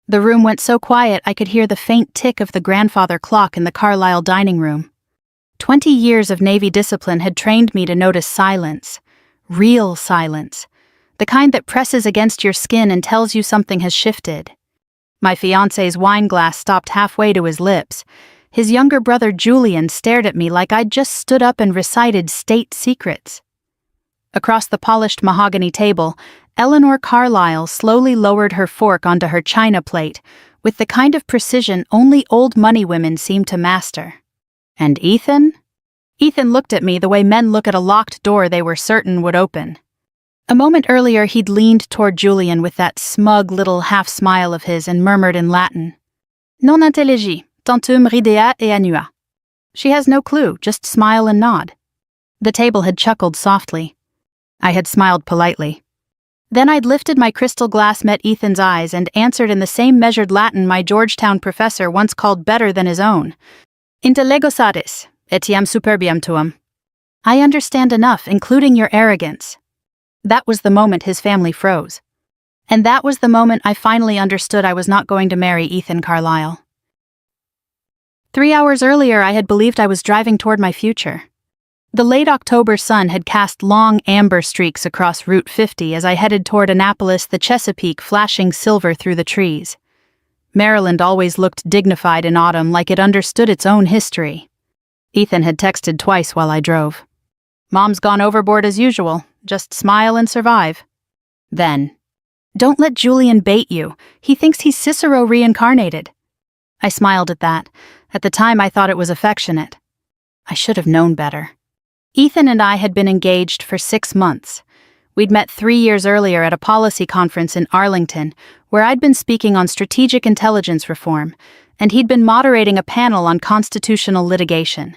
The room went so quiet I could hear the faint tick of the grandfather clock in the Carlisle dining room. 20 years of Navy discipline had trained me to notice silence. Real silence. The kind that presses against your skin and tells you something has shifted. My fiancé's wine glass stopped halfway to his lips. His younger brother Julian stared at me like I'd just stood up and recited state secrets. Across the polished mahogany table, Eleanor Carlisle slowly lowered her fork onto her china plate with the kind of precision only old money women seem to master. And Ethan? Ethan looked at me the way men look at a locked door they were certain would open. A moment earlier he'd leaned toward Julian with that smug little half-smile of his and murmured in Latin, "Non intelligis, tantum ridea et annua." She has no clue, just smile and nod. The table had chuckled softly. I had smiled politely. Then I'd lifted my crystal glass, met Ethan's eyes, and answered in the same measured Latin my Georgetown professor once called better than his own. Intellego satis, etiam superbiam tuum. I understand enough, including your arrogance. That was the moment his family froze. And that was the moment I finally understood I was not going to marry Ethan Carlisle. 3 hours earlier I had believed I was driving toward my future. The late October sun had cast long amber streaks across Route 50 as I headed toward Annapolis, the Chesapeake flashing silver through the trees. Maryland always looked dignified in autumn, like it understood its own history. Ethan had texted twice while I drove. "Mom's gone overboard as usual. Just smile and survive." Then, "Don't let Julian bait you. He thinks he's Cicero reincarnated." I smiled at that. At the time I thought it was affectionate. I should have known better. Ethan and I had been engaged for 6 months. We'd met 3 years earlier at a policy conference in Arlington, where I'd been speaking on strategic intelligence reform, and he'd been moderating a panel on constitutional litigation.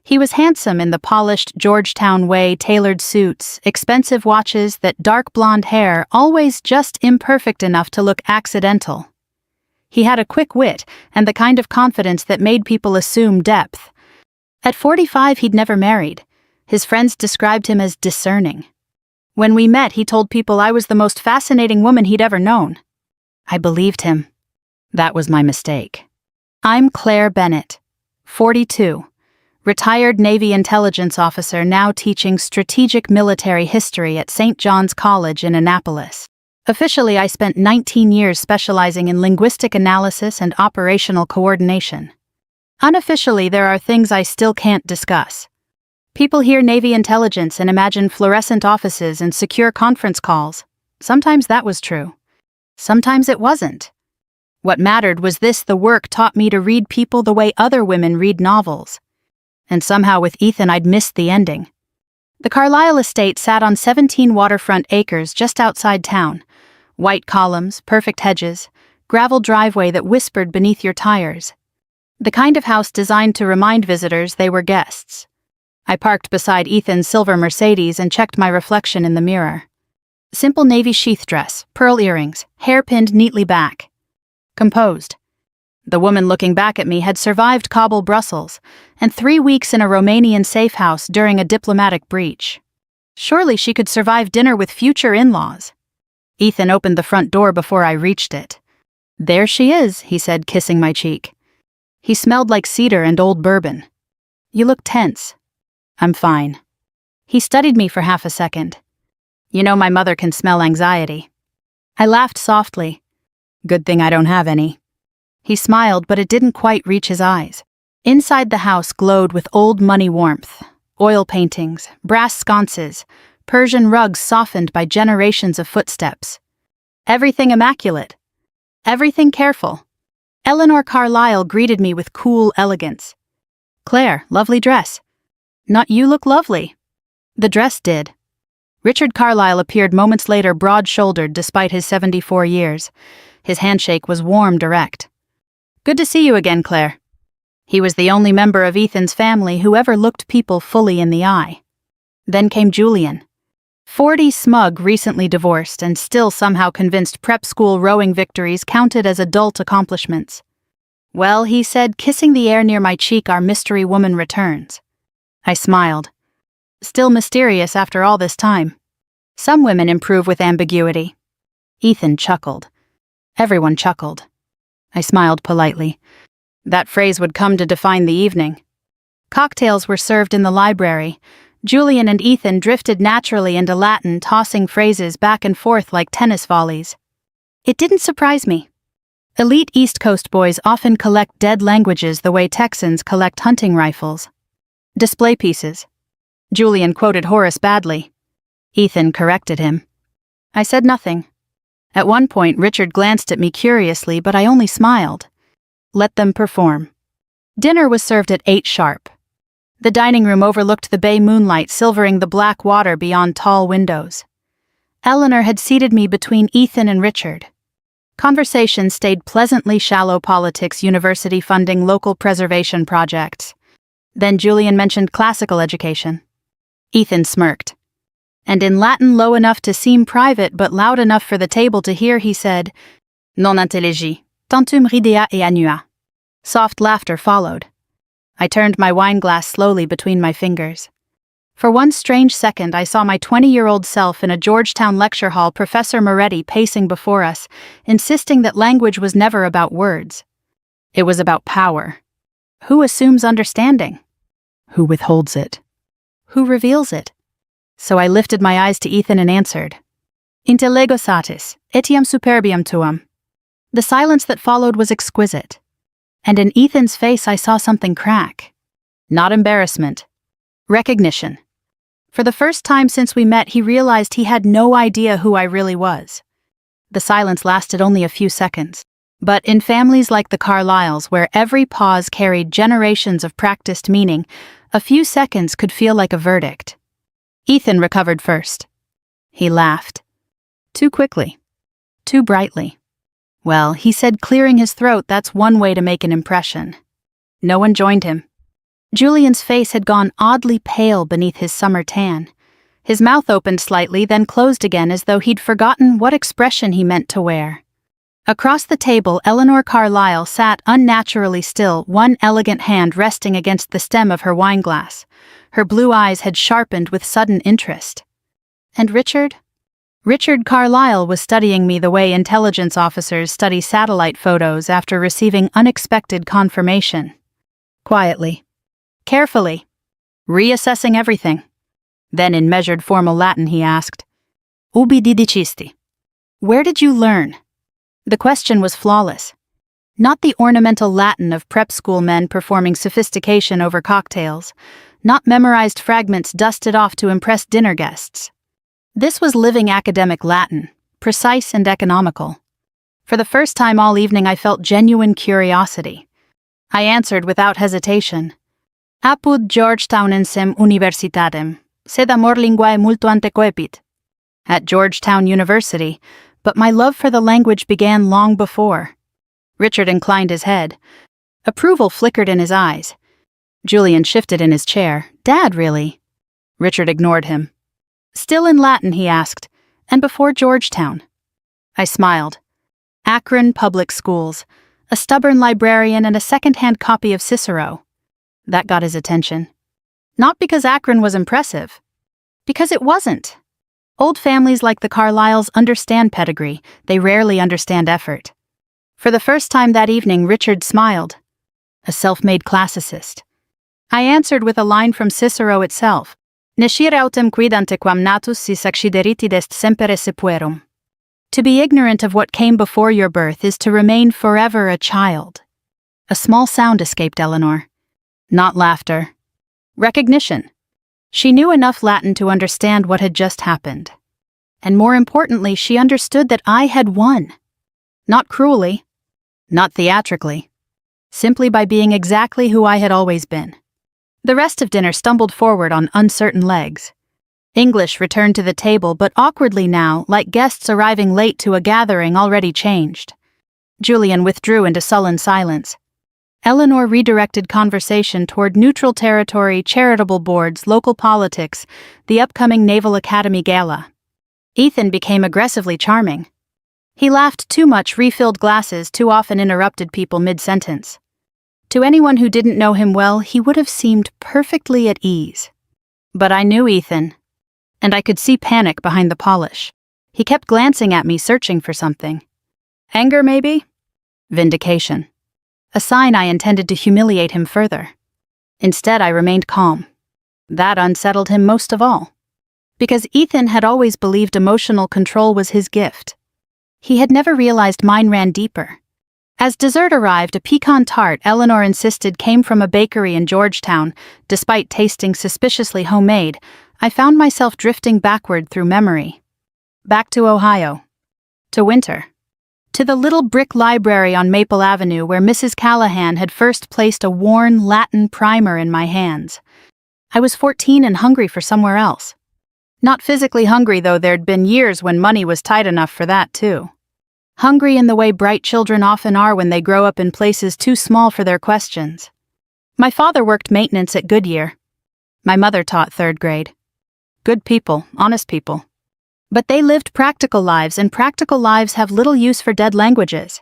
He was handsome in the polished Georgetown way, tailored suits, expensive watches, that dark blonde hair, always just imperfect enough to look accidental. He had a quick wit and the kind of confidence that made people assume depth. At 45, he'd never married. His friends described him as discerning. When we met, he told people I was the most fascinating woman he'd ever known. I believed him. That was my mistake. I'm Claire Bennett, 42, retired Navy intelligence officer now teaching strategic military history at St. John's College in Annapolis. Officially, I spent 19 years specializing in linguistic analysis and operational coordination. Unofficially, there are things I still can't discuss. People hear Navy intelligence and imagine fluorescent offices and secure conference calls. Sometimes that was true. Sometimes it wasn't. What mattered was this: the work taught me to read people the way other women read novels. And somehow with Ethan I'd missed the ending. The Carlisle estate sat on 17 waterfront acres just outside town. White columns, perfect hedges, gravel driveway that whispered beneath your tires. The kind of house designed to remind visitors they were guests. I parked beside Ethan's silver Mercedes and checked my reflection in the mirror. Simple navy sheath dress, pearl earrings, hair pinned neatly back. Composed. The woman looking back at me had survived Kabul, Brussels, and 3 weeks in a Romanian safe house during a diplomatic breach. Surely she could survive dinner with future in-laws. Ethan opened the front door before I reached it. "There she is," he said, kissing my cheek. He smelled like cedar and old bourbon. "You look tense." "I'm fine." He studied me for half a second. "You know, my mother can smell anxiety." I laughed softly. "Good thing I don't have any." He smiled, but it didn't quite reach his eyes. Inside the house glowed with old money warmth. Oil paintings, brass sconces, Persian rugs softened by generations of footsteps. Everything immaculate. Everything careful. Eleanor Carlisle greeted me with cool elegance. "Claire, lovely dress." "Not you look lovely." The dress did. Richard Carlisle appeared moments later, broad-shouldered despite his 74 years. His handshake was warm, direct. "Good to see you again, Claire." He was the only member of Ethan's family who ever looked people fully in the eye. Then came Julian. 40, smug, recently divorced, and still somehow convinced prep school rowing victories counted as adult accomplishments. "Well," he said, kissing the air near my cheek, "our mystery woman returns." I smiled. Still mysterious after all this time. Some women improve with ambiguity. Ethan chuckled. Everyone chuckled. I smiled politely. That phrase would come to define the evening. Cocktails were served in the library. Julian and Ethan drifted naturally into Latin, tossing phrases back and forth like tennis volleys. It didn't surprise me. Elite East Coast boys often collect dead languages the way Texans collect hunting rifles. Display pieces. Julian quoted Horace badly. Ethan corrected him. I said nothing. At one point, Richard glanced at me curiously, but I only smiled. Let them perform. Dinner was served at 8 sharp. The dining room overlooked the bay moonlight silvering the black water beyond tall windows. Eleanor had seated me between Ethan and Richard. Conversation stayed pleasantly shallow politics, university funding, local preservation projects. Then Julian mentioned classical education. Ethan smirked. And in Latin low enough to seem private but loud enough for the table to hear, he said, Non intelligi, tantum ridea e annua. Soft laughter followed. I turned my wineglass slowly between my fingers. For one strange second, I saw my 20-year-old self in a Georgetown lecture hall, Professor Moretti pacing before us, insisting that language was never about words. It was about power. Who assumes understanding? Who withholds it? Who reveals it? So I lifted my eyes to Ethan and answered, Intellego satis, etiam superbium tuam. The silence that followed was exquisite. And in Ethan's face I saw something crack. Not embarrassment. Recognition. For the first time since we met, he realized he had no idea who I really was. The silence lasted only a few seconds. But in families like the Carlyles, where every pause carried generations of practiced meaning, a few seconds could feel like a verdict. Ethan recovered first. He laughed. Too quickly. Too brightly. Well, he said, clearing his throat, that's one way to make an impression. No one joined him. Julian's face had gone oddly pale beneath his summer tan. His mouth opened slightly, then closed again as though he'd forgotten what expression he meant to wear. Across the table, Eleanor Carlyle sat unnaturally still, one elegant hand resting against the stem of her wineglass. Her blue eyes had sharpened with sudden interest. And Richard? Richard Carlyle was studying me the way intelligence officers study satellite photos after receiving unexpected confirmation. Quietly. Carefully. Reassessing everything. Then in measured formal Latin he asked, Ubi didicisti? Where did you learn? The question was flawless. Not the ornamental Latin of prep school men performing sophistication over cocktails, not memorized fragments dusted off to impress dinner guests. This was living academic Latin, precise and economical. For the first time all evening I felt genuine curiosity. I answered without hesitation. Apud Georgetownensem universitatem, sed amor linguae multo antequepit. At Georgetown University, but my love for the language began long before. Richard inclined his head. Approval flickered in his eyes. Julian shifted in his chair. Dad, really? Richard ignored him. Still in Latin, he asked, and before Georgetown. I smiled. Akron Public Schools, a stubborn librarian and a second-hand copy of Cicero. That got his attention. Not because Akron was impressive. Because it wasn't. Old families like the Carlyles understand pedigree, they rarely understand effort. For the first time that evening, Richard smiled. A self-made classicist. I answered with a line from Cicero itself. Nescire autem quid antequam natus sis accideritid est semper sepuerum. To be ignorant of what came before your birth is to remain forever a child. A small sound escaped Eleanor. Not laughter. Recognition. She knew enough Latin to understand what had just happened. And more importantly, she understood that I had won. Not cruelly. Not theatrically. Simply by being exactly who I had always been. The rest of dinner stumbled forward on uncertain legs. English returned to the table, but awkwardly now, like guests arriving late to a gathering already changed. Julian withdrew into sullen silence. Eleanor redirected conversation toward neutral territory, charitable boards, local politics, the upcoming Naval Academy Gala. Ethan became aggressively charming. He laughed too much, refilled glasses, too often interrupted people mid-sentence. To anyone who didn't know him well, he would have seemed perfectly at ease. But I knew Ethan, and I could see panic behind the polish. He kept glancing at me, searching for something. Anger, maybe? Vindication. A sign I intended to humiliate him further. Instead, I remained calm. That unsettled him most of all. Because Ethan had always believed emotional control was his gift. He had never realized mine ran deeper. As dessert arrived, a pecan tart Eleanor insisted came from a bakery in Georgetown. Despite tasting suspiciously homemade, I found myself drifting backward through memory. Back to Ohio. To winter. To the little brick library on Maple Avenue where Mrs. Callahan had first placed a worn Latin primer in my hands. I was 14 and hungry for somewhere else. Not physically hungry, though there'd been years when money was tight enough for that, too. Hungry in the way bright children often are when they grow up in places too small for their questions. My father worked maintenance at Goodyear. My mother taught 3rd grade. Good people, honest people. But they lived practical lives, and practical lives have little use for dead languages.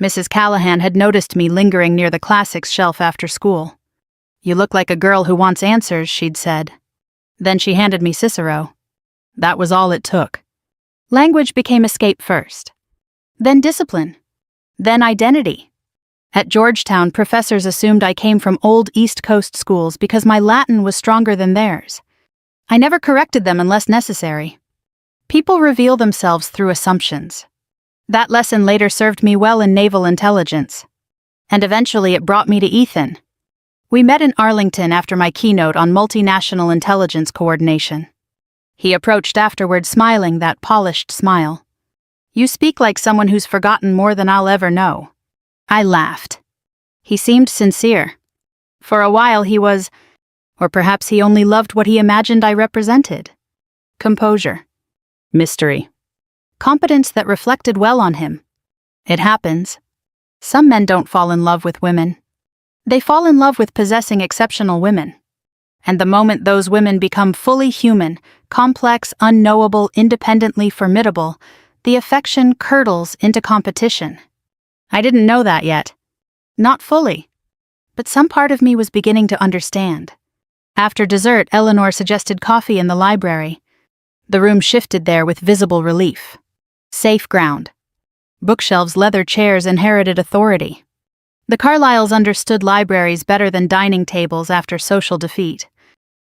Mrs. Callahan had noticed me lingering near the classics shelf after school. "You look like a girl who wants answers," she'd said. Then she handed me Cicero. That was all it took. Language became escape first. Then discipline. Then identity. At Georgetown, professors assumed I came from old East Coast schools because my Latin was stronger than theirs. I never corrected them unless necessary. People reveal themselves through assumptions. That lesson later served me well in naval intelligence. And eventually it brought me to Ethan. We met in Arlington after my keynote on multinational intelligence coordination. He approached afterward smiling that polished smile. "You speak like someone who's forgotten more than I'll ever know." I laughed. He seemed sincere. For a while he was, or perhaps he only loved what he imagined I represented. Composure. Mystery. Competence that reflected well on him. It happens. Some men don't fall in love with women. They fall in love with possessing exceptional women. And the moment those women become fully human, complex, unknowable, independently formidable, the affection curdles into competition. I didn't know that yet. Not fully. But some part of me was beginning to understand. After dessert, Eleanor suggested coffee in the library. The room shifted there with visible relief. Safe ground. Bookshelves, leather chairs inherited authority. The Carlyles understood libraries better than dining tables after social defeat.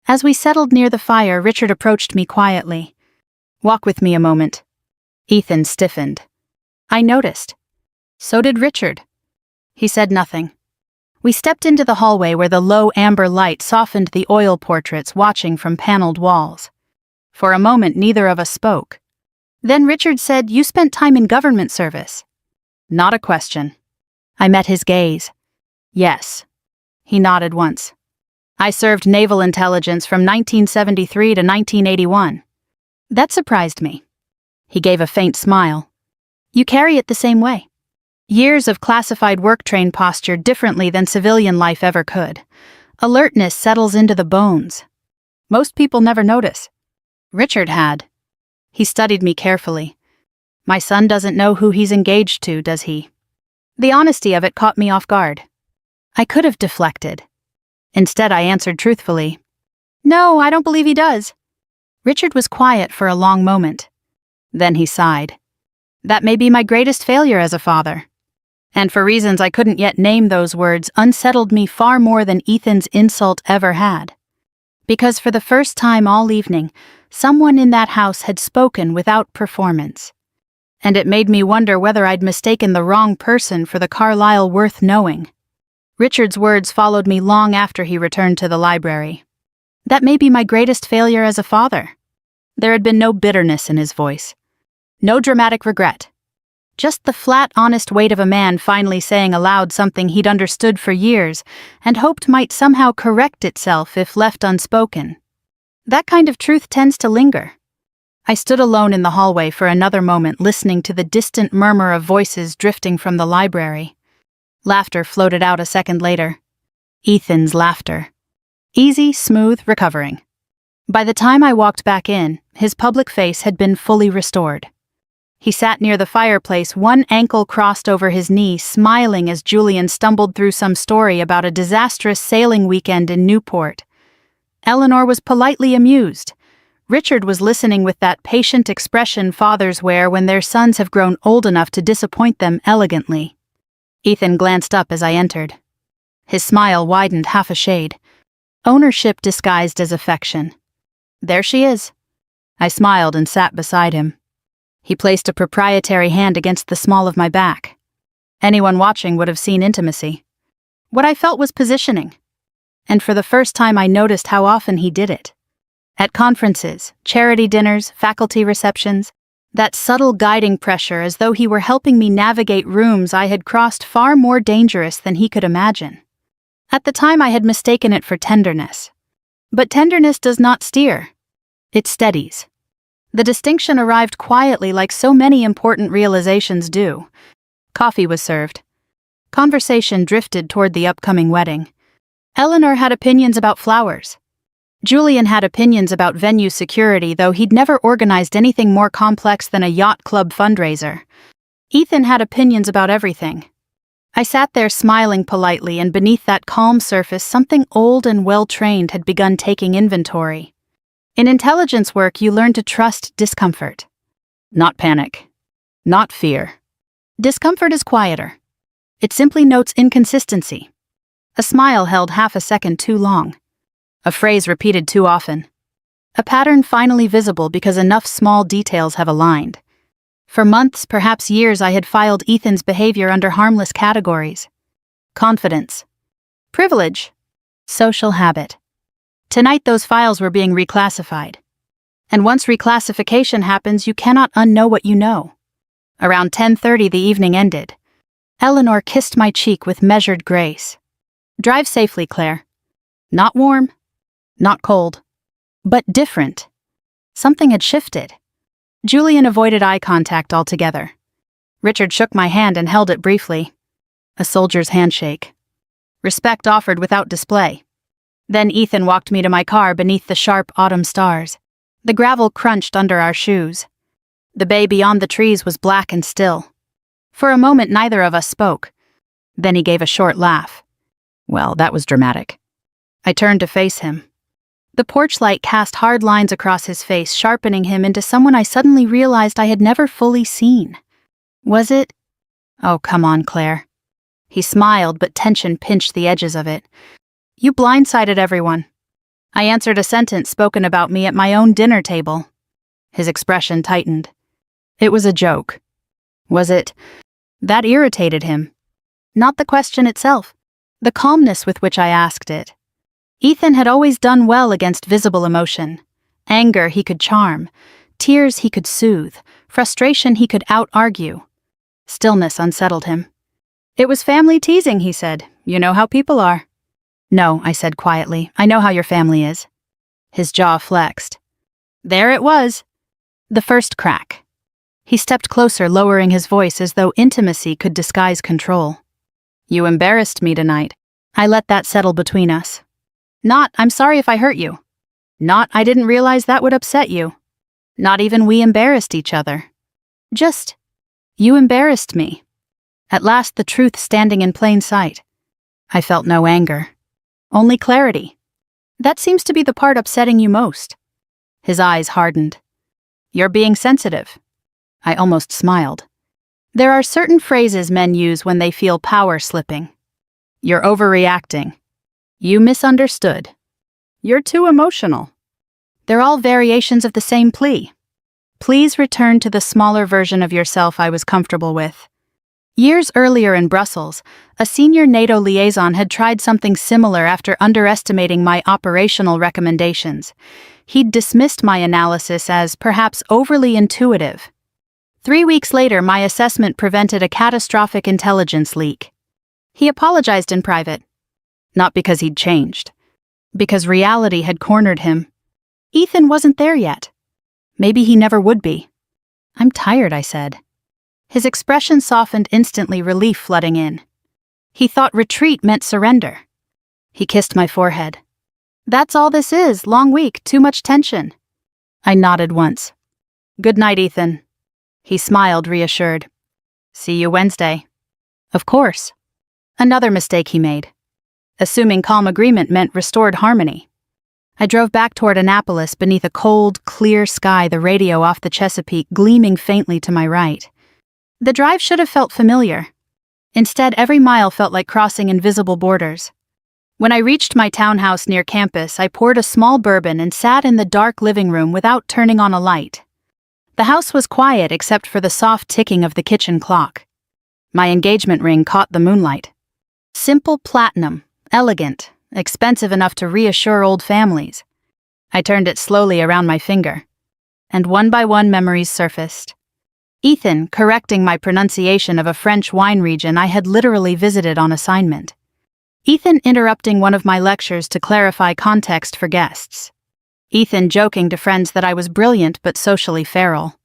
As we settled near the fire, Richard approached me quietly. "Walk with me a moment." Ethan stiffened. I noticed. So did Richard. He said nothing. We stepped into the hallway where the low amber light softened the oil portraits watching from paneled walls. For a moment, neither of us spoke. Then Richard said, "You spent time in government service." Not a question. I met his gaze. Yes. He nodded once. I served naval intelligence from 1973 to 1981. That surprised me. He gave a faint smile. You carry it the same way. Years of classified work trained posture differently than civilian life ever could. Alertness settles into the bones. Most people never notice. Richard had. He studied me carefully. My son doesn't know who he's engaged to, does he? The honesty of it caught me off guard. I could have deflected. Instead, I answered truthfully. No, I don't believe he does. Richard was quiet for a long moment. Then he sighed. That may be my greatest failure as a father. And for reasons I couldn't yet name, those words unsettled me far more than Ethan's insult ever had. Because for the first time all evening, someone in that house had spoken without performance. And it made me wonder whether I'd mistaken the wrong person for the Carlyle worth knowing. Richard's words followed me long after he returned to the library. That may be my greatest failure as a father. There had been no bitterness in his voice. No dramatic regret. Just the flat, honest weight of a man finally saying aloud something he'd understood for years and hoped might somehow correct itself if left unspoken. That kind of truth tends to linger. I stood alone in the hallway for another moment, listening to the distant murmur of voices drifting from the library. Laughter floated out a second later. Ethan's laughter. Easy, smooth, recovering. By the time I walked back in, his public face had been fully restored. He sat near the fireplace, one ankle crossed over his knee, smiling as Julian stumbled through some story about a disastrous sailing weekend in Newport. Eleanor was politely amused. Richard was listening with that patient expression fathers wear when their sons have grown old enough to disappoint them elegantly. Ethan glanced up as I entered. His smile widened half a shade. Ownership disguised as affection. There she is. I smiled and sat beside him. He placed a proprietary hand against the small of my back. Anyone watching would have seen intimacy. What I felt was positioning. And for the first time I noticed how often he did it. At conferences, charity dinners, faculty receptions, that subtle guiding pressure as though he were helping me navigate rooms I had crossed far more dangerous than he could imagine. At the time I had mistaken it for tenderness. But tenderness does not steer. It steadies. The distinction arrived quietly like so many important realizations do. Coffee was served. Conversation drifted toward the upcoming wedding. Eleanor had opinions about flowers. Julian had opinions about venue security, though he'd never organized anything more complex than a yacht club fundraiser. Ethan had opinions about everything. I sat there smiling politely, and beneath that calm surface something old and well-trained had begun taking inventory. In intelligence work, you learn to trust discomfort. Not panic. Not fear. Discomfort is quieter. It simply notes inconsistency. A smile held half a second too long. A phrase repeated too often. A pattern finally visible because enough small details have aligned. For months, perhaps years, I had filed Ethan's behavior under harmless categories. Confidence. Privilege. Social habit. Tonight those files were being reclassified. And once reclassification happens, you cannot unknow what you know. Around 10:30 the evening ended. Eleanor kissed my cheek with measured grace. Drive safely, Claire. Not warm. Not cold. But different. Something had shifted. Julian avoided eye contact altogether. Richard shook my hand and held it briefly. A soldier's handshake. Respect offered without display. Then Ethan walked me to my car beneath the sharp autumn stars. The gravel crunched under our shoes. The bay beyond the trees was black and still. For a moment neither of us spoke. Then he gave a short laugh. Well, that was dramatic. I turned to face him. The porch light cast hard lines across his face, sharpening him into someone I suddenly realized I had never fully seen. Was it? Oh, come on, Claire. He smiled, but tension pinched the edges of it. You blindsided everyone. I answered a sentence spoken about me at my own dinner table. His expression tightened. It was a joke. Was it? That irritated him. Not the question itself. The calmness with which I asked it. Ethan had always done well against visible emotion. Anger he could charm. Tears he could soothe. Frustration he could out-argue. Stillness unsettled him. It was family teasing, he said. You know how people are. No, I said quietly. I know how your family is. His jaw flexed. There it was. The first crack. He stepped closer, lowering his voice as though intimacy could disguise control. You embarrassed me tonight. I let that settle between us. Not, I'm sorry if I hurt you. Not, I didn't realize that would upset you. Not even we embarrassed each other. Just, you embarrassed me. At last the truth standing in plain sight. I felt no anger. Only clarity. That seems to be the part upsetting you most. His eyes hardened. You're being sensitive. I almost smiled. There are certain phrases men use when they feel power slipping. You're overreacting. You misunderstood. You're too emotional. They're all variations of the same plea. Please return to the smaller version of yourself I was comfortable with. Years earlier in Brussels, a senior NATO liaison had tried something similar after underestimating my operational recommendations. He'd dismissed my analysis as perhaps overly intuitive. 3 weeks later, my assessment prevented a catastrophic intelligence leak. He apologized in private. Not because he'd changed. Because reality had cornered him. Ethan wasn't there yet. Maybe he never would be. I'm tired, I said. His expression softened instantly, relief flooding in. He thought retreat meant surrender. He kissed my forehead. That's all this is, long week, too much tension. I nodded once. Good night, Ethan. He smiled, reassured. See you Wednesday. Of course. Another mistake he made. Assuming calm agreement meant restored harmony. I drove back toward Annapolis beneath a cold, clear sky, the radio off the Chesapeake gleaming faintly to my right. The drive should have felt familiar. Instead, every mile felt like crossing invisible borders. When I reached my townhouse near campus, I poured a small bourbon and sat in the dark living room without turning on a light. The house was quiet except for the soft ticking of the kitchen clock. My engagement ring caught the moonlight. Simple platinum, elegant, expensive enough to reassure old families. I turned it slowly around my finger, and one by one memories surfaced. Ethan correcting my pronunciation of a French wine region I had literally visited on assignment. Ethan interrupting one of my lectures to clarify context for guests. Ethan joking to friends that I was brilliant but socially feral.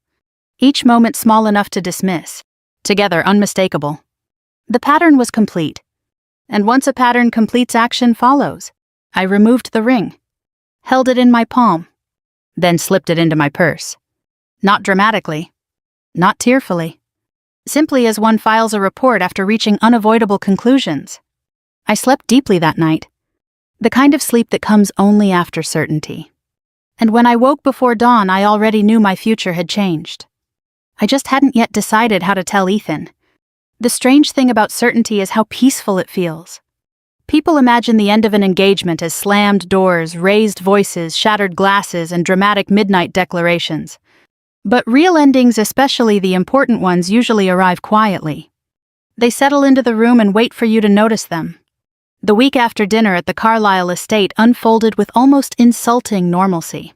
Each moment small enough to dismiss, together unmistakable. The pattern was complete. And once a pattern completes, action follows. I removed the ring, held it in my palm, then slipped it into my purse. Not dramatically, not tearfully, simply as one files a report after reaching unavoidable conclusions. I slept deeply that night, the kind of sleep that comes only after certainty. And when I woke before dawn, I already knew my future had changed. I just hadn't yet decided how to tell Ethan. The strange thing about certainty is how peaceful it feels. People imagine the end of an engagement as slammed doors, raised voices, shattered glasses, and dramatic midnight declarations. But real endings, especially the important ones, usually arrive quietly. They settle into the room and wait for you to notice them. The week after dinner at the Carlisle estate unfolded with almost insulting normalcy.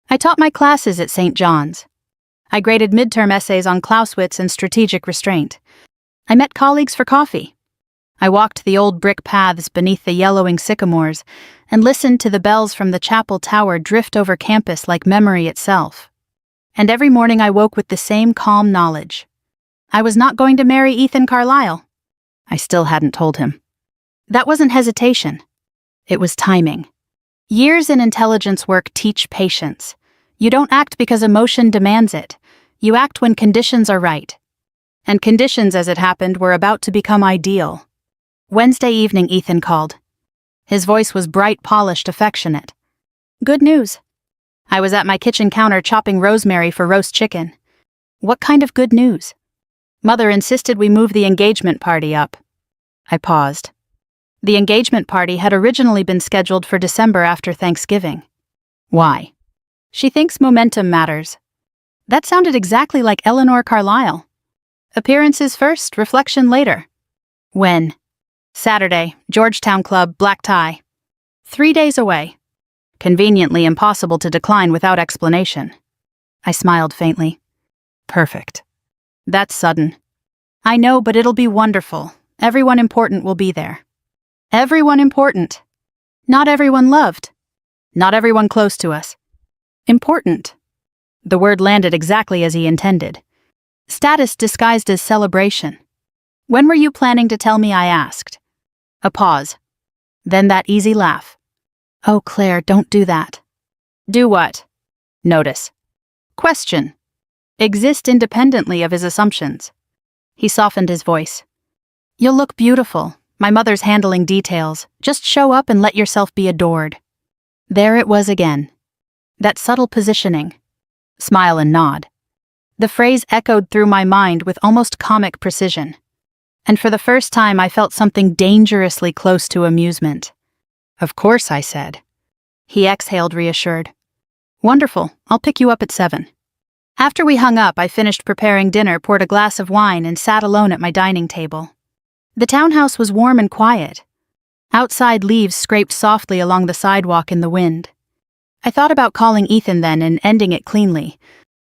I taught my classes at St. John's. I graded midterm essays on Clausewitz and strategic restraint. I met colleagues for coffee. I walked the old brick paths beneath the yellowing sycamores and listened to the bells from the chapel tower drift over campus like memory itself. And every morning I woke with the same calm knowledge. I was not going to marry Ethan Carlisle. I still hadn't told him. That wasn't hesitation. It was timing. Years in intelligence work teach patience. You don't act because emotion demands it. You act when conditions are right. And conditions, as it happened, were about to become ideal. Wednesday evening, Ethan called. His voice was bright, polished, affectionate. Good news. I was at my kitchen counter chopping rosemary for roast chicken. What kind of good news? Mother insisted we move the engagement party up. I paused. The engagement party had originally been scheduled for December after Thanksgiving. Why? She thinks momentum matters. That sounded exactly like Eleanor Carlisle. Appearances first, reflection later. When? Saturday, Georgetown Club, black tie. 3 days away. Conveniently impossible to decline without explanation. I smiled faintly. Perfect. That's sudden. I know, but it'll be wonderful. Everyone important will be there. Everyone important. Not everyone loved. Not everyone close to us. Important. The word landed exactly as he intended. Status disguised as celebration. When were you planning to tell me? I asked. A pause. Then that easy laugh. Oh, Claire, don't do that. Do what? Notice. Question. Exist independently of his assumptions. He softened his voice. You'll look beautiful. My mother's handling details. Just show up and let yourself be adored. There it was again. That subtle positioning. Smile and nod. The phrase echoed through my mind with almost comic precision. And for the first time I felt something dangerously close to amusement. Of course, I said. He exhaled, reassured. Wonderful, I'll pick you up at 7. After we hung up, I finished preparing dinner, poured a glass of wine, and sat alone at my dining table. The townhouse was warm and quiet. Outside leaves scraped softly along the sidewalk in the wind. I thought about calling Ethan then and ending it cleanly.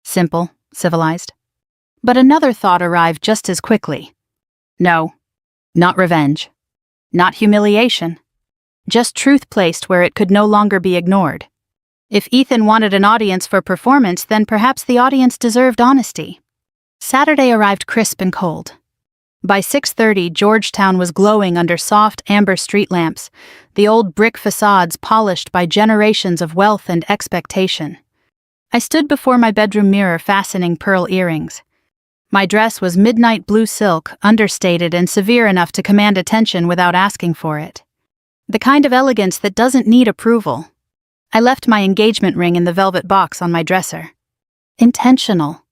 Simple, civilized. But another thought arrived just as quickly. No, not revenge. Not humiliation. Just truth placed where it could no longer be ignored. If Ethan wanted an audience for performance, then perhaps the audience deserved honesty. Saturday arrived crisp and cold. By 6:30, Georgetown was glowing under soft amber street lamps, the old brick facades polished by generations of wealth and expectation. I stood before my bedroom mirror fastening pearl earrings. My dress was midnight blue silk, understated and severe enough to command attention without asking for it. The kind of elegance that doesn't need approval. I left my engagement ring in the velvet box on my dresser. Intentional.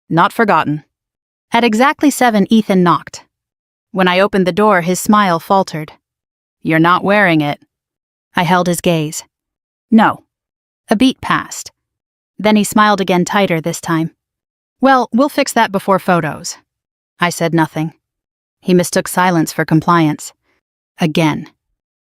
Not forgotten. At exactly 7, Ethan knocked. When I opened the door, his smile faltered. "You're not wearing it." I held his gaze. "No." A beat passed. Then he smiled again, tighter this time. "Well, we'll fix that before photos." I said nothing. He mistook silence for compliance. Again.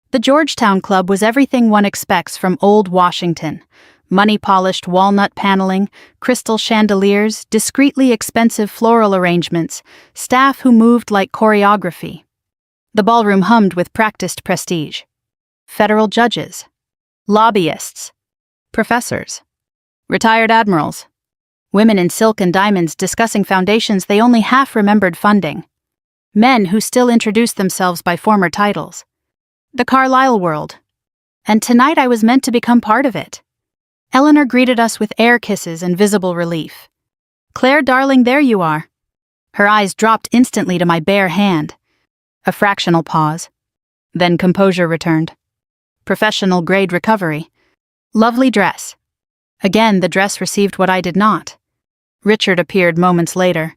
The Georgetown Club was everything one expects from old Washington. Money-polished walnut paneling, crystal chandeliers, discreetly expensive floral arrangements, staff who moved like choreography. The ballroom hummed with practiced prestige. Federal judges, lobbyists, professors, retired admirals, women in silk and diamonds discussing foundations they only half remembered funding, men who still introduced themselves by former titles. The Carlisle world. And tonight I was meant to become part of it. Eleanor greeted us with air kisses and visible relief. "Claire, darling, there you are." Her eyes dropped instantly to my bare hand. A fractional pause. Then composure returned. Professional grade recovery. Lovely dress. Again, the dress received what I did not. Richard appeared moments later.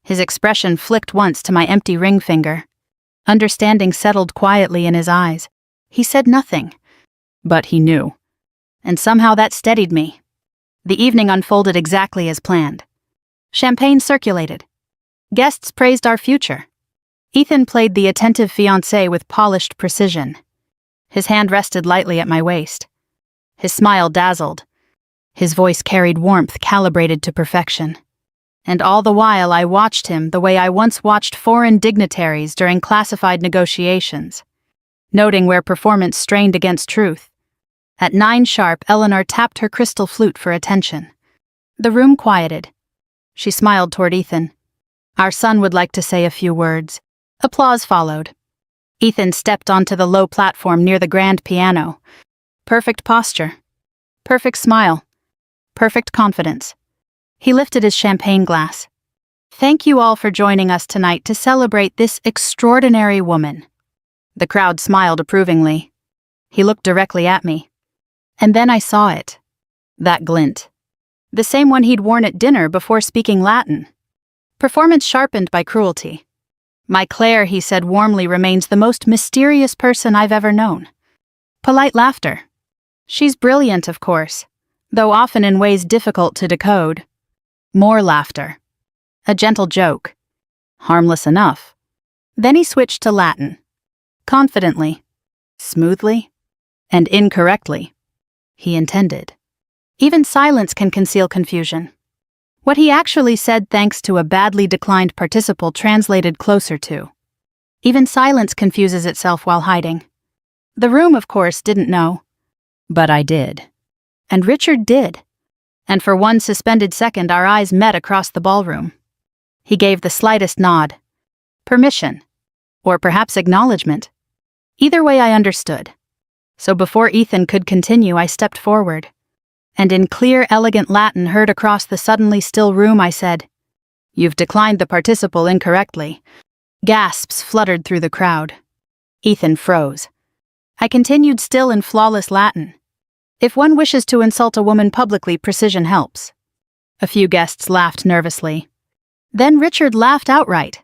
His expression flicked once to my empty ring finger. Understanding settled quietly in his eyes. He said nothing, but he knew. And somehow that steadied me. The evening unfolded exactly as planned. Champagne circulated. Guests praised our future. Ethan played the attentive fiancé with polished precision. His hand rested lightly at my waist. His smile dazzled. His voice carried warmth calibrated to perfection. And all the while I watched him the way I once watched foreign dignitaries during classified negotiations, noting where performance strained against truth. At 9 sharp, Eleanor tapped her crystal flute for attention. The room quieted. She smiled toward Ethan. Our son would like to say a few words. Applause followed. Ethan stepped onto the low platform near the grand piano. Perfect posture. Perfect smile. Perfect confidence. He lifted his champagne glass. "Thank you all for joining us tonight to celebrate this extraordinary woman." The crowd smiled approvingly. He looked directly at me. And then I saw it. That glint. The same one he'd worn at dinner before speaking Latin. Performance sharpened by cruelty. "My Claire," he said warmly, "remains the most mysterious person I've ever known." Polite laughter. "She's brilliant, of course, though often in ways difficult to decode." More laughter. A gentle joke. Harmless enough. Then he switched to Latin. Confidently. Smoothly. And incorrectly. He intended. Even silence can conceal confusion. What he actually said, thanks to a badly declined participle, translated closer to. Even silence confuses itself while hiding. The room, of course, didn't know. But I did. And Richard did. And for one suspended second our eyes met across the ballroom. He gave the slightest nod. Permission. Or perhaps acknowledgement. Either way I understood. So before Ethan could continue, I stepped forward. And in clear, elegant Latin heard across the suddenly still room, I said, "You've declined the participle incorrectly." Gasps fluttered through the crowd. Ethan froze. I continued still in flawless Latin. If one wishes to insult a woman publicly, precision helps. A few guests laughed nervously. Then Richard laughed outright.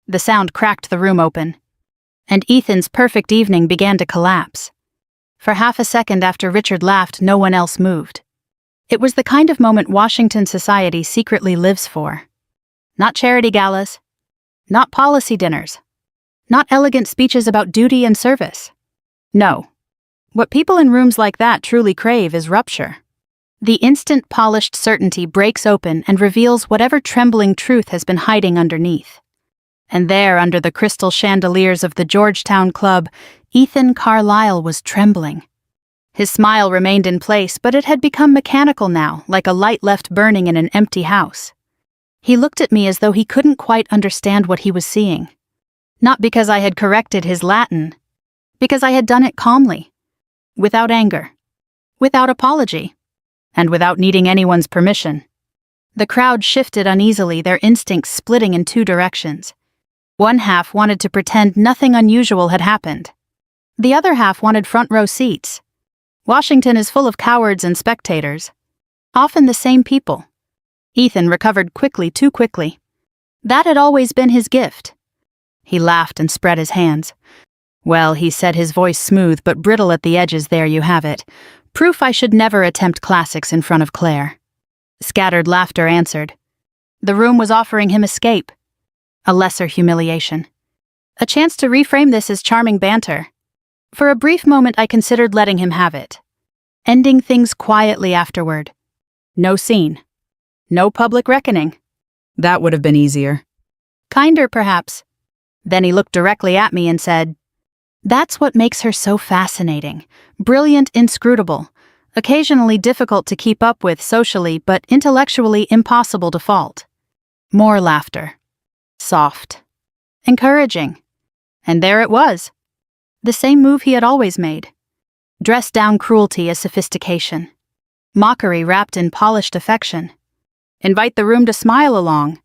The sound cracked the room open. And Ethan's perfect evening began to collapse. For half a second after Richard laughed, no one else moved. It was the kind of moment Washington society secretly lives for. Not charity galas. Not policy dinners. Not elegant speeches about duty and service. No. What people in rooms like that truly crave is rupture. The instant polished certainty breaks open and reveals whatever trembling truth has been hiding underneath. And there, under the crystal chandeliers of the Georgetown Club, Ethan Carlisle was trembling. His smile remained in place, but it had become mechanical now, like a light left burning in an empty house. He looked at me as though he couldn't quite understand what he was seeing. Not because I had corrected his Latin, because I had done it calmly, without anger, without apology, and without needing anyone's permission. The crowd shifted uneasily, their instincts splitting in 2 directions. One half wanted to pretend nothing unusual had happened. The other half wanted front-row seats. Washington is full of cowards and spectators. Often the same people. Ethan recovered quickly, too quickly. That had always been his gift. He laughed and spread his hands. Well, he said, his voice smooth but brittle at the edges. There you have it. Proof I should never attempt classics in front of Claire. Scattered laughter answered. The room was offering him escape. A lesser humiliation. A chance to reframe this as charming banter. For a brief moment I considered letting him have it. Ending things quietly afterward. No scene. No public reckoning. That would have been easier. Kinder, perhaps. Then he looked directly at me and said, "That's what makes her so fascinating. Brilliant, inscrutable. Occasionally difficult to keep up with socially, but intellectually impossible to fault." More laughter. Soft. Encouraging. And there it was. The same move he had always made. Dressed down cruelty as sophistication. Mockery wrapped in polished affection. Invite the room to smile along.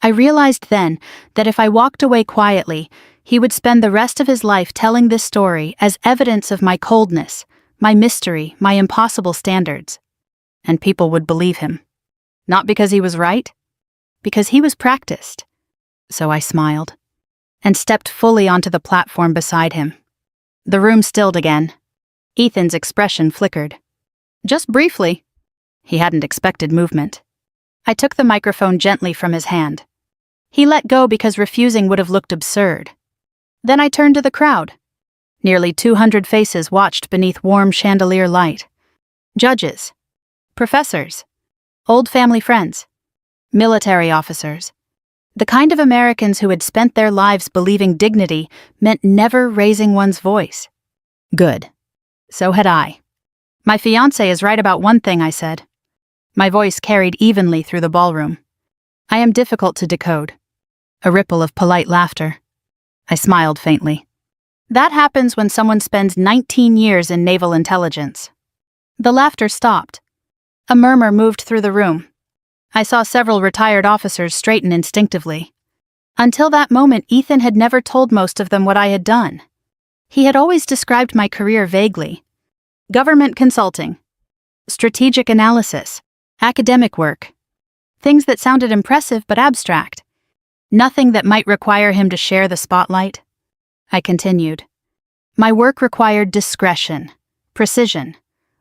I realized then that if I walked away quietly, he would spend the rest of his life telling this story as evidence of my coldness, my mystery, my impossible standards. And people would believe him. Not because he was right, because he was practiced. So I smiled, and stepped fully onto the platform beside him. The room stilled again. Ethan's expression flickered. Just briefly. He hadn't expected movement. I took the microphone gently from his hand. He let go because refusing would have looked absurd. Then I turned to the crowd. Nearly 200 faces watched beneath warm chandelier light. Judges. Professors. Old family friends. Military officers. The kind of Americans who had spent their lives believing dignity meant never raising one's voice. Good. So had I. My fiancé is right about one thing, I said. My voice carried evenly through the ballroom. I am difficult to decode. A ripple of polite laughter. I smiled faintly. That happens when someone spends 19 years in naval intelligence. The laughter stopped. A murmur moved through the room. I saw several retired officers straighten instinctively. Until that moment, Ethan had never told most of them what I had done. He had always described my career vaguely. Government consulting. Strategic analysis. Academic work. Things that sounded impressive but abstract. Nothing that might require him to share the spotlight. I continued. My work required discretion, precision,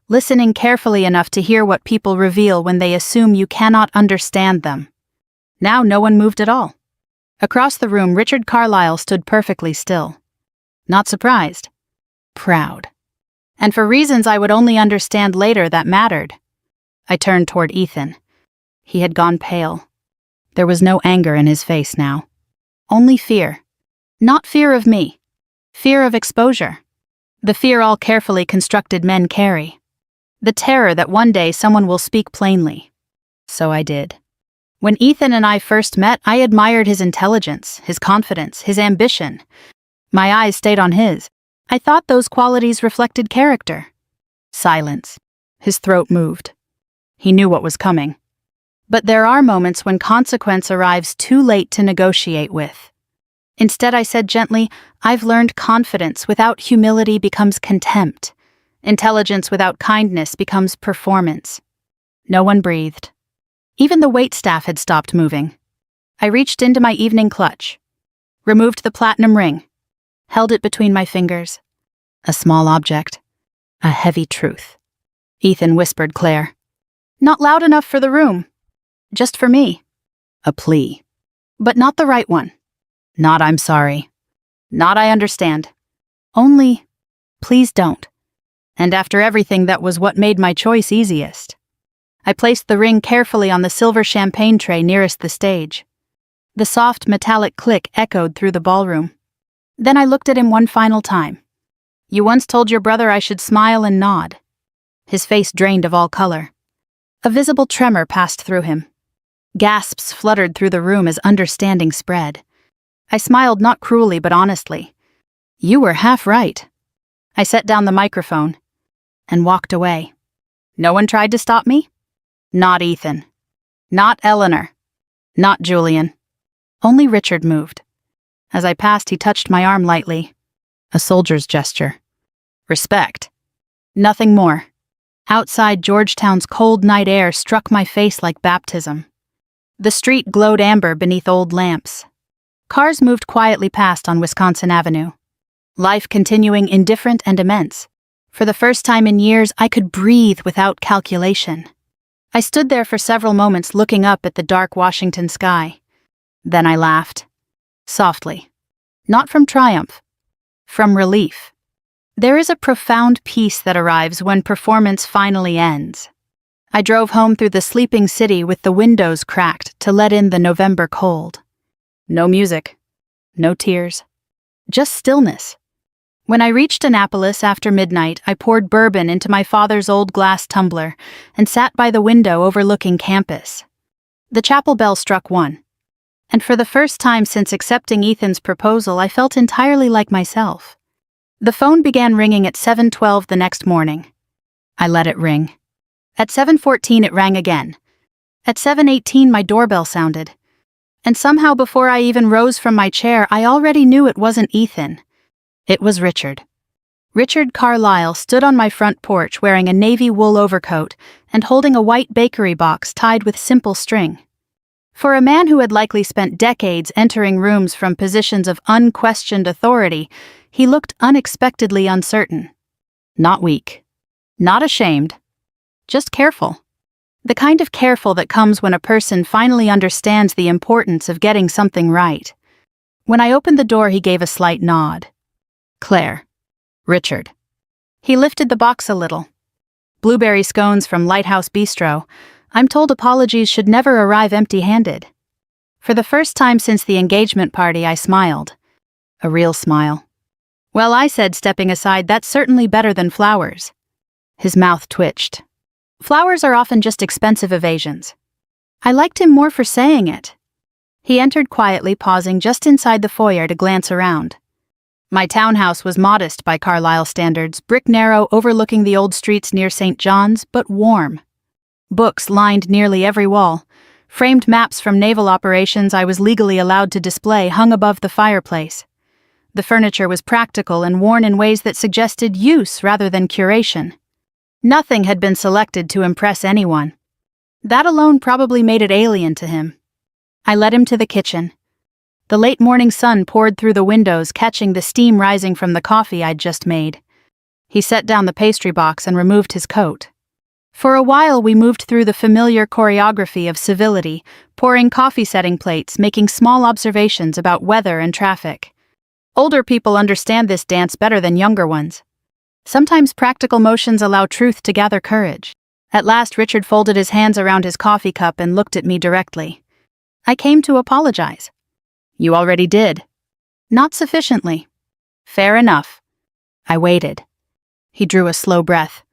listening carefully enough to hear what people reveal when they assume you cannot understand them. Now no one moved at all. Across the room, Richard Carlyle stood perfectly still. Not surprised. Proud. And for reasons I would only understand later that mattered. I turned toward Ethan. He had gone pale. There was no anger in his face now. Only fear. Not fear of me. Fear of exposure. The fear all carefully constructed men carry. The terror that one day someone will speak plainly. So I did. When Ethan and I first met, I admired his intelligence, his confidence, his ambition. My eyes stayed on his. I thought those qualities reflected character. Silence. His throat moved. He knew what was coming. But there are moments when consequence arrives too late to negotiate with. Instead, I said gently, I've learned confidence without humility becomes contempt. Intelligence without kindness becomes performance. No one breathed. Even the waitstaff had stopped moving. I reached into my evening clutch, removed the platinum ring, held it between my fingers. A small object. A heavy truth. Ethan whispered Claire. Not loud enough for the room. Just for me. A plea. But not the right one. Not I'm sorry. Not I understand. Only, please don't. And after everything, that was what made my choice easiest. I placed the ring carefully on the silver champagne tray nearest the stage. The soft metallic click echoed through the ballroom. Then I looked at him one final time. You once told your brother I should smile and nod. His face drained of all color. A visible tremor passed through him. Gasps fluttered through the room as understanding spread. I smiled not cruelly but honestly. You were half right. I set down the microphone and walked away. No one tried to stop me? Not Ethan. Not Eleanor. Not Julian. Only Richard moved. As I passed, he touched my arm lightly. A soldier's gesture. Respect. Nothing more. Outside, Georgetown's cold night air struck my face like baptism. The street glowed amber beneath old lamps. Cars moved quietly past on Wisconsin Avenue. Life continuing indifferent and immense. For the first time in years, I could breathe without calculation. I stood there for several moments looking up at the dark Washington sky. Then I laughed. Softly. Not from triumph. From relief. There is a profound peace that arrives when performance finally ends. I drove home through the sleeping city with the windows cracked to let in the November cold. No music. No tears. Just stillness. When I reached Annapolis after midnight, I poured bourbon into my father's old glass tumbler and sat by the window overlooking campus. The chapel bell struck 1. And for the first time since accepting Ethan's proposal, I felt entirely like myself. The phone began ringing at 7:12 the next morning. I let it ring. At 7:14 it rang again. At 7:18 my doorbell sounded. And somehow before I even rose from my chair, I already knew it wasn't Ethan. It was Richard. Richard Carlisle stood on my front porch wearing a navy wool overcoat and holding a white bakery box tied with simple string. For a man who had likely spent decades entering rooms from positions of unquestioned authority, he looked unexpectedly uncertain. Not weak. Not ashamed. Just careful. The kind of careful that comes when a person finally understands the importance of getting something right. When I opened the door, he gave a slight nod. Claire. Richard. He lifted the box a little. Blueberry scones from Lighthouse Bistro. I'm told apologies should never arrive empty-handed. For the first time since the engagement party, I smiled. A real smile. Well, I said, stepping aside, that's certainly better than flowers. His mouth twitched. Flowers are often just expensive evasions. I liked him more for saying it. He entered quietly, pausing just inside the foyer to glance around. My townhouse was modest by Carlisle standards, brick narrow overlooking the old streets near St. John's, but warm. Books lined nearly every wall. Framed maps from naval operations I was legally allowed to display hung above the fireplace. The furniture was practical and worn in ways that suggested use rather than curation. Nothing had been selected to impress anyone. That alone probably made it alien to him. I led him to the kitchen. The late morning sun poured through the windows, catching the steam rising from the coffee I'd just made. He set down the pastry box and removed his coat. For a while we moved through the familiar choreography of civility, pouring coffee-setting plates, making small observations about weather and traffic. Older people understand this dance better than younger ones. Sometimes practical motions allow truth to gather courage. At last Richard folded his hands around his coffee cup and looked at me directly. I came to apologize. You already did. Not sufficiently. Fair enough. I waited. He drew a slow breath.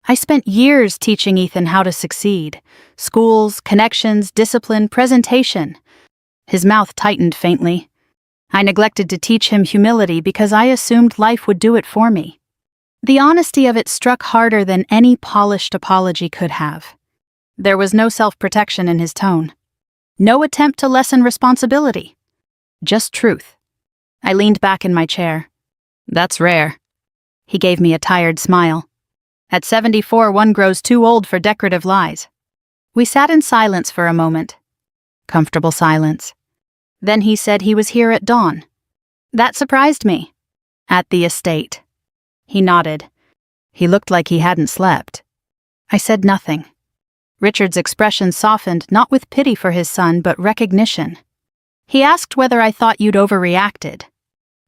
I spent years teaching Ethan how to succeed. Schools, connections, discipline, presentation. His mouth tightened faintly. I neglected to teach him humility because I assumed life would do it for me. The honesty of it struck harder than any polished apology could have. There was no self-protection in his tone. No attempt to lessen responsibility. Just truth. I leaned back in my chair. That's rare. He gave me a tired smile. At 74, one grows too old for decorative lies. We sat in silence for a moment. Comfortable silence. Then he said he was here at dawn. That surprised me. At the estate. He nodded. He looked like he hadn't slept. I said nothing. Richard's expression softened, not with pity for his son, but recognition. He asked whether I thought you'd overreacted.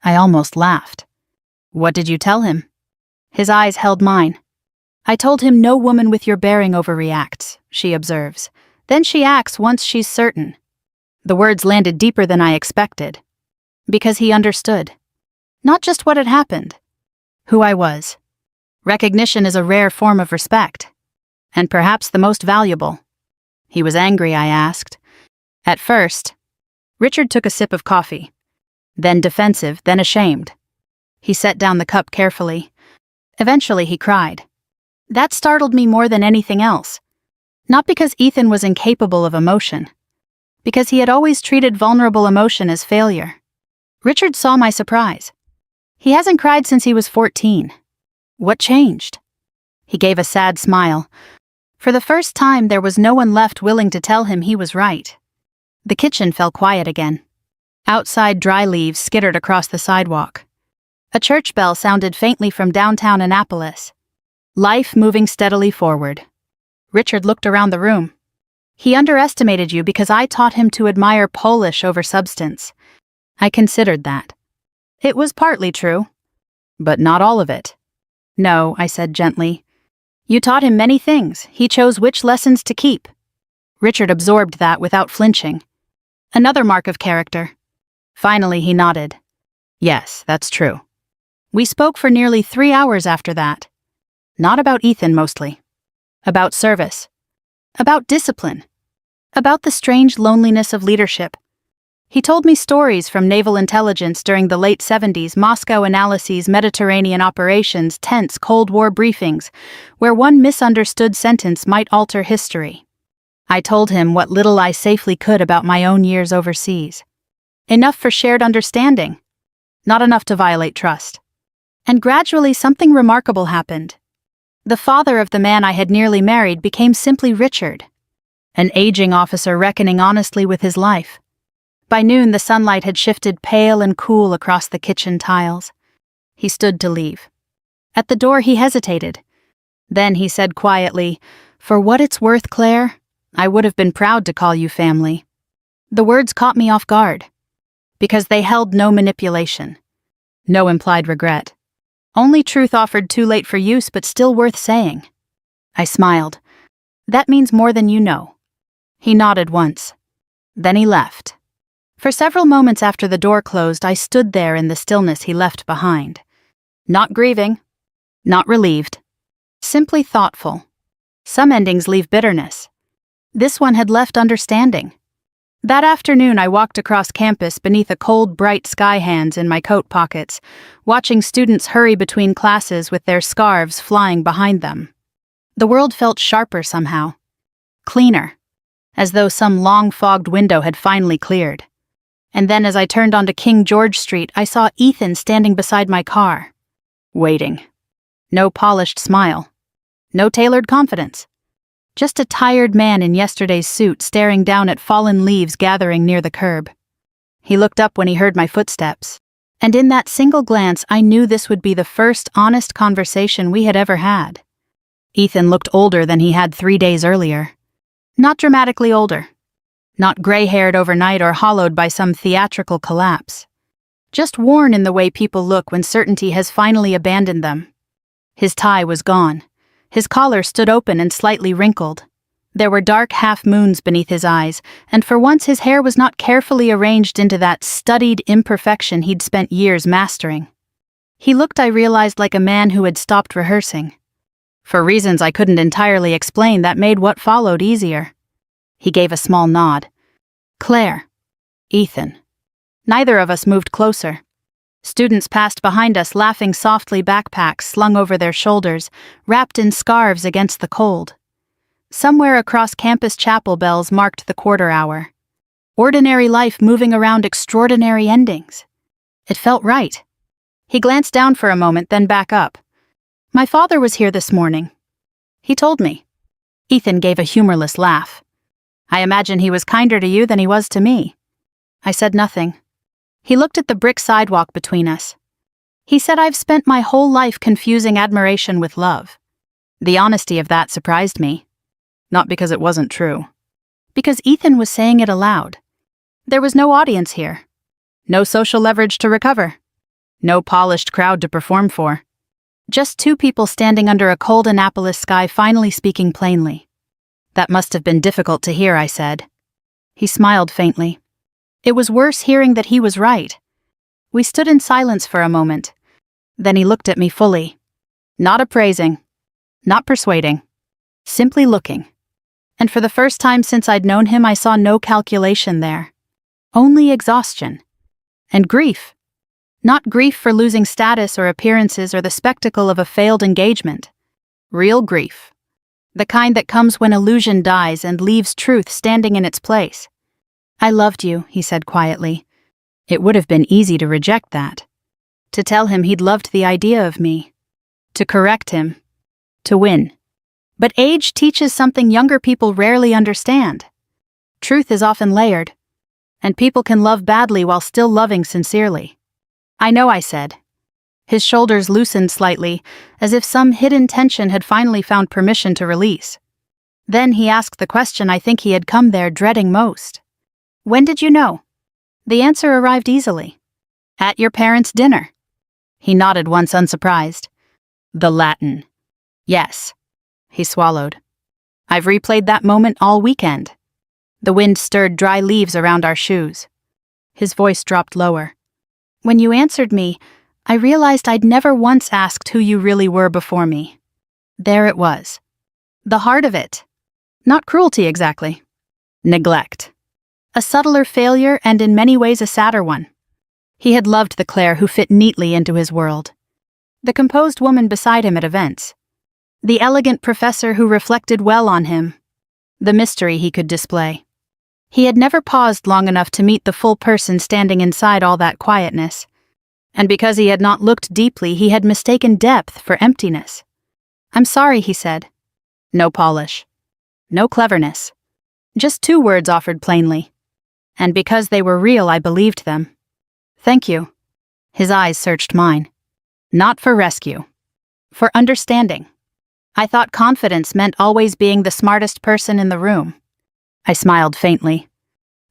I almost laughed. What did you tell him? His eyes held mine. I told him no woman with your bearing overreacts, she observes. Then she acts once she's certain. The words landed deeper than I expected. Because he understood. Not just what had happened. Who I was. Recognition is a rare form of respect. And perhaps the most valuable. He was angry, I asked. At first. Richard took a sip of coffee. Then defensive, then ashamed. He set down the cup carefully. Eventually he cried. That startled me more than anything else. Not because Ethan was incapable of emotion. Because he had always treated vulnerable emotion as failure. Richard saw my surprise. He hasn't cried since he was 14. What changed? He gave a sad smile. For the first time, there was no one left willing to tell him he was right. The kitchen fell quiet again. Outside, dry leaves skittered across the sidewalk. A church bell sounded faintly from downtown Annapolis. Life moving steadily forward. Richard looked around the room. He underestimated you because I taught him to admire polish over substance. I considered that. It was partly true. But not all of it. No, I said gently. You taught him many things. He chose which lessons to keep. Richard absorbed that without flinching. Another mark of character. Finally, he nodded. Yes, that's true. We spoke for nearly 3 hours after that. Not about Ethan mostly. About service. About discipline. About the strange loneliness of leadership. He told me stories from naval intelligence during the late 70s, Moscow analyses, Mediterranean operations, tense Cold War briefings, where one misunderstood sentence might alter history. I told him what little I safely could about my own years overseas. Enough for shared understanding. Not enough to violate trust. And gradually something remarkable happened. The father of the man I had nearly married became simply Richard. An aging officer reckoning honestly with his life. By noon, the sunlight had shifted pale and cool across the kitchen tiles. He stood to leave. At the door, he hesitated. Then he said quietly, "For what it's worth, Claire, I would have been proud to call you family." The words caught me off guard. Because they held no manipulation. No implied regret. Only truth offered too late for use, but still worth saying. I smiled. That means more than you know. He nodded once. Then he left. For several moments after the door closed, I stood there in the stillness he left behind. Not grieving. Not relieved. Simply thoughtful. Some endings leave bitterness. This one had left understanding. That afternoon, I walked across campus beneath a cold, bright sky, hands in my coat pockets, watching students hurry between classes with their scarves flying behind them. The world felt sharper somehow. Cleaner. As though some long-fogged window had finally cleared. And then as I turned onto King George Street, I saw Ethan standing beside my car. Waiting. No polished smile. No tailored confidence. Just a tired man in yesterday's suit staring down at fallen leaves gathering near the curb. He looked up when he heard my footsteps, and in that single glance I knew this would be the first honest conversation we had ever had. Ethan looked older than he had 3 days earlier. Not dramatically older. Not gray-haired overnight or hollowed by some theatrical collapse. Just worn in the way people look when certainty has finally abandoned them. His tie was gone. His collar stood open and slightly wrinkled. There were dark half-moons beneath his eyes, and for once his hair was not carefully arranged into that studied imperfection he'd spent years mastering. He looked, I realized, like a man who had stopped rehearsing. For reasons I couldn't entirely explain, that made what followed easier. He gave a small nod. Claire. Ethan. Neither of us moved closer. Students passed behind us, laughing softly, backpacks slung over their shoulders, wrapped in scarves against the cold. Somewhere across campus, chapel bells marked the quarter hour. Ordinary life moving around extraordinary endings. It felt right. He glanced down for a moment, then back up. My father was here this morning. He told me. Ethan gave a humorless laugh. I imagine he was kinder to you than he was to me. I said nothing. He looked at the brick sidewalk between us. He said, I've spent my whole life confusing admiration with love. The honesty of that surprised me. Not because it wasn't true. Because Ethan was saying it aloud. There was no audience here. No social leverage to recover. No polished crowd to perform for. Just two people standing under a cold Annapolis sky, finally speaking plainly. That must have been difficult to hear, I said. He smiled faintly. It was worse hearing that he was right. We stood in silence for a moment. Then he looked at me fully. Not appraising. Not persuading. Simply looking. And for the first time since I'd known him, I saw no calculation there. Only exhaustion. And grief. Not grief for losing status or appearances or the spectacle of a failed engagement. Real grief. The kind that comes when illusion dies and leaves truth standing in its place. I loved you, he said quietly. It would have been easy to reject that. To tell him he'd loved the idea of me. To correct him. To win. But age teaches something younger people rarely understand. Truth is often layered. And people can love badly while still loving sincerely. I know, I said. His shoulders loosened slightly, as if some hidden tension had finally found permission to release. Then he asked the question I think he had come there dreading most. When did you know? The answer arrived easily. At your parents' dinner. He nodded once unsurprised. The Latin. Yes. He swallowed. I've replayed that moment all weekend. The wind stirred dry leaves around our shoes. His voice dropped lower. When you answered me, I realized I'd never once asked who you really were before me. There it was. The heart of it. Not cruelty exactly. Neglect. A subtler failure and in many ways a sadder one. He had loved the Claire who fit neatly into his world. The composed woman beside him at events. The elegant professor who reflected well on him. The mystery he could display. He had never paused long enough to meet the full person standing inside all that quietness. And because he had not looked deeply, he had mistaken depth for emptiness. I'm sorry, he said. No polish. No cleverness. Just 2 words offered plainly. And because they were real, I believed them. Thank you. His eyes searched mine. Not for rescue. For understanding. I thought confidence meant always being the smartest person in the room. I smiled faintly.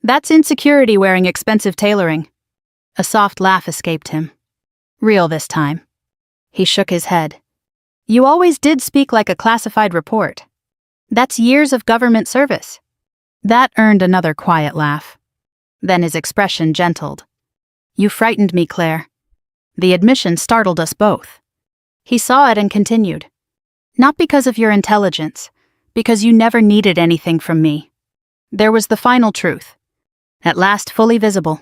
That's insecurity wearing expensive tailoring. A soft laugh escaped him. Real this time. He shook his head. You always did speak like a classified report. That's years of government service. That earned another quiet laugh. Then his expression gentled. You frightened me, Claire. The admission startled us both. He saw it and continued. Not because of your intelligence, because you never needed anything from me. There was the final truth. At last fully visible.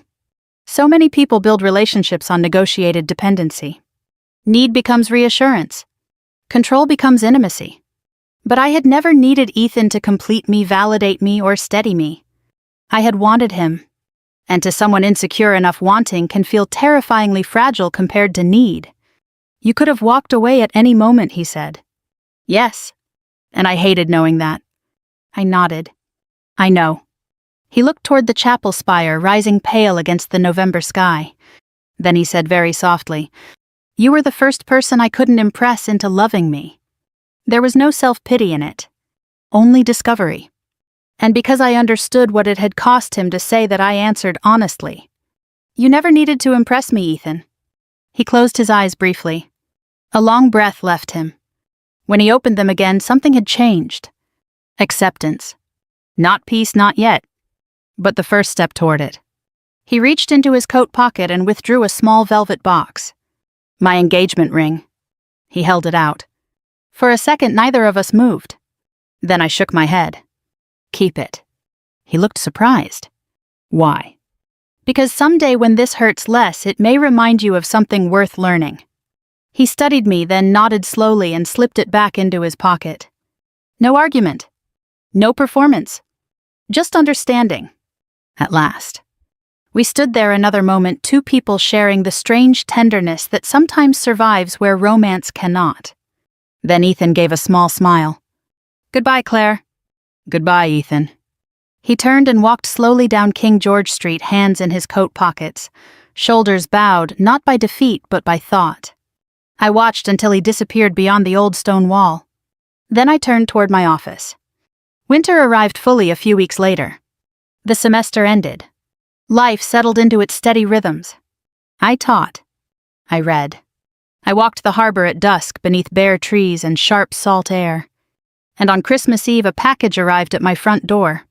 So many people build relationships on negotiated dependency. Need becomes reassurance. Control becomes intimacy. But I had never needed Ethan to complete me, validate me, or steady me. I had wanted him. And to someone insecure enough, wanting can feel terrifyingly fragile compared to need. You could have walked away at any moment, he said. Yes. And I hated knowing that. I nodded. I know. He looked toward the chapel spire rising pale against the November sky. Then he said very softly, You were the first person I couldn't impress into loving me. There was no self-pity in it. Only discovery. And because I understood what it had cost him to say that, I answered honestly. You never needed to impress me, Ethan. He closed his eyes briefly. A long breath left him. When he opened them again, something had changed. Acceptance. Not peace, not yet. But the first step toward it. He reached into his coat pocket and withdrew a small velvet box. My engagement ring. He held it out. For a second, neither of us moved. Then I shook my head. Keep it. He looked surprised. Why? Because someday when this hurts less, it may remind you of something worth learning. He studied me, then nodded slowly and slipped it back into his pocket. No argument. No performance. Just understanding. At last. We stood there another moment, 2 people sharing the strange tenderness that sometimes survives where romance cannot. Then Ethan gave a small smile. Goodbye, Claire. Goodbye, Ethan. He turned and walked slowly down King George Street, hands in his coat pockets, shoulders bowed, not by defeat but by thought. I watched until he disappeared beyond the old stone wall. Then I turned toward my office. Winter arrived fully a few weeks later. The semester ended. Life settled into its steady rhythms. I taught. I read. I walked the harbor at dusk beneath bare trees and sharp salt air. And on Christmas Eve a package arrived at my front door.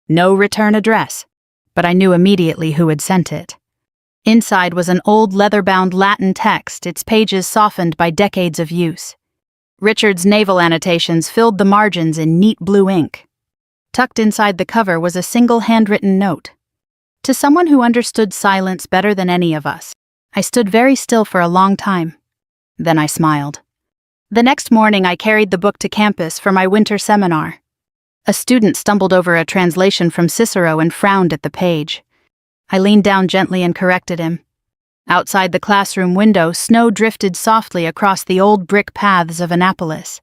No return address, but I knew immediately who had sent it. Inside was an old leather-bound Latin text, its pages softened by decades of use. Richard's naval annotations filled the margins in neat blue ink. Tucked inside the cover was a single handwritten note. To someone who understood silence better than any of us. I stood very still for a long time. Then I smiled. The next morning I carried the book to campus for my winter seminar. A student stumbled over a translation from Cicero and frowned at the page. I leaned down gently and corrected him. Outside the classroom window, snow drifted softly across the old brick paths of Annapolis.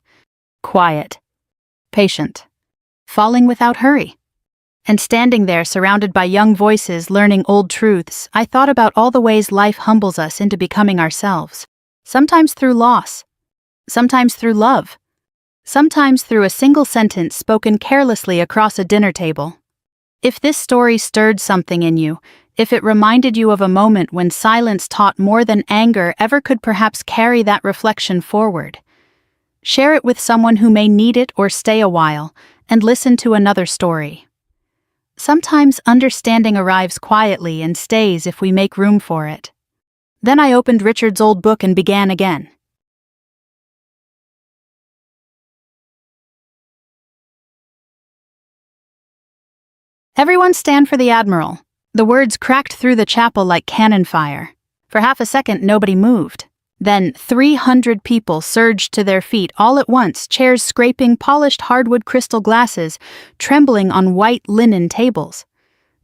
Quiet. Patient. Falling without hurry. And standing there surrounded by young voices learning old truths, I thought about all the ways life humbles us into becoming ourselves. Sometimes through loss. Sometimes through love. Sometimes through a single sentence spoken carelessly across a dinner table. If this story stirred something in you, if it reminded you of a moment when silence taught more than anger ever could, perhaps carry that reflection forward. Share it with someone who may need it or stay a while, and listen to another story. Sometimes understanding arrives quietly and stays if we make room for it. Then I opened Richard's old book and began again. Everyone stand for the Admiral. The words cracked through the chapel like cannon fire. For half a second, nobody moved. Then 300 people surged to their feet all at once, chairs scraping polished hardwood crystal glasses, trembling on white linen tables.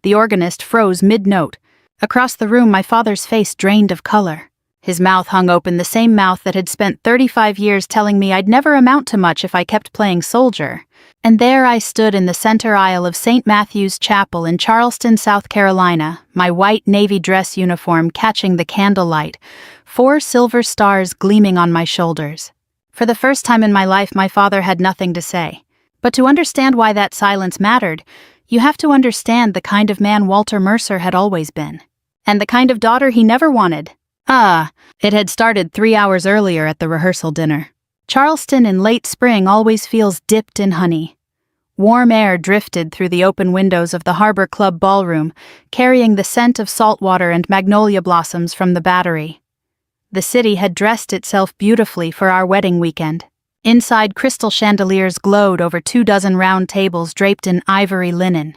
The organist froze mid-note. Across the room, my father's face drained of color. His mouth hung open, the same mouth that had spent 35 years telling me I'd never amount to much if I kept playing soldier. And there I stood in the center aisle of St. Matthew's Chapel in Charleston, South Carolina, my white navy dress uniform catching the candlelight, 4 silver stars gleaming on my shoulders. For the first time in my life, my father had nothing to say. But to understand why that silence mattered, you have to understand the kind of man Walter Mercer had always been. And the kind of daughter he never wanted. It had started 3 hours earlier at the rehearsal dinner. Charleston in late spring always feels dipped in honey. Warm air drifted through the open windows of the Harbor Club ballroom, carrying the scent of saltwater and magnolia blossoms from the Battery. The city had dressed itself beautifully for our wedding weekend. Inside, crystal chandeliers glowed over 24 round tables draped in ivory linen,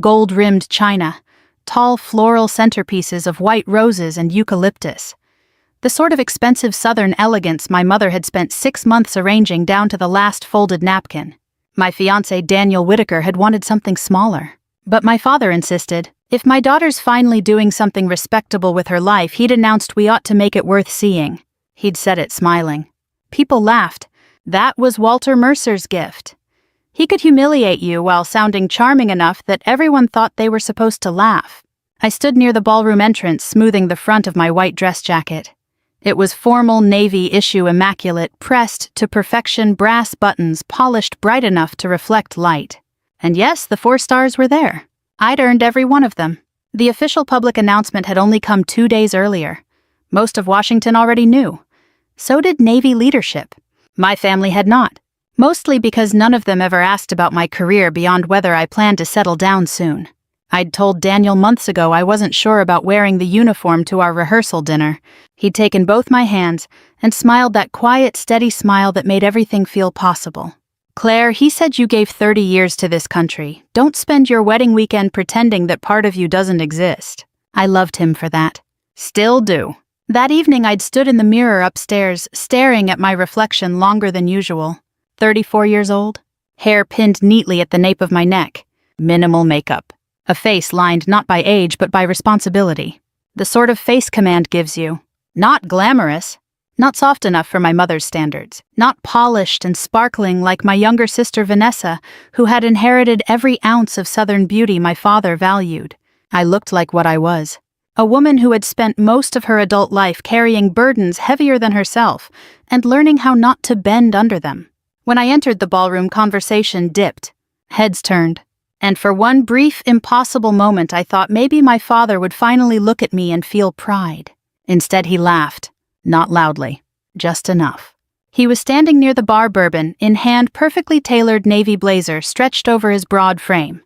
gold-rimmed china, tall floral centerpieces of white roses and eucalyptus. The sort of expensive Southern elegance my mother had spent 6 months arranging down to the last folded napkin. My fiancé Daniel Whitaker had wanted something smaller. But my father insisted, if my daughter's finally doing something respectable with her life, he'd announced we ought to make it worth seeing. He'd said it smiling. People laughed. That was Walter Mercer's gift. He could humiliate you while sounding charming enough that everyone thought they were supposed to laugh. I stood near the ballroom entrance, smoothing the front of my white dress jacket. It was formal navy issue immaculate, pressed to perfection, brass buttons polished bright enough to reflect light. And yes, the 4 stars were there. I'd earned every one of them. The official public announcement had only come 2 days earlier. Most of Washington already knew. So did Navy leadership. My family had not. Mostly because none of them ever asked about my career beyond whether I planned to settle down soon. I'd told Daniel months ago I wasn't sure about wearing the uniform to our rehearsal dinner. He'd taken both my hands and smiled that quiet, steady smile that made everything feel possible. Claire, he said, you gave 30 years to this country. Don't spend your wedding weekend pretending that part of you doesn't exist. I loved him for that. Still do. That evening I'd stood in the mirror upstairs, staring at my reflection longer than usual. 34 years old. Hair pinned neatly at the nape of my neck. Minimal makeup. A face lined not by age but by responsibility. The sort of face command gives you. Not glamorous. Not soft enough for my mother's standards. Not polished and sparkling like my younger sister Vanessa, who had inherited every ounce of Southern beauty my father valued. I looked like what I was. A woman who had spent most of her adult life carrying burdens heavier than herself and learning how not to bend under them. When I entered the ballroom, conversation dipped. Heads turned. And for one brief, impossible moment, I thought maybe my father would finally look at me and feel pride. Instead, he laughed. Not loudly. Just enough. He was standing near the bar, bourbon in hand, perfectly tailored navy blazer stretched over his broad frame.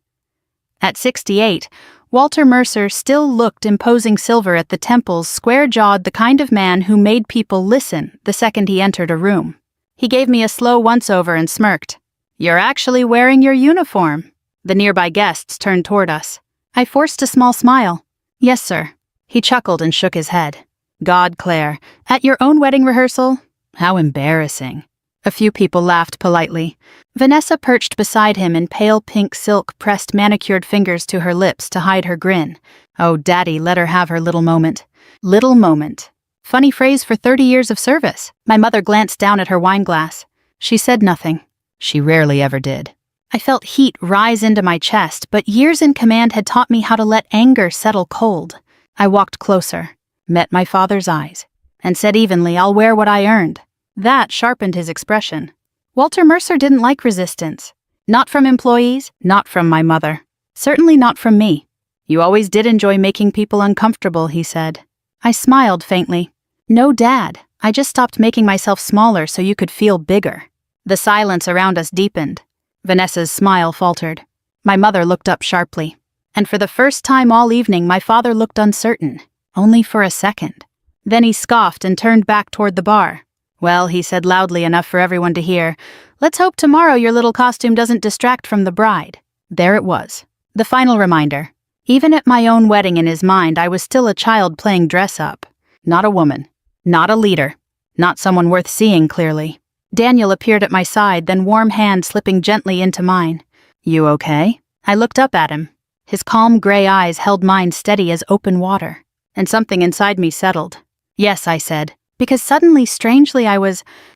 At 68, Walter Mercer still looked imposing, silver at the temples, square-jawed, the kind of man who made people listen the second he entered a room. He gave me a slow once-over and smirked. You're actually wearing your uniform. The nearby guests turned toward us. I forced a small smile. Yes, sir. He chuckled and shook his head. God, Claire, at your own wedding rehearsal? How embarrassing. A few people laughed politely. Vanessa perched beside him in pale pink silk, pressed manicured fingers to her lips to hide her grin. Oh, Daddy, let her have her little moment. Little moment. Funny phrase for 30 years of service. My mother glanced down at her wine glass. She said nothing. She rarely ever did. I felt heat rise into my chest, but years in command had taught me how to let anger settle cold. I walked closer, met my father's eyes, and said evenly, "I'll wear what I earned." That sharpened his expression. Walter Mercer didn't like resistance. Not from employees, not from my mother. Certainly not from me. "You always did enjoy making people uncomfortable," he said. I smiled faintly. "No, Dad. I just stopped making myself smaller so you could feel bigger." The silence around us deepened. Vanessa's smile faltered. My mother looked up sharply. And for the first time all evening, my father looked uncertain. Only for a second. Then he scoffed and turned back toward the bar. "Well," he said loudly enough for everyone to hear, "let's hope tomorrow your little costume doesn't distract from the bride." There it was. The final reminder. Even at my own wedding in his mind, I was still a child playing dress-up. Not a woman. Not a leader. Not someone worth seeing clearly. Daniel appeared at my side, then warm hand slipping gently into mine. "You okay?" I looked up at him. His calm gray eyes held mine steady as open water. And something inside me settled. "Yes," I said, because suddenly, strangely,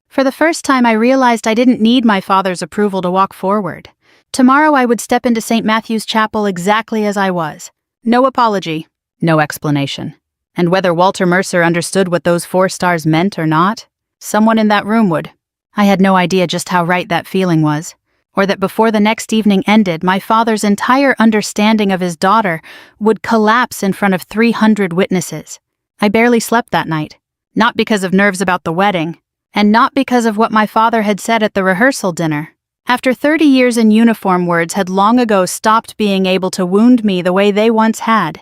for the first time I realized I didn't need my father's approval to walk forward. Tomorrow I would step into St. Matthew's Chapel exactly as I was. No apology. No explanation. And whether Walter Mercer understood what those 4 stars meant or not, someone in that room would. I had no idea just how right that feeling was, or that before the next evening ended, my father's entire understanding of his daughter would collapse in front of 300 witnesses. I barely slept that night, not because of nerves about the wedding, and not because of what my father had said at the rehearsal dinner. After 30 years in uniform, words had long ago stopped being able to wound me the way they once had.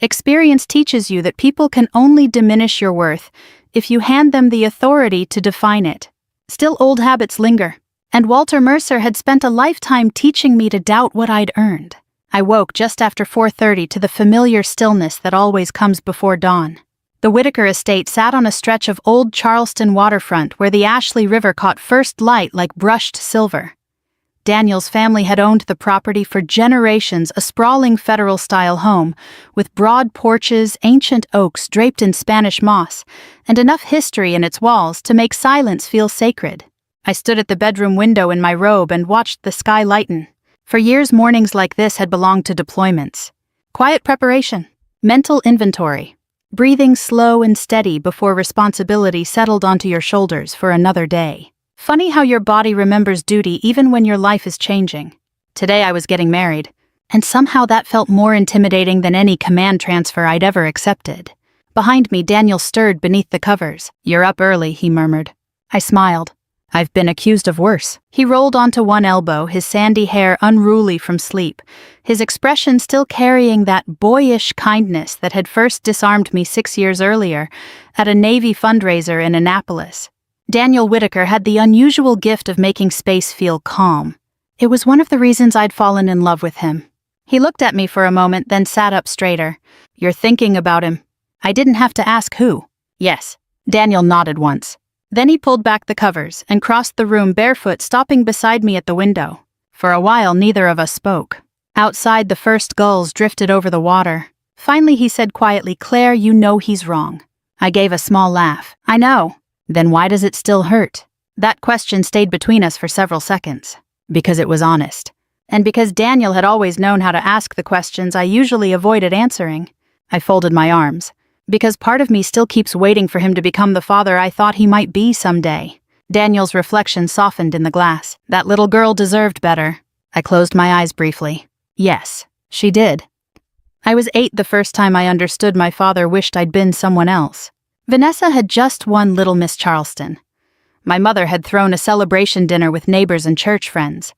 Experience teaches you that people can only diminish your worth if you hand them the authority to define it. Still, old habits linger, and Walter Mercer had spent a lifetime teaching me to doubt what I'd earned. I woke just after 4:30 to the familiar stillness that always comes before dawn. The Whitaker estate sat on a stretch of old Charleston waterfront where the Ashley River caught first light like brushed silver. Daniel's family had owned the property for generations, a sprawling federal-style home with broad porches, ancient oaks draped in Spanish moss, and enough history in its walls to make silence feel sacred. I stood at the bedroom window in my robe and watched the sky lighten. For years, mornings like this had belonged to deployments. Quiet preparation, mental inventory, breathing slow and steady before responsibility settled onto your shoulders for another day. Funny how your body remembers duty even when your life is changing. Today I was getting married, and somehow that felt more intimidating than any command transfer I'd ever accepted. Behind me, Daniel stirred beneath the covers. "You're up early," he murmured. I smiled. "I've been accused of worse." He rolled onto one elbow, his sandy hair unruly from sleep, his expression still carrying that boyish kindness that had first disarmed me 6 years earlier at a Navy fundraiser in Annapolis. Daniel Whitaker had the unusual gift of making space feel calm. It was one of the reasons I'd fallen in love with him. He looked at me for a moment, then sat up straighter. "You're thinking about him." I didn't have to ask who. "Yes." Daniel nodded once. Then he pulled back the covers and crossed the room barefoot, stopping beside me at the window. For a while, neither of us spoke. Outside, the first gulls drifted over the water. Finally, he said quietly, "Claire, you know he's wrong." I gave a small laugh. "I know." "Then why does it still hurt?" That question stayed between us for several seconds. Because it was honest. And because Daniel had always known how to ask the questions I usually avoided answering. I folded my arms. Because part of me still keeps waiting for him to become the father I thought he might be someday. Daniel's reflection softened in the glass. That little girl deserved better. I closed my eyes briefly. Yes, she did. I was 8 the first time I understood my father wished I'd been someone else. Vanessa had just won Little Miss Charleston. My mother had thrown a celebration dinner with neighbors and church friends.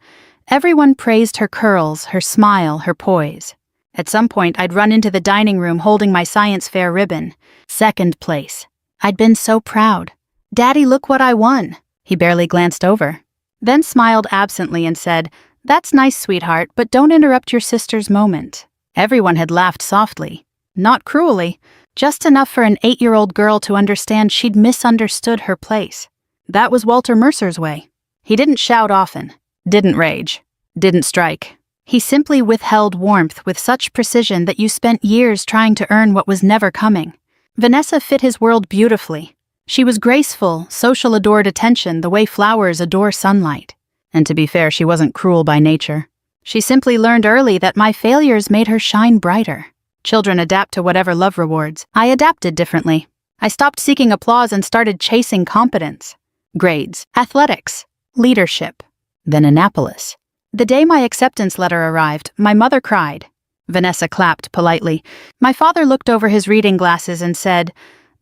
Everyone praised her curls, her smile, her poise. At some point, I'd run into the dining room holding my science fair ribbon. 2nd place. I'd been so proud. "Daddy, look what I won." He barely glanced over, then smiled absently and said, "That's nice, sweetheart, but don't interrupt your sister's moment." Everyone had laughed softly. Not cruelly. Just enough for an 8-year-old girl to understand she'd misunderstood her place. That was Walter Mercer's way. He didn't shout often, didn't rage, didn't strike. He simply withheld warmth with such precision that you spent years trying to earn what was never coming. Vanessa fit his world beautifully. She was graceful, social adored attention the way flowers adore sunlight. And to be fair, she wasn't cruel by nature. She simply learned early that my failures made her shine brighter. Children adapt to whatever love rewards. I adapted differently. I stopped seeking applause and started chasing competence. Grades, athletics, leadership. Then Annapolis. The day my acceptance letter arrived, my mother cried. Vanessa clapped politely. My father looked over his reading glasses and said,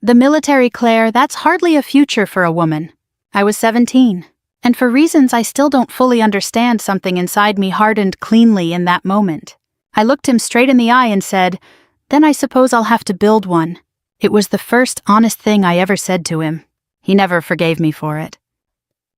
"The military, Claire, that's hardly a future for a woman." I was 17, and for reasons I still don't fully understand, something inside me hardened cleanly in that moment. I looked him straight in the eye and said, "Then I suppose I'll have to build one." It was the first honest thing I ever said to him. He never forgave me for it.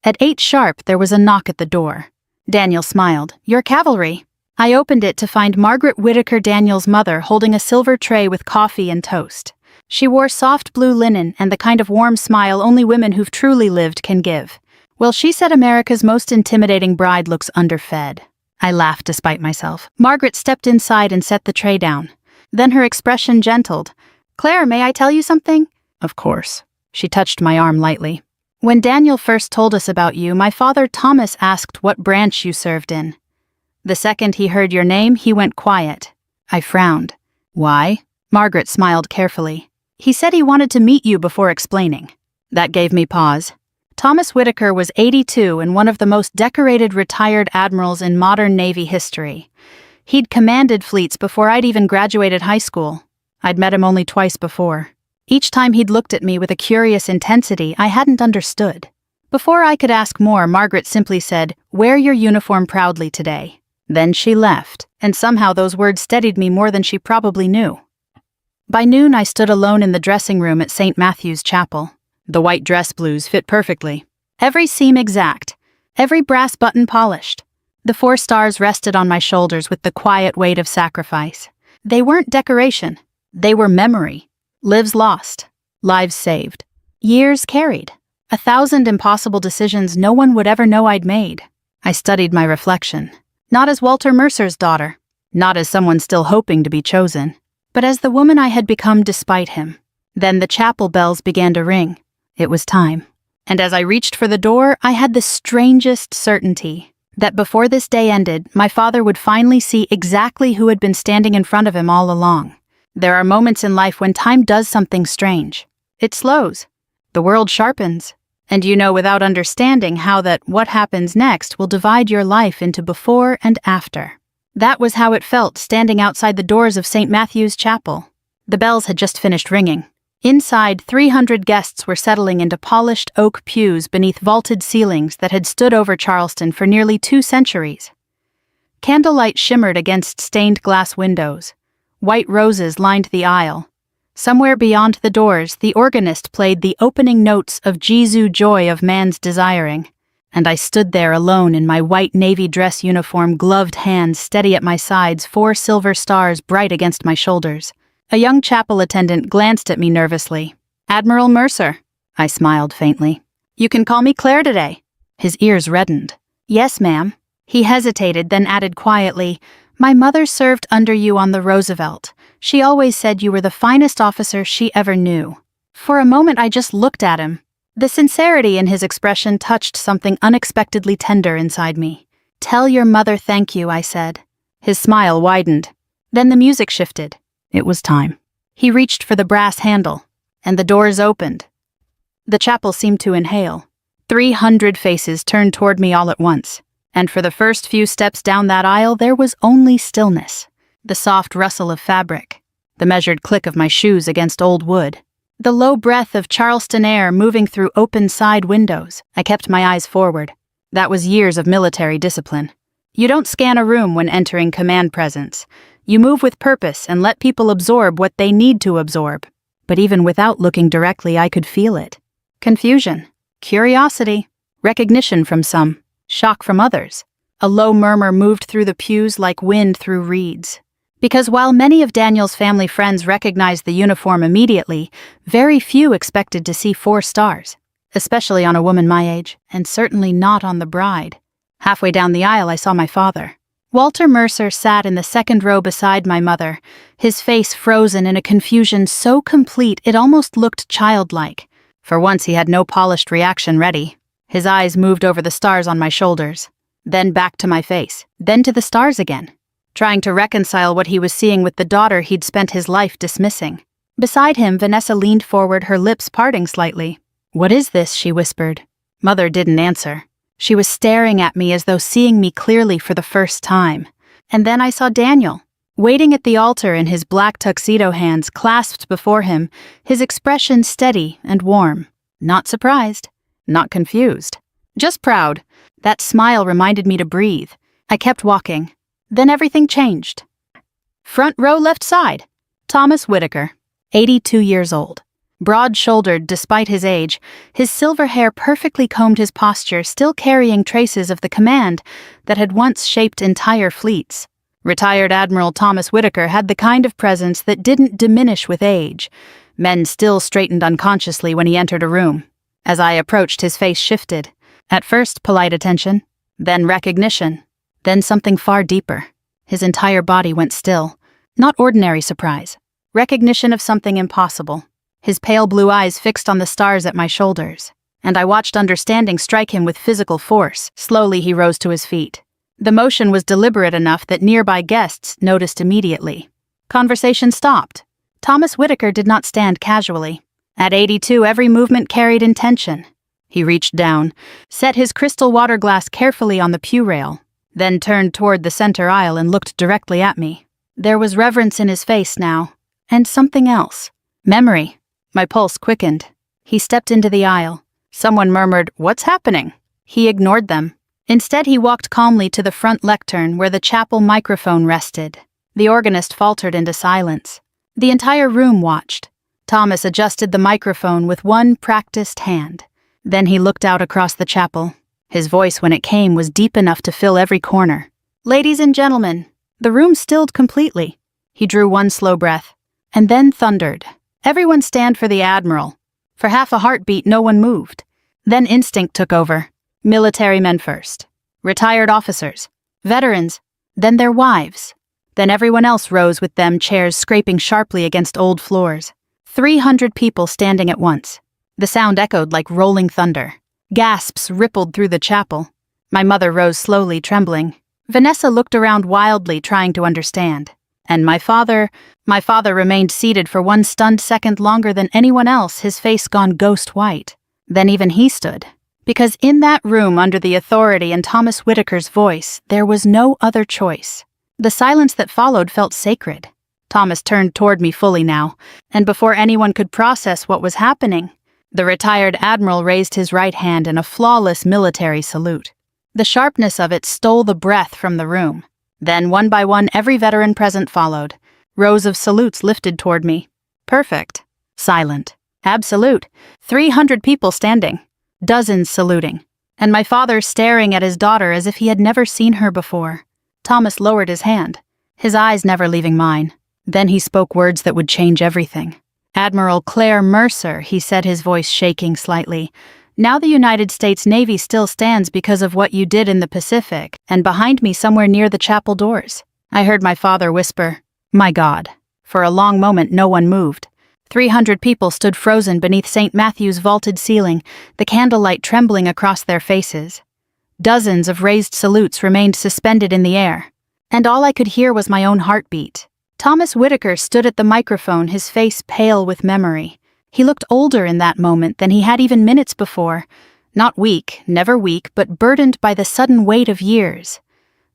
At 8 sharp, there was a knock at the door. Daniel smiled. "Your cavalry." I opened it to find Margaret Whitaker, Daniel's mother, holding a silver tray with coffee and toast. She wore soft blue linen and the kind of warm smile only women who've truly lived can give. Well, she said America's most intimidating bride looks underfed. I laughed despite myself. Margaret stepped inside and set the tray down. Then her expression gentled. "Claire, may I tell you something?" "Of course." She touched my arm lightly. "When Daniel first told us about you, my father Thomas asked what branch you served in. The second he heard your name, he went quiet." I frowned. "Why?" Margaret smiled carefully. "He said he wanted to meet you before explaining." That gave me pause. Thomas Whitaker was 82 and one of the most decorated retired admirals in modern Navy history. He'd commanded fleets before I'd even graduated high school. I'd met him only twice before. Each time he'd looked at me with a curious intensity I hadn't understood. Before I could ask more, Margaret simply said, "Wear your uniform proudly today." Then she left, and somehow those words steadied me more than she probably knew. By noon, I stood alone in the dressing room at St. Matthew's Chapel. The white dress blues fit perfectly. Every seam exact, every brass button polished. The 4 stars rested on my shoulders with the quiet weight of sacrifice. They weren't decoration. They were memory. Lives lost. Lives saved. Years carried. 1,000 impossible decisions no one would ever know I'd made. I studied my reflection. Not as Walter Mercer's daughter. Not as someone still hoping to be chosen. But as the woman I had become despite him. Then the chapel bells began to ring. It was time. And as I reached for the door, I had the strangest certainty that before this day ended, my father would finally see exactly who had been standing in front of him all along. There are moments in life when time does something strange. It slows. The world sharpens. And you know without understanding how that what happens next will divide your life into before and after. That was how it felt standing outside the doors of St. Matthew's Chapel. The bells had just finished ringing. Inside, 300 guests were settling into polished oak pews beneath vaulted ceilings that had stood over Charleston for nearly 2 centuries. Candlelight shimmered against stained glass windows. White roses lined the aisle. Somewhere beyond the doors, the organist played the opening notes of Jesu Joy of Man's Desiring, and I stood there alone in my white navy dress uniform, gloved hands steady at my sides, 4 silver stars bright against my shoulders. A young chapel attendant glanced at me nervously. "Admiral Mercer." I smiled faintly. "You can call me Claire today." His ears reddened. "Yes, ma'am." He hesitated, then added quietly, "My mother served under you on the Roosevelt. She always said you were the finest officer she ever knew." For a moment I just looked at him. The sincerity in his expression touched something unexpectedly tender inside me. "Tell your mother thank you," I said. His smile widened. Then the music shifted. It was time. He reached for the brass handle, and the doors opened. The chapel seemed to inhale. 300 faces turned toward me all at once, and for the first few steps down that aisle there was only stillness. The soft rustle of fabric, the measured click of my shoes against old wood, the low breath of Charleston air moving through open side windows. I kept my eyes forward. That was years of military discipline. You don't scan a room when entering command presence. You move with purpose and let people absorb what they need to absorb. But even without looking directly, I could feel it. Confusion, curiosity, recognition from some, shock from others. A low murmur moved through the pews like wind through reeds. Because while many of Daniel's family friends recognized the uniform immediately, very few expected to see 4 stars, especially on a woman my age, and certainly not on the bride. Halfway down the aisle, I saw my father. Walter Mercer sat in the second row beside my mother, his face frozen in a confusion so complete it almost looked childlike. For once he had no polished reaction ready. His eyes moved over the stars on my shoulders. then back to my face, then to the stars again, trying to reconcile what he was seeing with the daughter he'd spent his life dismissing. Beside him, Vanessa leaned forward, her lips parting slightly. "What is this?" she whispered. Mother didn't answer. She was staring at me as though seeing me clearly for the first time. And then I saw Daniel, waiting at the altar in his black tuxedo, hands clasped before him, his expression steady and warm. Not surprised, not confused, just proud. That smile reminded me to breathe. I kept walking. Then everything changed. Front row left side. Thomas Whitaker, 82 years old. Broad-shouldered despite his age, his silver hair perfectly combed his posture, still carrying traces of the command that had once shaped entire fleets. Retired Admiral Thomas Whitaker had the kind of presence that didn't diminish with age. Men still straightened unconsciously when he entered a room. As I approached, his face shifted. At first, polite attention, then recognition, then something far deeper. His entire body went still. Not ordinary surprise. Recognition of something impossible. His pale blue eyes fixed on the stars at my shoulders, and I watched understanding strike him with physical force. Slowly he rose to his feet. The motion was deliberate enough that nearby guests noticed immediately. Conversation stopped. Thomas Whitaker did not stand casually. At 82, every movement carried intention. He reached down, set his crystal water glass carefully on the pew rail, then turned toward the center aisle and looked directly at me. There was reverence in his face now, and something else. Memory. My pulse quickened. He stepped into the aisle. Someone murmured, "What's happening?" He ignored them. Instead, he walked calmly to the front lectern where the chapel microphone rested. The organist faltered into silence. The entire room watched. Thomas adjusted the microphone with one practiced hand. Then he looked out across the chapel. His voice, when it came, was deep enough to fill every corner. "Ladies and gentlemen." The room stilled completely. He drew one slow breath, and then thundered, "Everyone stand for the Admiral." For half a heartbeat, no one moved. Then instinct took over. Military men first. Retired officers. Veterans. Then their wives. Then everyone else rose with them, chairs scraping sharply against old floors. 300 people standing at once. The sound echoed like rolling thunder. Gasps rippled through the chapel. My mother rose slowly, trembling. Vanessa looked around wildly, trying to understand. And my father remained seated for one stunned second longer than anyone else, his face gone ghost white. Then even he stood. Because in that room, under the authority in Thomas Whitaker's voice, there was no other choice. The silence that followed felt sacred. Thomas turned toward me fully now, and before anyone could process what was happening, the retired admiral raised his right hand in a flawless military salute. The sharpness of it stole the breath from the room. Then, one by one, every veteran present followed. Rows of salutes lifted toward me. Perfect. Silent. Absolute. 300 people standing. Dozens saluting. And my father staring at his daughter as if he had never seen her before. Thomas lowered his hand, his eyes never leaving mine. Then he spoke words that would change everything. "Admiral Claire Mercer," he said, his voice shaking slightly. "Now the United States Navy still stands because of what you did in the Pacific, and behind me somewhere near the chapel doors." I heard my father whisper, "My God." For a long moment no one moved. 300 people stood frozen beneath St. Matthew's vaulted ceiling, the candlelight trembling across their faces. Dozens of raised salutes remained suspended in the air, and all I could hear was my own heartbeat. Thomas Whitaker stood at the microphone, his face pale with memory. He looked older in that moment than he had even minutes before. Not weak, never weak, but burdened by the sudden weight of years.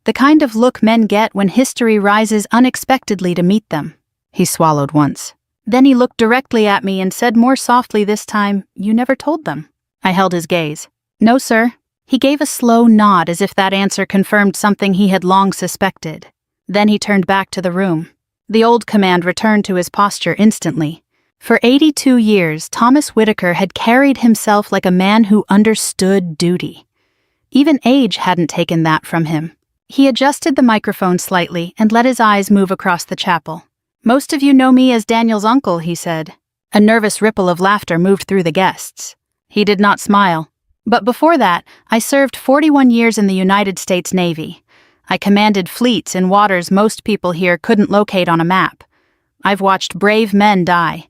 The kind of look men get when history rises unexpectedly to meet them. He swallowed once. Then he looked directly at me and said more softly this time, "You never told them." I held his gaze. "No, sir." He gave a slow nod as if that answer confirmed something he had long suspected. Then he turned back to the room. The old command returned to his posture instantly. For 82 years, Thomas Whitaker had carried himself like a man who understood duty. Even age hadn't taken that from him. He adjusted the microphone slightly and let his eyes move across the chapel. "Most of you know me as Daniel's uncle," he said. A nervous ripple of laughter moved through the guests. He did not smile. "But before that, I served 41 years in the United States Navy. I commanded fleets in waters most people here couldn't locate on a map. I've watched brave men die.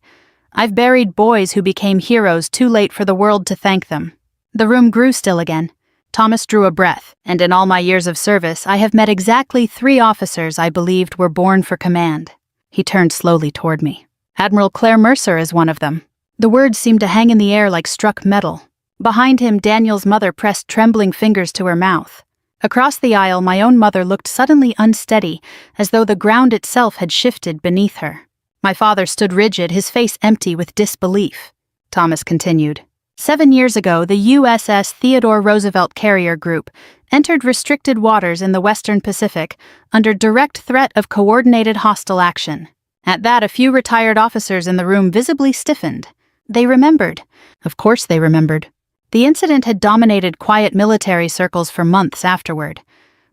I've buried boys who became heroes too late for the world to thank them." The room grew still again. Thomas drew a breath, and in all my years of service, I have met exactly 3 officers I believed were born for command. He turned slowly toward me. Admiral Claire Mercer is one of them. The words seemed to hang in the air like struck metal. Behind him, Daniel's mother pressed trembling fingers to her mouth. Across the aisle, my own mother looked suddenly unsteady, as though the ground itself had shifted beneath her. My father stood rigid, his face empty with disbelief. Thomas continued. 7 years ago, the USS Theodore Roosevelt Carrier Group entered restricted waters in the Western Pacific under direct threat of coordinated hostile action. At that, a few retired officers in the room visibly stiffened. They remembered. Of course they remembered. The incident had dominated quiet military circles for months afterward.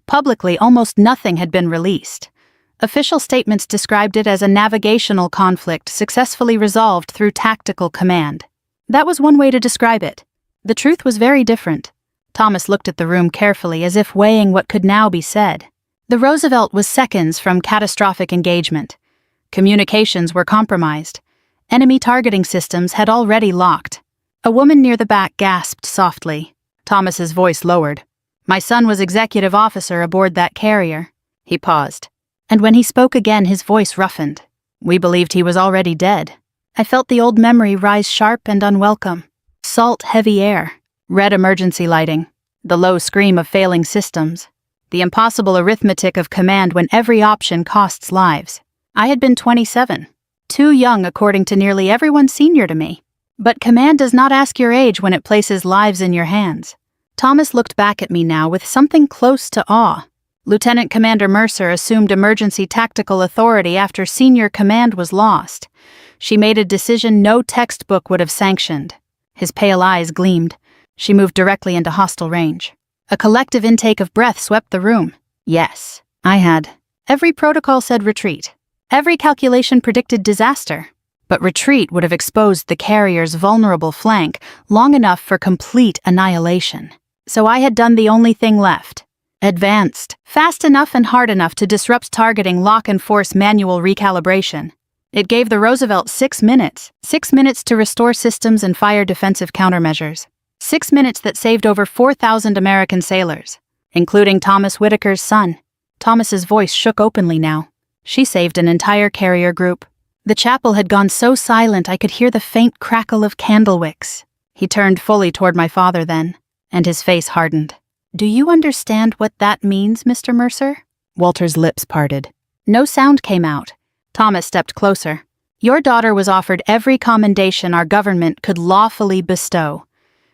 Publicly, almost nothing had been released. Official statements described it as a navigational conflict successfully resolved through tactical command. That was one way to describe it. The truth was very different. Thomas looked at the room carefully, as if weighing what could now be said. The Roosevelt was seconds from catastrophic engagement. Communications were compromised. Enemy targeting systems had already locked. A woman near the back gasped softly. Thomas's voice lowered. My son was executive officer aboard that carrier. He paused. And when he spoke again, his voice roughened. We believed he was already dead. I felt the old memory rise sharp and unwelcome. Salt, heavy air. Red emergency lighting. The low scream of failing systems. The impossible arithmetic of command when every option costs lives. I had been 27. Too young according to nearly everyone senior to me. But command does not ask your age when it places lives in your hands. Thomas looked back at me now with something close to awe. Lieutenant Commander Mercer assumed emergency tactical authority after senior command was lost. She made a decision no textbook would have sanctioned. His pale eyes gleamed. She moved directly into hostile range. A collective intake of breath swept the room. Yes, I had. Every protocol said retreat. Every calculation predicted disaster. But retreat would have exposed the carrier's vulnerable flank long enough for complete annihilation. So I had done the only thing left. Advanced, fast enough and hard enough to disrupt targeting lock and force manual recalibration. It gave the Roosevelt 6 minutes. 6 minutes to restore systems and fire defensive countermeasures. 6 minutes that saved over 4,000 American sailors, including Thomas Whitaker's son. Thomas's voice shook openly now. She saved an entire carrier group. The chapel had gone so silent I could hear the faint crackle of candle wicks. He turned fully toward my father then, and his face hardened. Do you understand what that means, Mr. Mercer? Walter's lips parted. No sound came out. Thomas stepped closer. Your daughter was offered every commendation our government could lawfully bestow.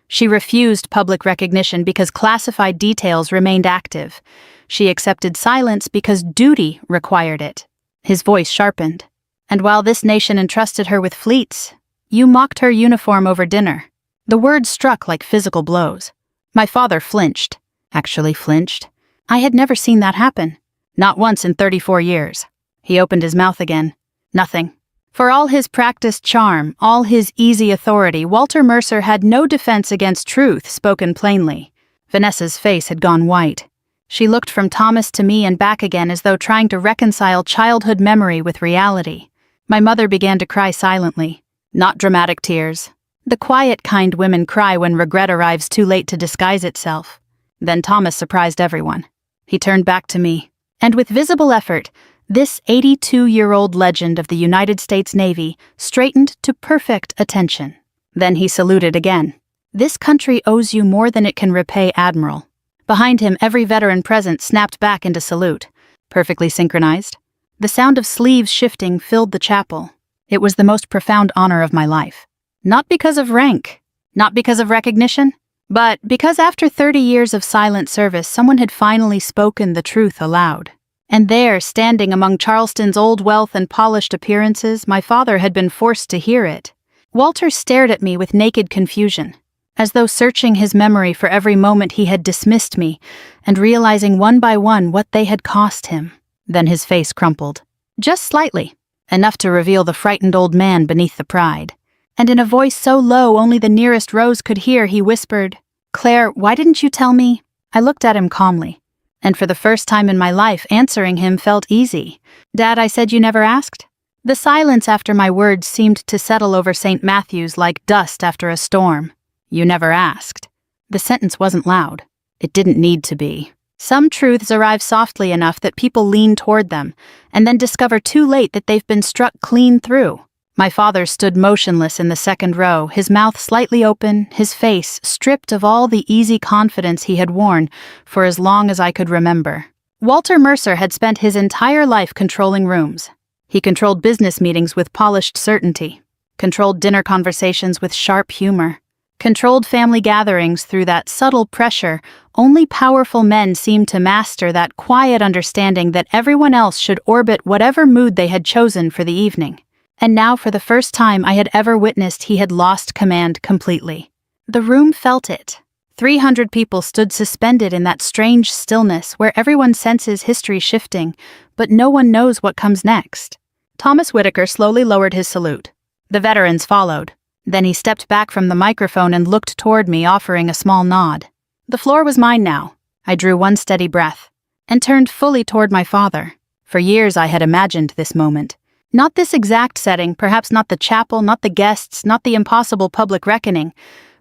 She refused public recognition because classified details remained active. She accepted silence because duty required it. His voice sharpened. And while this nation entrusted her with fleets, you mocked her uniform over dinner. The words struck like physical blows. My father flinched. Actually flinched. I had never seen that happen. Not once in 34 years. He opened his mouth again. Nothing. For all his practiced charm, all his easy authority, Walter Mercer had no defense against truth spoken plainly. Vanessa's face had gone white. She looked from Thomas to me and back again as though trying to reconcile childhood memory with reality. My mother began to cry silently. Not dramatic tears. The quiet kind women cry when regret arrives too late to disguise itself. Then Thomas surprised everyone. He turned back to me. And with visible effort, this 82-year-old legend of the United States Navy straightened to perfect attention. Then he saluted again. This country owes you more than it can repay, Admiral. Behind him, every veteran present snapped back into salute. Perfectly synchronized. The sound of sleeves shifting filled the chapel. It was the most profound honor of my life. Not because of rank, not because of recognition, but because after 30 years of silent service, someone had finally spoken the truth aloud. And there, standing among Charleston's old wealth and polished appearances, my father had been forced to hear it. Walter stared at me with naked confusion, as though searching his memory for every moment he had dismissed me, and realizing one by one what they had cost him. Then his face crumpled. Just slightly, enough to reveal the frightened old man beneath the pride. And in a voice so low only the nearest Rose could hear, he whispered, Claire, why didn't you tell me? I looked at him calmly. And for the first time in my life, answering him felt easy. Dad, I said you never asked? The silence after my words seemed to settle over St. Matthew's like dust after a storm. You never asked. The sentence wasn't loud. It didn't need to be. Some truths arrive softly enough that people lean toward them, and then discover too late that they've been struck clean through. My father stood motionless in the second row, his mouth slightly open, his face stripped of all the easy confidence he had worn for as long as I could remember. Walter Mercer had spent his entire life controlling rooms. He controlled business meetings with polished certainty, controlled dinner conversations with sharp humor, controlled family gatherings through that subtle pressure. Only powerful men seemed to master that quiet understanding that everyone else should orbit whatever mood they had chosen for the evening. And now, for the first time I had ever witnessed, he had lost command completely. The room felt it. 300 people stood suspended in that strange stillness where everyone senses history shifting, but no one knows what comes next. Thomas Whitaker slowly lowered his salute. The veterans followed. Then he stepped back from the microphone and looked toward me, offering a small nod. The floor was mine now. I drew one steady breath and turned fully toward my father. For years I had imagined this moment. Not this exact setting, perhaps not the chapel, not the guests, not the impossible public reckoning,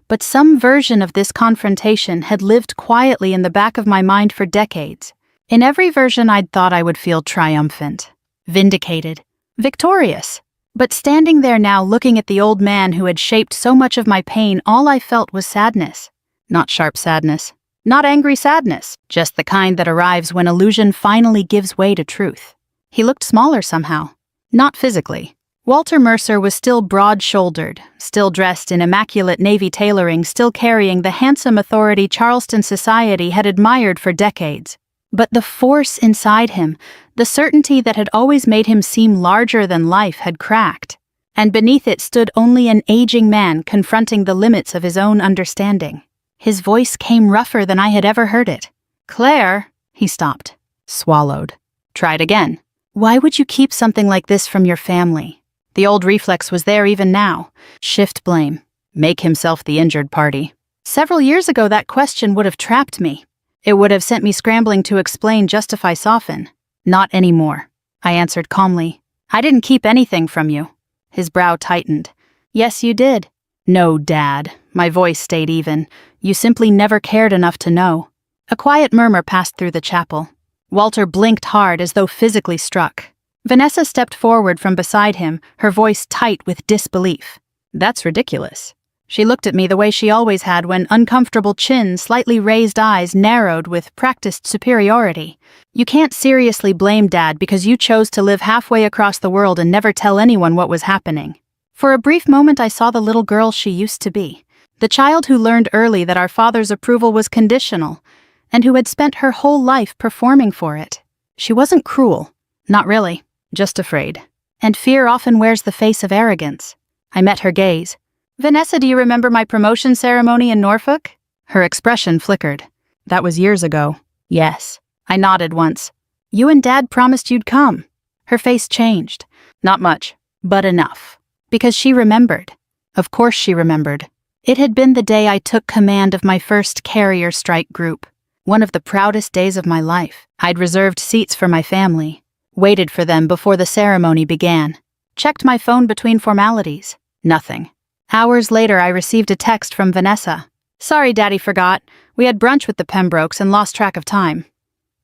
but some version of this confrontation had lived quietly in the back of my mind for decades. In every version I'd thought I would feel triumphant, vindicated, victorious. But standing there now looking at the old man who had shaped so much of my pain, all I felt was sadness. Not sharp sadness, not angry sadness, just the kind that arrives when illusion finally gives way to truth. He looked smaller somehow. Not physically. Walter Mercer was still broad-shouldered, still dressed in immaculate navy tailoring, still carrying the handsome authority Charleston society had admired for decades. But the force inside him, the certainty that had always made him seem larger than life, had cracked. And beneath it stood only an aging man confronting the limits of his own understanding. His voice came rougher than I had ever heard it. "Claire," he stopped, swallowed, tried again. "Why would you keep something like this from your family?" The old reflex was there even now. Shift blame. Make himself the injured party. Several years ago that question would have trapped me. It would have sent me scrambling to explain, justify, soften. Not anymore, I answered calmly. I didn't keep anything from you. His brow tightened. Yes, you did. No, Dad. My voice stayed even. You simply never cared enough to know. A quiet murmur passed through the chapel. Walter blinked hard as though physically struck. Vanessa stepped forward from beside him, her voice tight with disbelief. That's ridiculous. She looked at me the way she always had when uncomfortable chin, slightly raised eyes narrowed with practiced superiority. You can't seriously blame Dad because you chose to live halfway across the world and never tell anyone what was happening. For a brief moment I saw the little girl she used to be. The child who learned early that our father's approval was conditional, and who had spent her whole life performing for it. She wasn't cruel. Not really. Just afraid. And fear often wears the face of arrogance. I met her gaze. Vanessa, do you remember my promotion ceremony in Norfolk? Her expression flickered. That was years ago. Yes. I nodded once. You and Dad promised you'd come. Her face changed. Not much, but enough. Because she remembered. Of course she remembered. It had been the day I took command of my first carrier strike group. One of the proudest days of my life. I'd reserved seats for my family. Waited for them before the ceremony began. Checked my phone between formalities. Nothing. Hours later, I received a text from Vanessa. Sorry, Daddy forgot. We had brunch with the Pembrokes and lost track of time.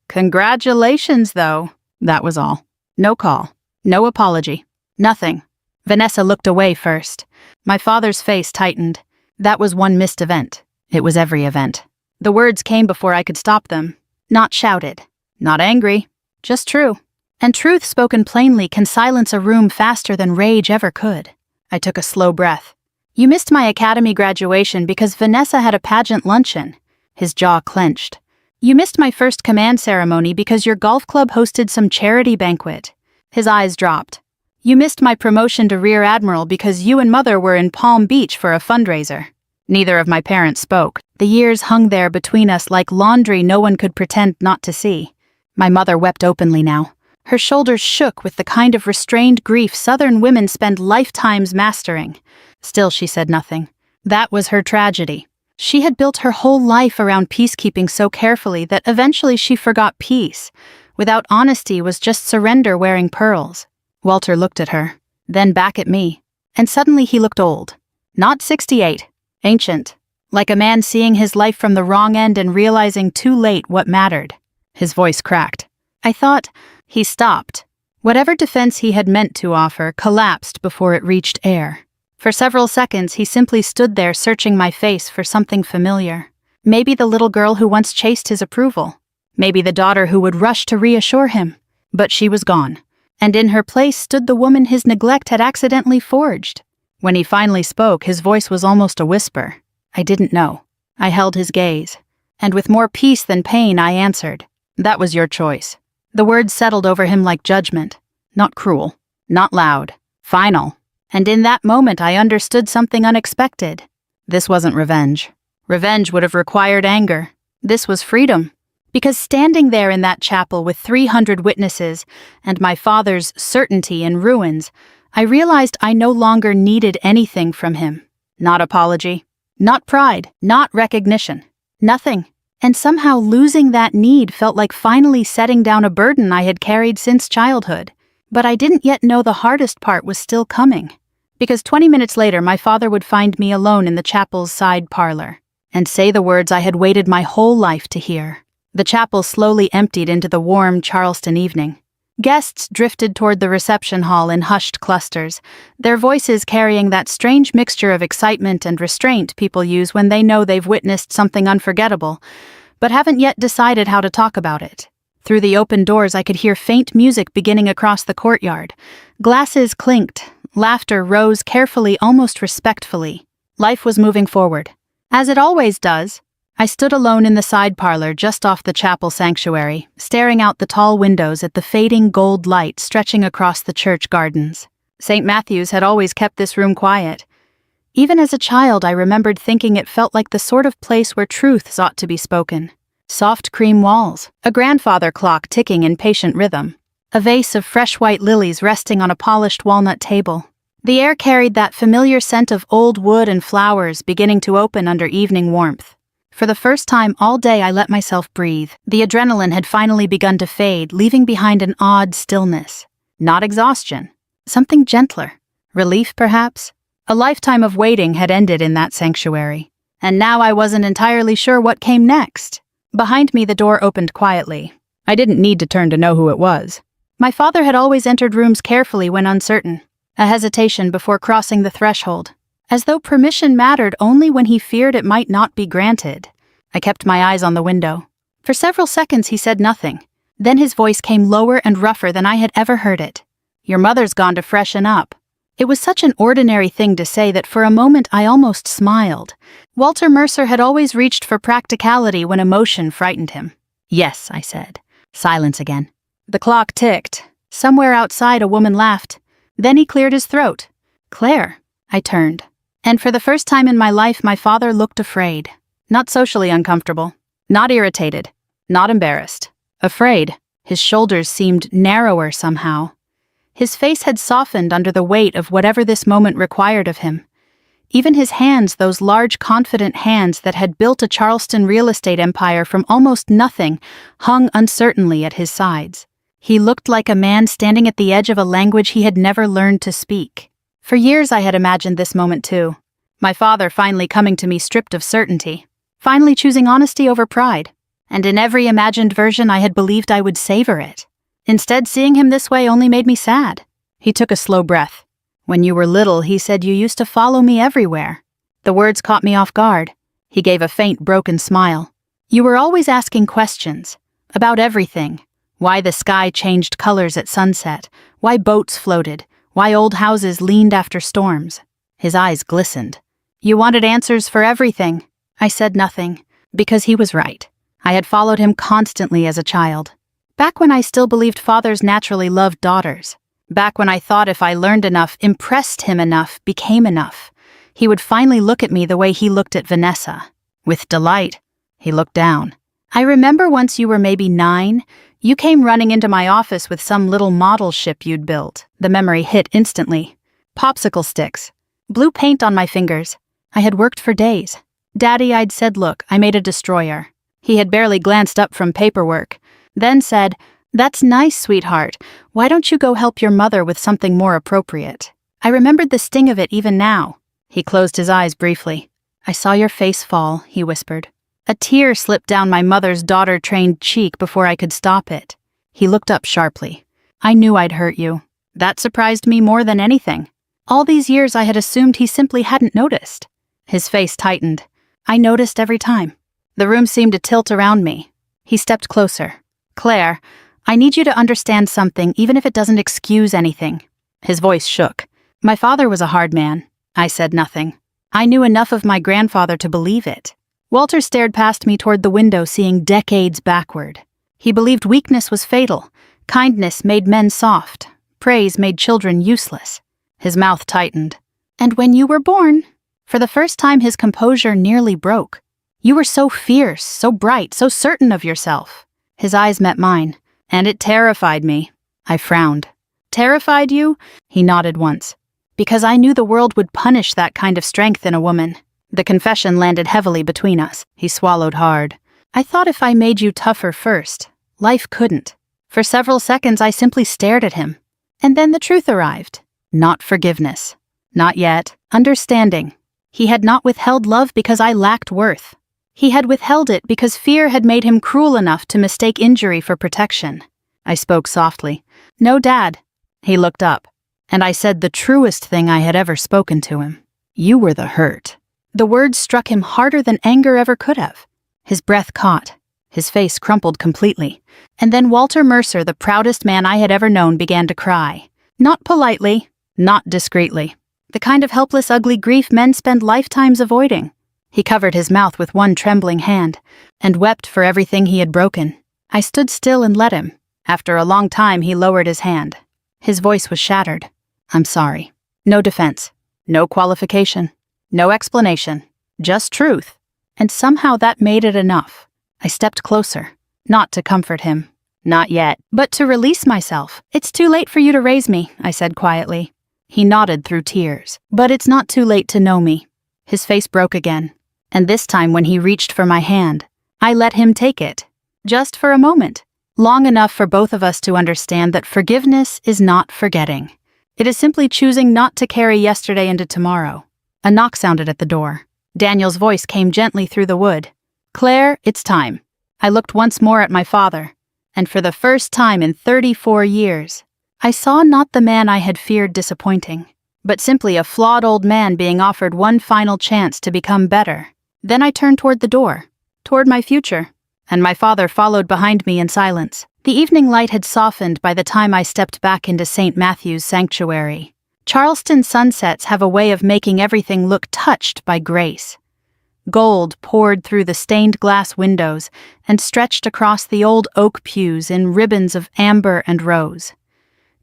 Congratulations, though. That was all. No call. No apology. Nothing. Vanessa looked away first. My father's face tightened. That was one missed event. It was every event. The words came before I could stop them. Not shouted. Not angry. Just true. And truth spoken plainly can silence a room faster than rage ever could. I took a slow breath. You missed my academy graduation because Vanessa had a pageant luncheon. His jaw clenched. You missed my first command ceremony because your golf club hosted some charity banquet. His eyes dropped. You missed my promotion to Rear Admiral because you and Mother were in Palm Beach for a fundraiser. Neither of my parents spoke. The years hung there between us like laundry no one could pretend not to see. My mother wept openly now. Her shoulders shook with the kind of restrained grief Southern women spend lifetimes mastering. Still, she said nothing. That was her tragedy. She had built her whole life around peacekeeping so carefully that eventually she forgot peace. Without honesty was just surrender wearing pearls. Walter looked at her, then back at me, and suddenly he looked old. Not 68. Ancient. Like a man seeing his life from the wrong end and realizing too late what mattered. His voice cracked. I thought. He stopped. Whatever defense he had meant to offer collapsed before it reached air. For several seconds he simply stood there searching my face for something familiar. Maybe the little girl who once chased his approval. Maybe the daughter who would rush to reassure him. But she was gone. And in her place stood the woman his neglect had accidentally forged. When he finally spoke, his voice was almost a whisper. I didn't know. I held his gaze. And with more peace than pain, I answered. That was your choice. The words settled over him like judgment. Not cruel. Not loud. Final. And in that moment, I understood something unexpected. This wasn't revenge. Revenge would have required anger. This was freedom. Because standing there in that chapel with 300 witnesses and my father's certainty in ruins, I realized I no longer needed anything from him. Not apology. Not pride. Not recognition. Nothing. And somehow losing that need felt like finally setting down a burden I had carried since childhood. But I didn't yet know the hardest part was still coming. Because 20 minutes later, my father would find me alone in the chapel's side parlor and say the words I had waited my whole life to hear. The chapel slowly emptied into the warm Charleston evening. Guests drifted toward the reception hall in hushed clusters, their voices carrying that strange mixture of excitement and restraint people use when they know they've witnessed something unforgettable, but haven't yet decided how to talk about it. Through the open doors, I could hear faint music beginning across the courtyard. Glasses clinked, laughter rose carefully, almost respectfully. Life was moving forward. As it always does. I stood alone in the side parlor just off the chapel sanctuary, staring out the tall windows at the fading gold light stretching across the church gardens. St. Matthew's had always kept this room quiet. Even as a child, I remembered thinking it felt like the sort of place where truths ought to be spoken. Soft cream walls, a grandfather clock ticking in patient rhythm, a vase of fresh white lilies resting on a polished walnut table. The air carried that familiar scent of old wood and flowers beginning to open under evening warmth. For the first time all day, I let myself breathe. The adrenaline had finally begun to fade, leaving behind an odd stillness. Not exhaustion. Something gentler. Relief, perhaps? A lifetime of waiting had ended in that sanctuary. And now I wasn't entirely sure what came next. Behind me, the door opened quietly. I didn't need to turn to know who it was. My father had always entered rooms carefully when uncertain. A hesitation before crossing the threshold. As though permission mattered only when he feared it might not be granted. I kept my eyes on the window. For several seconds he said nothing. Then his voice came lower and rougher than I had ever heard it. Your mother's gone to freshen up. It was such an ordinary thing to say that for a moment I almost smiled. Walter Mercer had always reached for practicality when emotion frightened him. Yes, I said. Silence again. The clock ticked. Somewhere outside a woman laughed. Then he cleared his throat. Claire. I turned. And for the first time in my life, my father looked afraid. Not socially uncomfortable. Not irritated. Not embarrassed. Afraid. His shoulders seemed narrower somehow. His face had softened under the weight of whatever this moment required of him. Even his hands, those large, confident hands that had built a Charleston real estate empire from almost nothing, hung uncertainly at his sides. He looked like a man standing at the edge of a language he had never learned to speak. For years I had imagined this moment too. My father finally coming to me stripped of certainty. Finally choosing honesty over pride. And in every imagined version I had believed I would savor it. Instead, seeing him this way only made me sad. He took a slow breath. When you were little, he said you used to follow me everywhere. The words caught me off guard. He gave a faint, broken smile. You were always asking questions. About everything. Why the sky changed colors at sunset. Why boats floated. Why old houses leaned after storms. His eyes glistened. You wanted answers for everything. I said nothing, because he was right. I had followed him constantly as a child. Back when I still believed fathers naturally loved daughters. Back when I thought if I learned enough, impressed him enough, became enough, he would finally look at me the way he looked at Vanessa. With delight, he looked down. I remember once you were maybe 9, you came running into my office with some little model ship you'd built. The memory hit instantly. Popsicle sticks. Blue paint on my fingers. I had worked for days. Daddy, I'd said, look, I made a destroyer. He had barely glanced up from paperwork. Then said, that's nice, sweetheart. Why don't you go help your mother with something more appropriate? I remembered the sting of it even now. He closed his eyes briefly. I saw your face fall, he whispered. A tear slipped down my mother's daughter-trained cheek before I could stop it. He looked up sharply. I knew I'd hurt you. That surprised me more than anything. All these years I had assumed he simply hadn't noticed. His face tightened. I noticed every time. The room seemed to tilt around me. He stepped closer. Claire, I need you to understand something, even if it doesn't excuse anything. His voice shook. My father was a hard man. I said nothing. I knew enough of my grandfather to believe it. Walter stared past me toward the window, seeing decades backward. He believed weakness was fatal. Kindness made men soft. Praise made children useless. His mouth tightened. And when you were born, for the first time his composure nearly broke. You were so fierce, so bright, so certain of yourself. His eyes met mine, and it terrified me. I frowned. Terrified you? He nodded once. Because I knew the world would punish that kind of strength in a woman. The confession landed heavily between us. He swallowed hard. I thought if I made you tougher first, life couldn't. For several seconds I simply stared at him. And then the truth arrived. Not forgiveness. Not yet. Understanding. He had not withheld love because I lacked worth. He had withheld it because fear had made him cruel enough to mistake injury for protection. I spoke softly. No, Dad. He looked up, and I said the truest thing I had ever spoken to him. You were the hurt. The words struck him harder than anger ever could have. His breath caught. His face crumpled completely. And then Walter Mercer, the proudest man I had ever known, began to cry. Not politely, not discreetly. The kind of helpless, ugly grief men spend lifetimes avoiding. He covered his mouth with one trembling hand, and wept for everything he had broken. I stood still and let him. After a long time, he lowered his hand. His voice was shattered. I'm sorry. No defense. No qualification. No explanation. Just truth. And somehow that made it enough. I stepped closer. Not to comfort him. Not yet. But to release myself. It's too late for you to raise me, I said quietly. He nodded through tears. But it's not too late to know me. His face broke again. And this time when he reached for my hand, I let him take it. Just for a moment. Long enough for both of us to understand that forgiveness is not forgetting. It is simply choosing not to carry yesterday into tomorrow. A knock sounded at the door. Daniel's voice came gently through the wood. Claire, it's time. I looked once more at my father, and for the first time in 34 years, I saw not the man I had feared disappointing, but simply a flawed old man being offered one final chance to become better. Then I turned toward the door, toward my future, and my father followed behind me in silence. The evening light had softened by the time I stepped back into St. Matthew's sanctuary. Charleston sunsets have a way of making everything look touched by grace. Gold poured through the stained glass windows and stretched across the old oak pews in ribbons of amber and rose.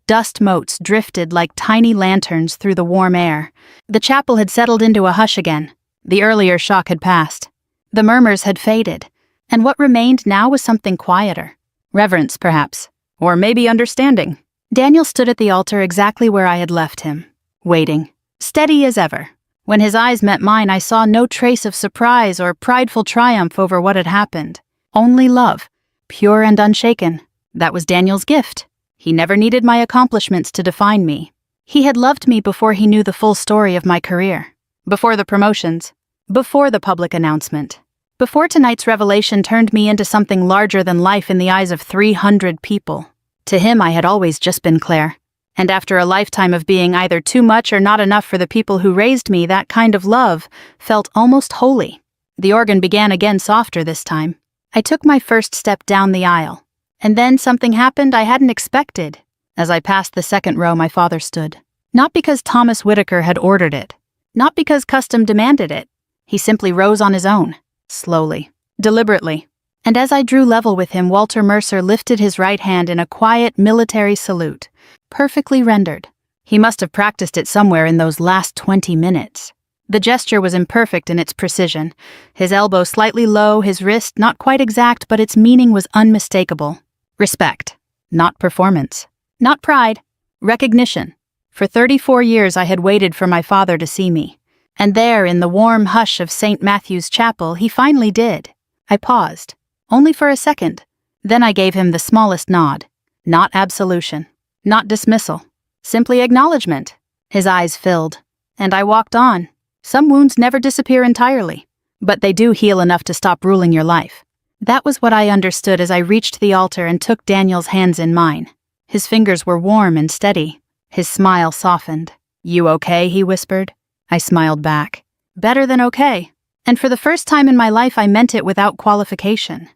Dust motes drifted like tiny lanterns through the warm air. The chapel had settled into a hush again. The earlier shock had passed. The murmurs had faded, and what remained now was something quieter. Reverence, perhaps, or maybe understanding. Daniel stood at the altar exactly where I had left him, waiting, steady as ever. When his eyes met mine, I saw no trace of surprise or prideful triumph over what had happened. Only love, pure and unshaken. That was Daniel's gift. He never needed my accomplishments to define me. He had loved me before he knew the full story of my career. Before the promotions. Before the public announcement. Before tonight's revelation turned me into something larger than life in the eyes of 300 people. To him, I had always just been Claire. And after a lifetime of being either too much or not enough for the people who raised me, that kind of love felt almost holy. The organ began again softer this time. I took my first step down the aisle. And then something happened I hadn't expected. As I passed the second row, my father stood. Not because Thomas Whitaker had ordered it. Not because custom demanded it. He simply rose on his own. Slowly. Deliberately. And as I drew level with him, Walter Mercer lifted his right hand in a quiet military salute. Perfectly rendered. He must have practiced it somewhere in those last 20 minutes. The gesture was imperfect in its precision. His elbow slightly low, his wrist not quite exact, but its meaning was unmistakable. Respect. Not performance. Not pride. Recognition. For 34 years I had waited for my father to see me. And there, in the warm hush of St. Matthew's Chapel, he finally did. I paused. Only for a second. Then I gave him the smallest nod. Not absolution. Not dismissal. Simply acknowledgement. His eyes filled. And I walked on. Some wounds never disappear entirely, but they do heal enough to stop ruling your life. That was what I understood as I reached the altar and took Daniel's hands in mine. His fingers were warm and steady. His smile softened. "You okay?" he whispered. I smiled back. Better than okay. And for the first time in my life I meant it without qualification.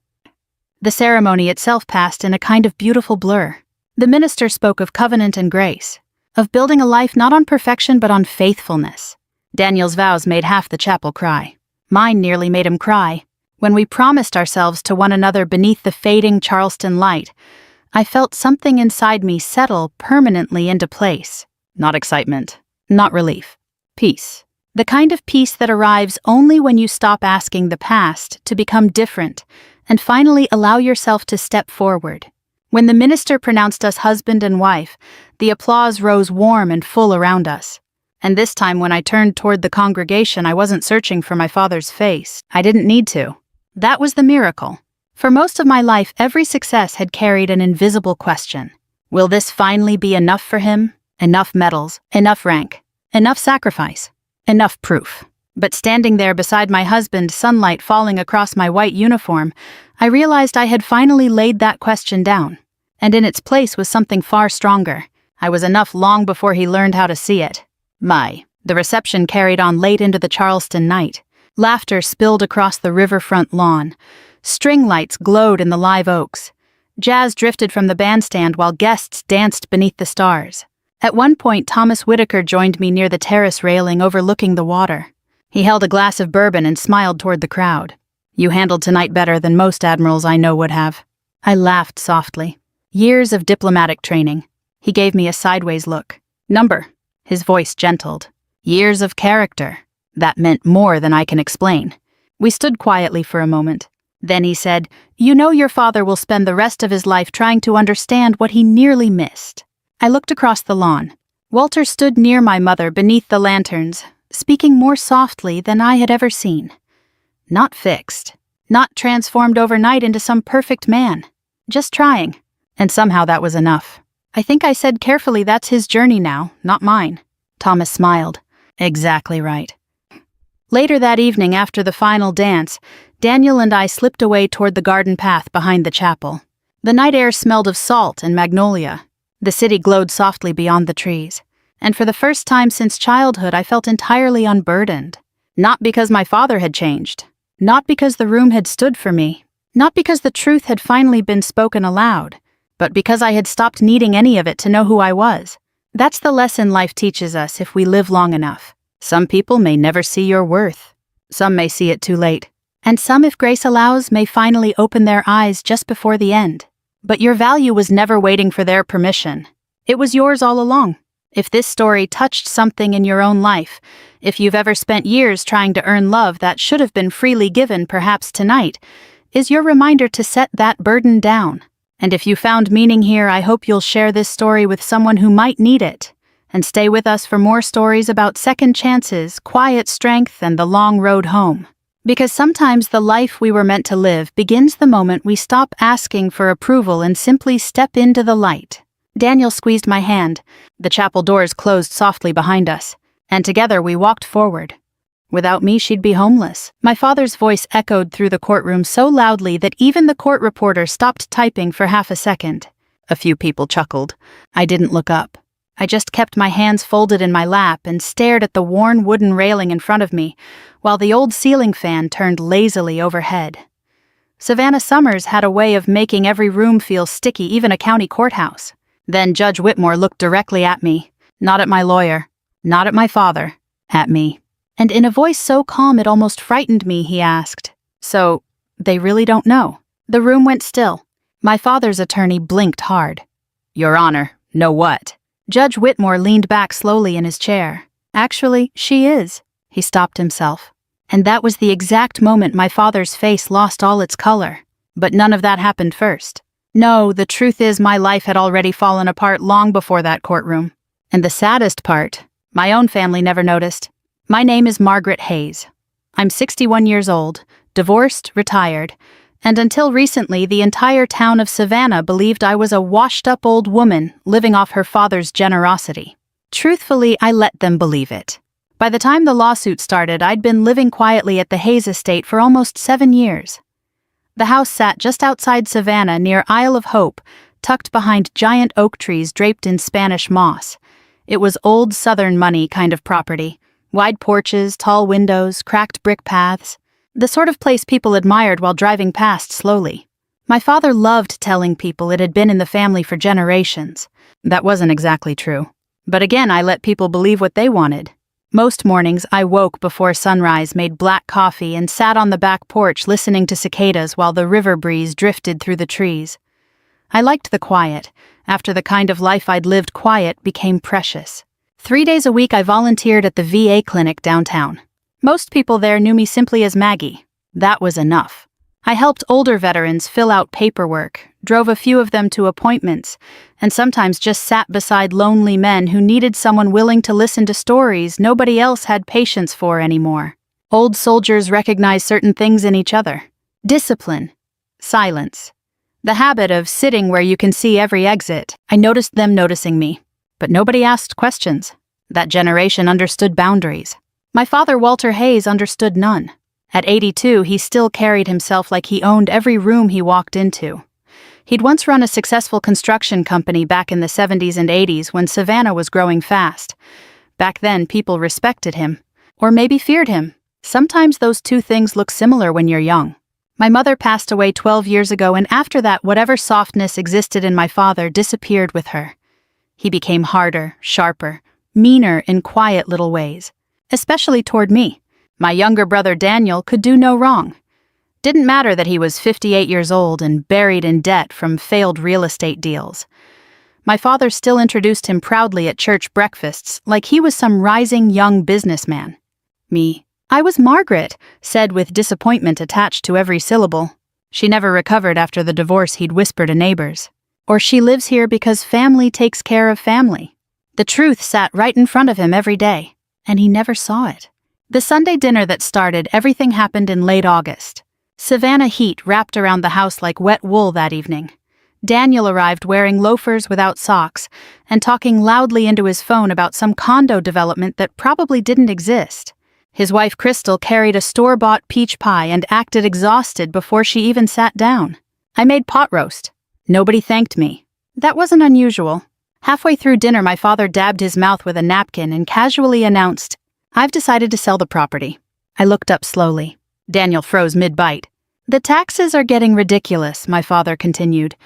The ceremony itself passed in a kind of beautiful blur. The minister spoke of covenant and grace, of building a life not on perfection but on faithfulness. Daniel's vows made half the chapel cry. Mine nearly made him cry. When we promised ourselves to one another beneath the fading Charleston light, I felt something inside me settle permanently into place. Not excitement, not relief. Peace. The kind of peace that arrives only when you stop asking the past to become different and finally allow yourself to step forward. When the minister pronounced us husband and wife, the applause rose warm and full around us. And this time when I turned toward the congregation, I wasn't searching for my father's face. I didn't need to. That was the miracle. For most of my life, every success had carried an invisible question. Will this finally be enough for him? Enough medals, enough rank, enough sacrifice, enough proof. But standing there beside my husband, sunlight falling across my white uniform, I realized I had finally laid that question down. And in its place was something far stronger. I was enough long before he learned how to see it. The reception carried on late into the Charleston night. Laughter spilled across the riverfront lawn. String lights glowed in the live oaks. Jazz drifted from the bandstand while guests danced beneath the stars. At one point, Thomas Whitaker joined me near the terrace railing overlooking the water. He held a glass of bourbon and smiled toward the crowd. "You handled tonight better than most admirals I know would have." I laughed softly. Years of diplomatic training. He gave me a sideways look. "Number." His voice gentled. "Years of character." That meant more than I can explain. We stood quietly for a moment. Then he said, "You know your father will spend the rest of his life trying to understand what he nearly missed." I looked across the lawn. Walter stood near my mother beneath the lanterns, speaking more softly than I had ever seen. Not fixed. Not transformed overnight into some perfect man. Just trying. And somehow that was enough. I think I said carefully, "That's his journey now, not mine." Thomas smiled. "Exactly right." Later that evening, after the final dance, Daniel and I slipped away toward the garden path behind the chapel. The night air smelled of salt and magnolia. The city glowed softly beyond the trees. And for the first time since childhood, I felt entirely unburdened. Not because my father had changed. Not because the room had stood for me. Not because the truth had finally been spoken aloud. But because I had stopped needing any of it to know who I was. That's the lesson life teaches us if we live long enough. Some people may never see your worth. Some may see it too late. And some, if grace allows, may finally open their eyes just before the end. But your value was never waiting for their permission. It was yours all along. If this story touched something in your own life, if you've ever spent years trying to earn love that should have been freely given, perhaps tonight is your reminder to set that burden down. And if you found meaning here, I hope you'll share this story with someone who might need it. And stay with us for more stories about second chances, quiet strength, and the long road home. Because sometimes the life we were meant to live begins the moment we stop asking for approval and simply step into the light. Daniel squeezed my hand. The chapel doors closed softly behind us, and together we walked forward. Without me, she'd be homeless. My father's voice echoed through the courtroom so loudly that even the court reporter stopped typing for half a second. A few people chuckled. I didn't look up. I just kept my hands folded in my lap and stared at the worn wooden railing in front of me, while the old ceiling fan turned lazily overhead. Savannah Summers had a way of making every room feel sticky, even a county courthouse. Then Judge Whitmore looked directly at me, not at my lawyer, not at my father, at me. And in a voice so calm it almost frightened me, he asked, "So, they really don't know?" The room went still. My father's attorney blinked hard. "Your Honor, know what?" Judge Whitmore leaned back slowly in his chair. "Actually, she is." He stopped himself. And that was the exact moment my father's face lost all its color. But none of that happened first. No, the truth is my life had already fallen apart long before that courtroom. And the saddest part, my own family never noticed. My name is Margaret Hayes. I'm 61 years old, divorced, retired, and until recently the entire town of Savannah believed I was a washed-up old woman living off her father's generosity. Truthfully, I let them believe it. By the time the lawsuit started, I'd been living quietly at the Hayes estate for almost 7 years. The house sat just outside Savannah near Isle of Hope, tucked behind giant oak trees draped in Spanish moss. It was old Southern money kind of property. Wide porches, tall windows, cracked brick paths. The sort of place people admired while driving past slowly. My father loved telling people it had been in the family for generations. That wasn't exactly true. But again, I let people believe what they wanted. Most mornings, I woke before sunrise, made black coffee, and sat on the back porch listening to cicadas while the river breeze drifted through the trees. I liked the quiet. After the kind of life I'd lived, quiet became precious. 3 days a week, I volunteered at the VA clinic downtown. Most people there knew me simply as Maggie. That was enough. I helped older veterans fill out paperwork, drove a few of them to appointments, and sometimes just sat beside lonely men who needed someone willing to listen to stories nobody else had patience for anymore. Old soldiers recognize certain things in each other. Discipline. Silence. The habit of sitting where you can see every exit. I noticed them noticing me. But nobody asked questions. That generation understood boundaries. My father, Walter Hayes, understood none. At 82, he still carried himself like he owned every room he walked into. He'd once run a successful construction company back in the 70s and 80s when Savannah was growing fast. Back then, people respected him. Or maybe feared him. Sometimes those two things look similar when you're young. My mother passed away 12 years ago, and after that, whatever softness existed in my father disappeared with her. He became harder, sharper, meaner in quiet little ways. Especially toward me. My younger brother Daniel could do no wrong. Didn't matter that he was 58 years old and buried in debt from failed real estate deals. My father still introduced him proudly at church breakfasts like he was some rising young businessman. Me, I was Margaret, said with disappointment attached to every syllable. She never recovered after the divorce, he'd whisper to neighbors. Or she lives here because family takes care of family. The truth sat right in front of him every day, and he never saw it. The Sunday dinner that started everything happened in late August. Savannah heat wrapped around the house like wet wool that evening. Daniel arrived wearing loafers without socks and talking loudly into his phone about some condo development that probably didn't exist. His wife Crystal carried a store-bought peach pie and acted exhausted before she even sat down. I made pot roast. Nobody thanked me. That wasn't unusual. Halfway through dinner, my father dabbed his mouth with a napkin and casually announced, "I've decided to sell the property." I looked up slowly. Daniel froze mid-bite. "The taxes are getting ridiculous," my father continued.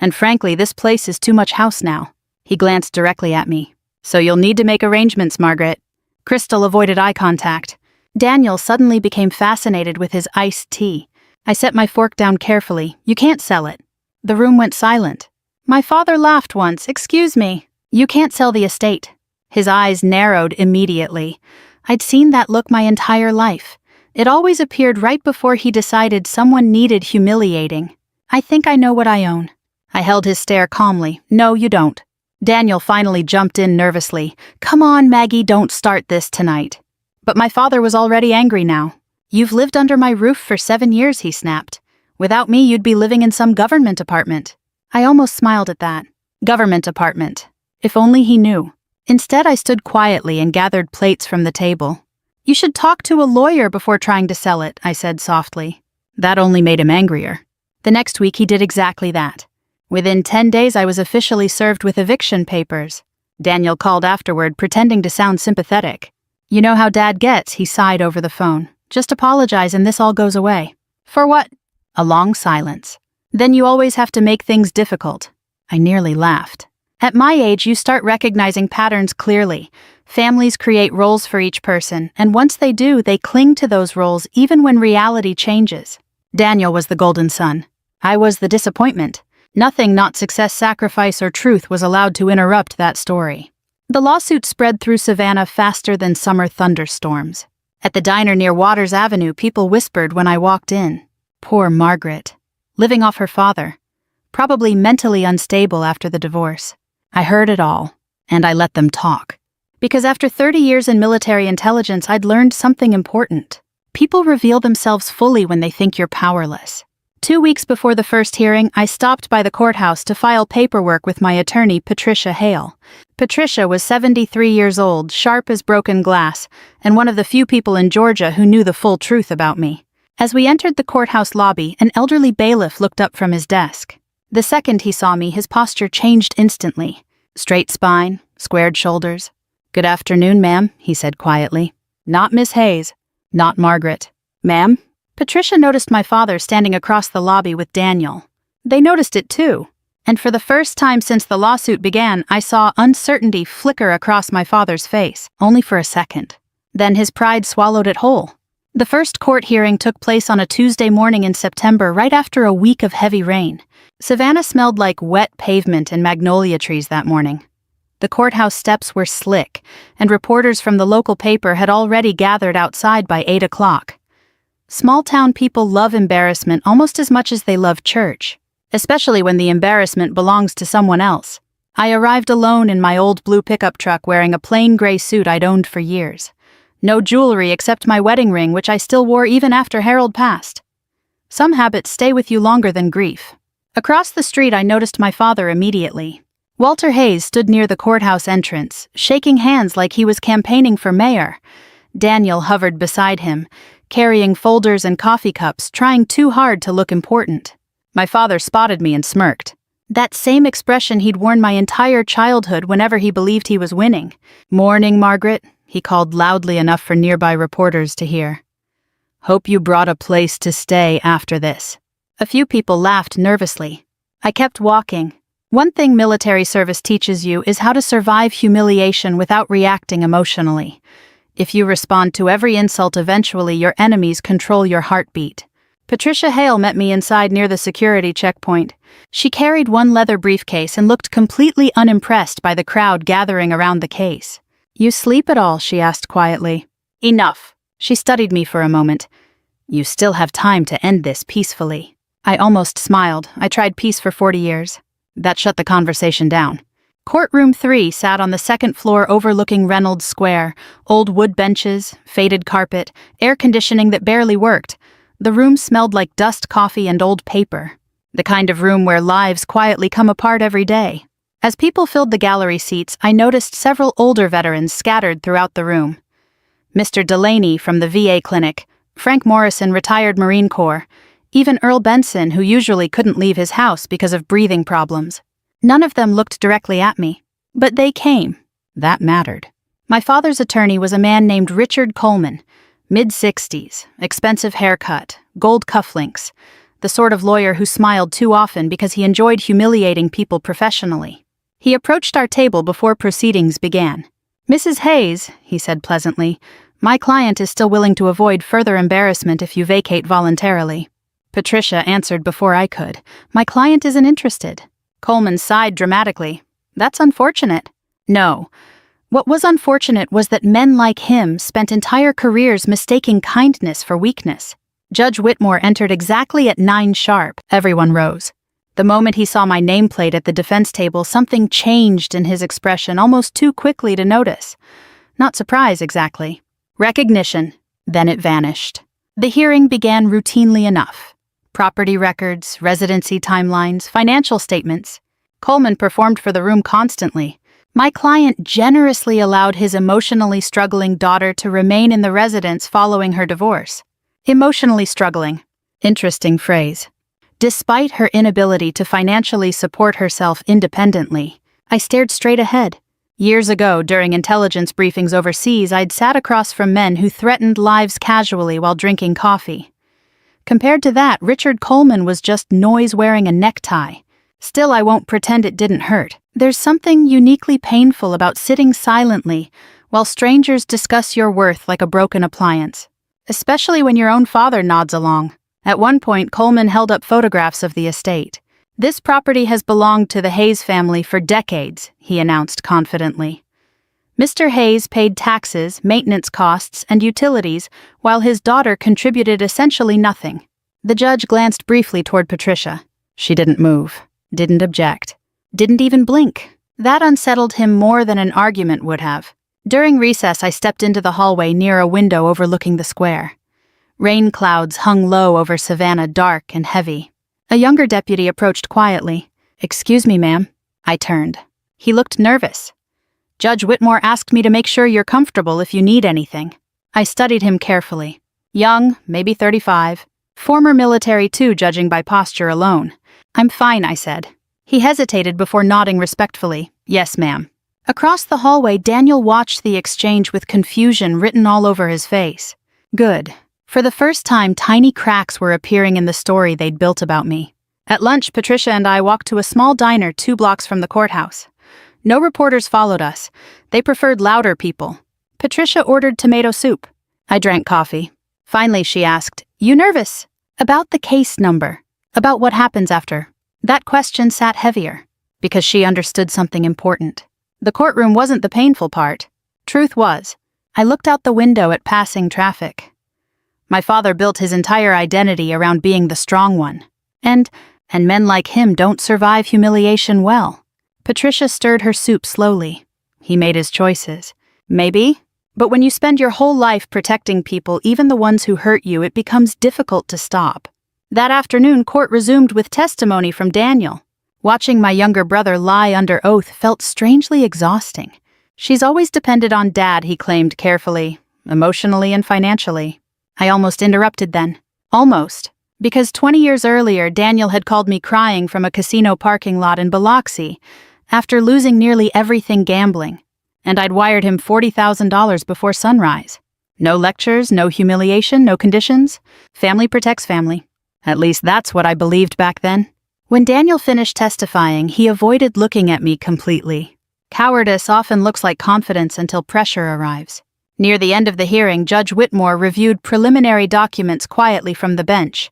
"And frankly, this place is too much house now." He glanced directly at me. "So you'll need to make arrangements, Margaret." Crystal avoided eye contact. Daniel suddenly became fascinated with his iced tea. I set my fork down carefully. "You can't sell it." The room went silent. My father laughed once. "Excuse me. You can't sell the estate." His eyes narrowed immediately. I'd seen that look my entire life. It always appeared right before he decided someone needed humiliating. "I think I know what I own." I held his stare calmly. "No, you don't." Daniel finally jumped in nervously. "Come on, Maggie, don't start this tonight." But my father was already angry now. "You've lived under my roof for 7 years, he snapped. "Without me, you'd be living in some government apartment." I almost smiled at that. Government apartment. If only he knew. Instead, I stood quietly and gathered plates from the table. "You should talk to a lawyer before trying to sell it," I said softly. That only made him angrier. The next week, he did exactly that. Within 10 days, I was officially served with eviction papers. Daniel called afterward, pretending to sound sympathetic. "You know how Dad gets," he sighed over the phone. "Just apologize and this all goes away." "For what?" A long silence. "Then you always have to make things difficult." I nearly laughed. At my age, you start recognizing patterns clearly. Families create roles for each person, and once they do, they cling to those roles even when reality changes. Daniel was the golden son. I was the disappointment. Nothing, not success, sacrifice, or truth, was allowed to interrupt that story. The lawsuit spread through Savannah faster than summer thunderstorms. At the diner near Waters Avenue, people whispered when I walked in. Poor Margaret. Living off her father. Probably mentally unstable after the divorce. I heard it all, and I let them talk. Because after 30 years in military intelligence, I'd learned something important. People reveal themselves fully when they think you're powerless. 2 weeks before the first hearing, I stopped by the courthouse to file paperwork with my attorney, Patricia Hale. Patricia was 73 years old, sharp as broken glass, and one of the few people in Georgia who knew the full truth about me. As we entered the courthouse lobby, an elderly bailiff looked up from his desk. The second he saw me, his posture changed instantly. Straight spine, squared shoulders. "Good afternoon, ma'am," he said quietly. "Not Miss Hayes. Not Margaret." "Ma'am?" Patricia noticed my father standing across the lobby with Daniel. They noticed it too, and for the first time since the lawsuit began, I saw uncertainty flicker across my father's face, only for a second. Then his pride swallowed it whole. The first court hearing took place on a Tuesday morning in September, right after a week of heavy rain. Savannah smelled like wet pavement and magnolia trees that morning. The courthouse steps were slick, and reporters from the local paper had already gathered outside by 8 o'clock. Small-town people love embarrassment almost as much as they love church, especially when the embarrassment belongs to someone else. I arrived alone in my old blue pickup truck wearing a plain gray suit I'd owned for years. No jewelry except my wedding ring, which I still wore even after Harold passed. Some habits stay with you longer than grief. Across the street, I noticed my father immediately. Walter Hayes stood near the courthouse entrance, shaking hands like he was campaigning for mayor. Daniel hovered beside him, carrying folders and coffee cups, trying too hard to look important. My father spotted me and smirked. That same expression he'd worn my entire childhood whenever he believed he was winning. "Morning, Margaret," he called loudly enough for nearby reporters to hear. "Hope you brought a place to stay after this." A few people laughed nervously. I kept walking. One thing military service teaches you is how to survive humiliation without reacting emotionally. If you respond to every insult, eventually your enemies control your heartbeat. Patricia Hale met me inside near the security checkpoint. She carried one leather briefcase and looked completely unimpressed by the crowd gathering around the case. "You sleep at all?" she asked quietly. "Enough." She studied me for a moment. "You still have time to end this peacefully." I almost smiled. I tried peace for 40 years. That shut the conversation down. Courtroom 3 sat on the second floor overlooking Reynolds Square. Old wood benches, faded carpet, air conditioning that barely worked. The room smelled like dust, coffee, and old paper. The kind of room where lives quietly come apart every day. As people filled the gallery seats, I noticed several older veterans scattered throughout the room. Mr. Delaney from the VA clinic, Frank Morrison, retired Marine Corps, even Earl Benson, who usually couldn't leave his house because of breathing problems. None of them looked directly at me, but they came. That mattered. My father's attorney was a man named Richard Coleman, mid-60s, expensive haircut, gold cufflinks, the sort of lawyer who smiled too often because he enjoyed humiliating people professionally. He approached our table before proceedings began. "Mrs. Hayes," he said pleasantly, "my client is still willing to avoid further embarrassment if you vacate voluntarily." Patricia answered before I could. "My client isn't interested." Coleman sighed dramatically. "That's unfortunate." No. What was unfortunate was that men like him spent entire careers mistaking kindness for weakness. Judge Whitmore entered exactly at 9 sharp. Everyone rose. The moment he saw my nameplate at the defense table, something changed in his expression almost too quickly to notice. Not surprise, exactly. Recognition. Then it vanished. The hearing began routinely enough. Property records, residency timelines, financial statements. Coleman performed for the room constantly. My client generously allowed his emotionally struggling daughter to remain in the residence following her divorce. Emotionally struggling. Interesting phrase. Despite her inability to financially support herself independently, I stared straight ahead. Years ago, during intelligence briefings overseas, I'd sat across from men who threatened lives casually while drinking coffee. Compared to that, Richard Coleman was just noise wearing a necktie. Still, I won't pretend it didn't hurt. There's something uniquely painful about sitting silently while strangers discuss your worth like a broken appliance, especially when your own father nods along. At one point, Coleman held up photographs of the estate. "This property has belonged to the Hayes family for decades," he announced confidently. Mr. Hayes paid taxes, maintenance costs, and utilities, while his daughter contributed essentially nothing. The judge glanced briefly toward Patricia. She didn't move, didn't object, didn't even blink. That unsettled him more than an argument would have. During recess, I stepped into the hallway near a window overlooking the square. Rain clouds hung low over Savannah, dark and heavy. A younger deputy approached quietly. "Excuse me, ma'am." I turned. He looked nervous. "Judge Whitmore asked me to make sure you're comfortable if you need anything." I studied him carefully. Young, maybe 35. Former military too, judging by posture alone. "I'm fine," I said. He hesitated before nodding respectfully. "Yes, ma'am." Across the hallway, Daniel watched the exchange with confusion written all over his face. Good. For the first time, tiny cracks were appearing in the story they'd built about me. At lunch, Patricia and I walked to a small diner 2 blocks from the courthouse. No reporters followed us. They preferred louder people. Patricia ordered tomato soup. I drank coffee. Finally, she asked, "You nervous?" "About the case number. About what happens after." That question sat heavier, because she understood something important. The courtroom wasn't the painful part. Truth was, I looked out the window at passing traffic. My father built his entire identity around being the strong one. And men like him don't survive humiliation well. Patricia stirred her soup slowly. He made his choices. Maybe. But when you spend your whole life protecting people, even the ones who hurt you, it becomes difficult to stop. That afternoon, court resumed with testimony from Daniel. Watching my younger brother lie under oath felt strangely exhausting. "She's always depended on Dad," he claimed carefully, "emotionally and financially." I almost interrupted then. Almost. Because 20 years earlier, Daniel had called me crying from a casino parking lot in Biloxi after losing nearly everything gambling, and I'd wired him $40,000 before sunrise. No lectures, no humiliation, no conditions. Family protects family. At least that's what I believed back then. When Daniel finished testifying, he avoided looking at me completely. Cowardice often looks like confidence until pressure arrives. Near the end of the hearing, Judge Whitmore reviewed preliminary documents quietly from the bench.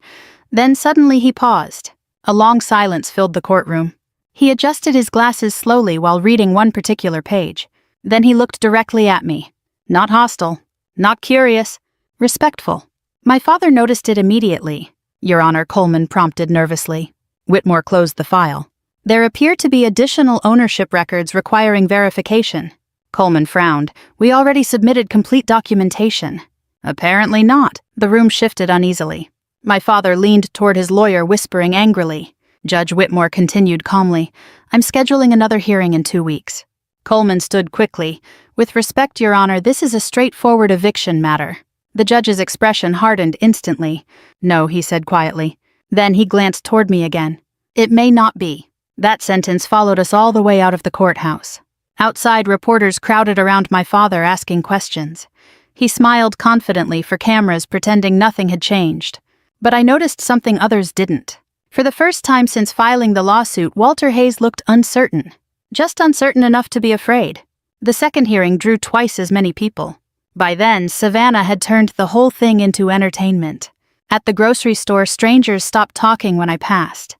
Then suddenly he paused. A long silence filled the courtroom. He adjusted his glasses slowly while reading one particular page. Then he looked directly at me. Not hostile, not curious, respectful. My father noticed it immediately. "Your Honor," Coleman prompted nervously. Whitmore closed the file. "There appear to be additional ownership records requiring verification." Coleman frowned. "We already submitted complete documentation." "Apparently not." The room shifted uneasily. My father leaned toward his lawyer, whispering angrily. Judge Whitmore continued calmly, "I'm scheduling another hearing in 2 weeks." Coleman stood quickly. "With respect, Your Honor, this is a straightforward eviction matter." The judge's expression hardened instantly. "No," he said quietly. Then he glanced toward me again. "It may not be." That sentence followed us all the way out of the courthouse. Outside, reporters crowded around my father asking questions. He smiled confidently for cameras, pretending nothing had changed. But I noticed something others didn't. For the first time since filing the lawsuit, Walter Hayes looked uncertain. Just uncertain enough to be afraid. The second hearing drew twice as many people. By then, Savannah had turned the whole thing into entertainment. At the grocery store, strangers stopped talking when I passed.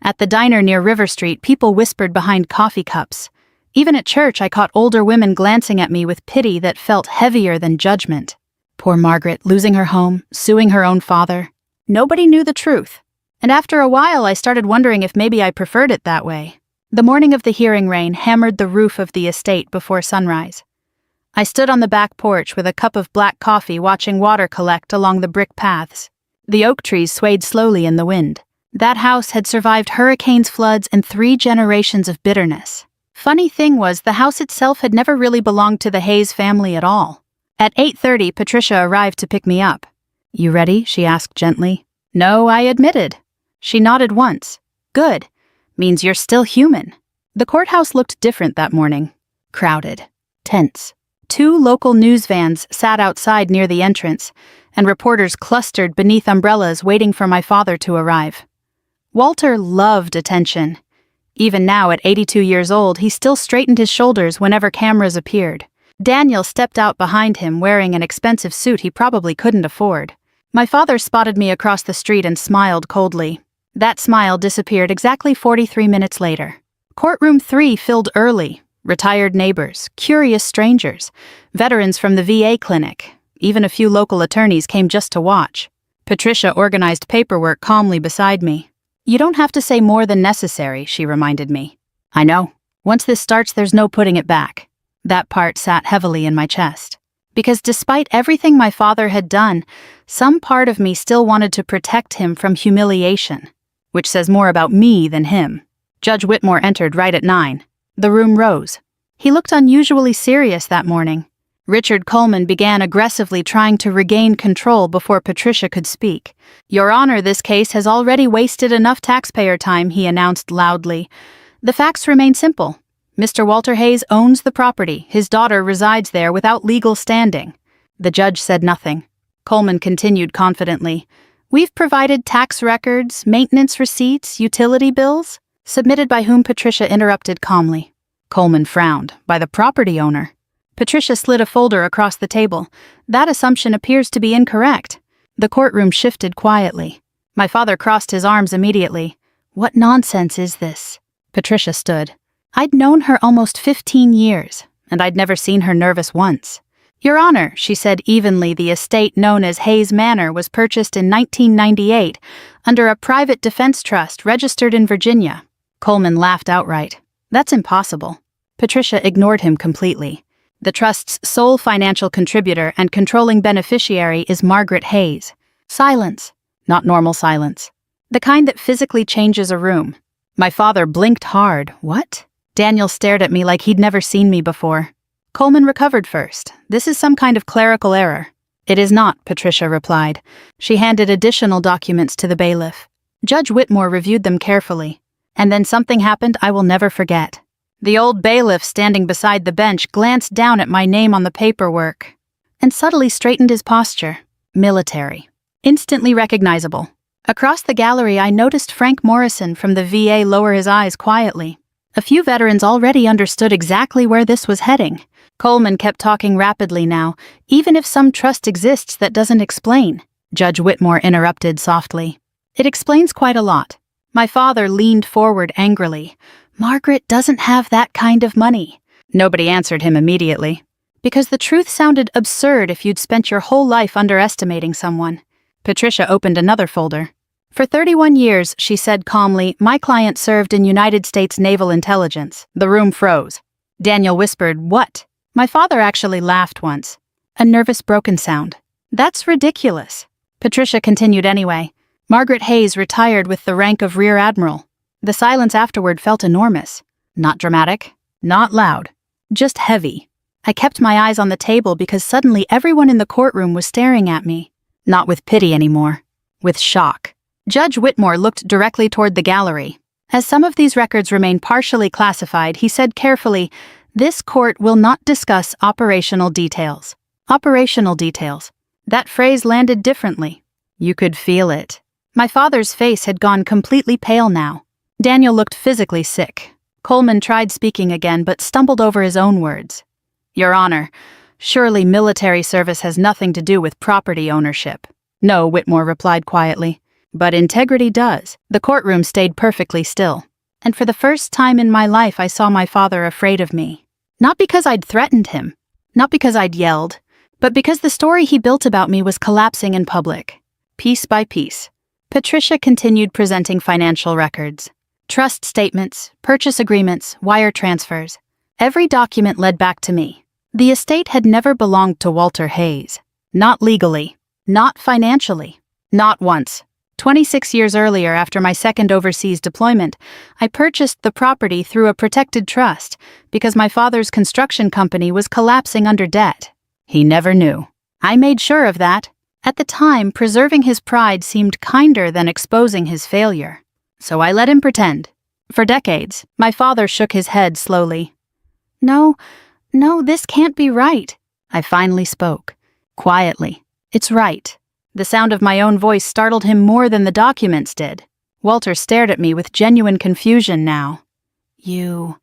At the diner near River Street, people whispered behind coffee cups. Even at church, I caught older women glancing at me with pity that felt heavier than judgment. Poor Margaret, losing her home, suing her own father. Nobody knew the truth. And after a while, I started wondering if maybe I preferred it that way. The morning of the hearing, rain hammered the roof of the estate before sunrise. I stood on the back porch with a cup of black coffee watching water collect along the brick paths. The oak trees swayed slowly in the wind. That house had survived hurricanes, floods, and 3 generations of bitterness. Funny thing was, the house itself had never really belonged to the Hayes family at all. At 8:30, Patricia arrived to pick me up. "You ready?" she asked gently. "No," I admitted. She nodded once. "Good. Means you're still human." The courthouse looked different that morning. Crowded. Tense. 2 local news vans sat outside near the entrance, and reporters clustered beneath umbrellas waiting for my father to arrive. Walter loved attention. Even now, at 82 years old, he still straightened his shoulders whenever cameras appeared. Daniel stepped out behind him wearing an expensive suit he probably couldn't afford. My father spotted me across the street and smiled coldly. That smile disappeared exactly 43 minutes later. Courtroom 3 filled early. Retired neighbors, curious strangers, veterans from the VA clinic. Even a few local attorneys came just to watch. Patricia organized paperwork calmly beside me. "You don't have to say more than necessary," she reminded me. "I know. Once this starts, there's no putting it back." That part sat heavily in my chest. Because despite everything my father had done, some part of me still wanted to protect him from humiliation. which says more about me than him. Judge Whitmore entered right at 9. The room rose. He looked unusually serious that morning. Richard Coleman began aggressively trying to regain control before Patricia could speak. "Your Honor, this case has already wasted enough taxpayer time," he announced loudly. "The facts remain simple. Mr. Walter Hayes owns the property. His daughter resides there without legal standing." The judge said nothing. Coleman continued confidently. "We've provided tax records, maintenance receipts, utility bills." "Submitted by whom?" Patricia interrupted calmly. Coleman frowned. "By the property owner." Patricia slid a folder across the table. "That assumption appears to be incorrect." The courtroom shifted quietly. My father crossed his arms immediately. "What nonsense is this?" Patricia stood. I'd known her almost 15 years, and I'd never seen her nervous once. "Your Honor," she said evenly, "the estate known as Hayes Manor was purchased in 1998 under a private defense trust registered in Virginia." Coleman laughed outright. "That's impossible." Patricia ignored him completely. "The trust's sole financial contributor and controlling beneficiary is Margaret Hayes." Silence. Not normal silence. The kind that physically changes a room. My father blinked hard. "What?" Daniel stared at me like he'd never seen me before. Coleman recovered first. "This is some kind of clerical error." "It is not," Patricia replied. She handed additional documents to the bailiff. Judge Whitmore reviewed them carefully. And then something happened I will never forget. The old bailiff standing beside the bench glanced down at my name on the paperwork and subtly straightened his posture. Military. Instantly recognizable. Across the gallery I noticed Frank Morrison from the VA lower his eyes quietly. A few veterans already understood exactly where this was heading. Coleman kept talking rapidly now, "Even if some trust exists that doesn't explain." Judge Whitmore interrupted softly. "It explains quite a lot." My father leaned forward angrily. "Margaret doesn't have that kind of money." Nobody answered him immediately. "Because the truth sounded absurd if you'd spent your whole life underestimating someone." Patricia opened another folder. "For 31 years, she said calmly, my client served in United States Naval Intelligence." The room froze. Daniel whispered, "What?" My father actually laughed once. A nervous broken sound. "That's ridiculous." Patricia continued anyway. "Margaret Hayes retired with the rank of Rear Admiral." The silence afterward felt enormous. Not dramatic, not loud, just heavy. I kept my eyes on the table because suddenly everyone in the courtroom was staring at me. Not with pity anymore, with shock. Judge Whitmore looked directly toward the gallery. As some of these records remain partially classified, he said carefully, "This court will not discuss operational details." Operational details. That phrase landed differently. You could feel it. My father's face had gone completely pale now. Daniel looked physically sick. Coleman tried speaking again but stumbled over his own words. "Your Honor, surely military service has nothing to do with property ownership." "No," Whitmore replied quietly. "But integrity does." The courtroom stayed perfectly still. And for the first time in my life I saw my father afraid of me. Not because I'd threatened him, not because I'd yelled, but because the story he built about me was collapsing in public. Piece by piece. Patricia continued presenting financial records. Trust statements, purchase agreements, wire transfers. Every document led back to me. The estate had never belonged to Walter Hayes. Not legally. Not financially. Not once. 26 years earlier, after my second overseas deployment, I purchased the property through a protected trust because my father's construction company was collapsing under debt. He never knew. I made sure of that. At the time, preserving his pride seemed kinder than exposing his failure. So I let him pretend. For decades, my father shook his head slowly. No, this can't be right." I finally spoke. Quietly. "It's right." The sound of my own voice startled him more than the documents did. Walter stared at me with genuine confusion now. "You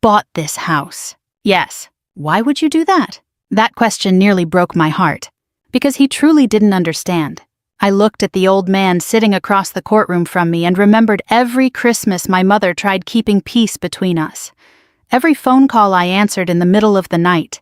bought this house?" "Yes." "Why would you do that?" That question nearly broke my heart. Because he truly didn't understand. I looked at the old man sitting across the courtroom from me and remembered every Christmas my mother tried keeping peace between us. Every phone call I answered in the middle of the night.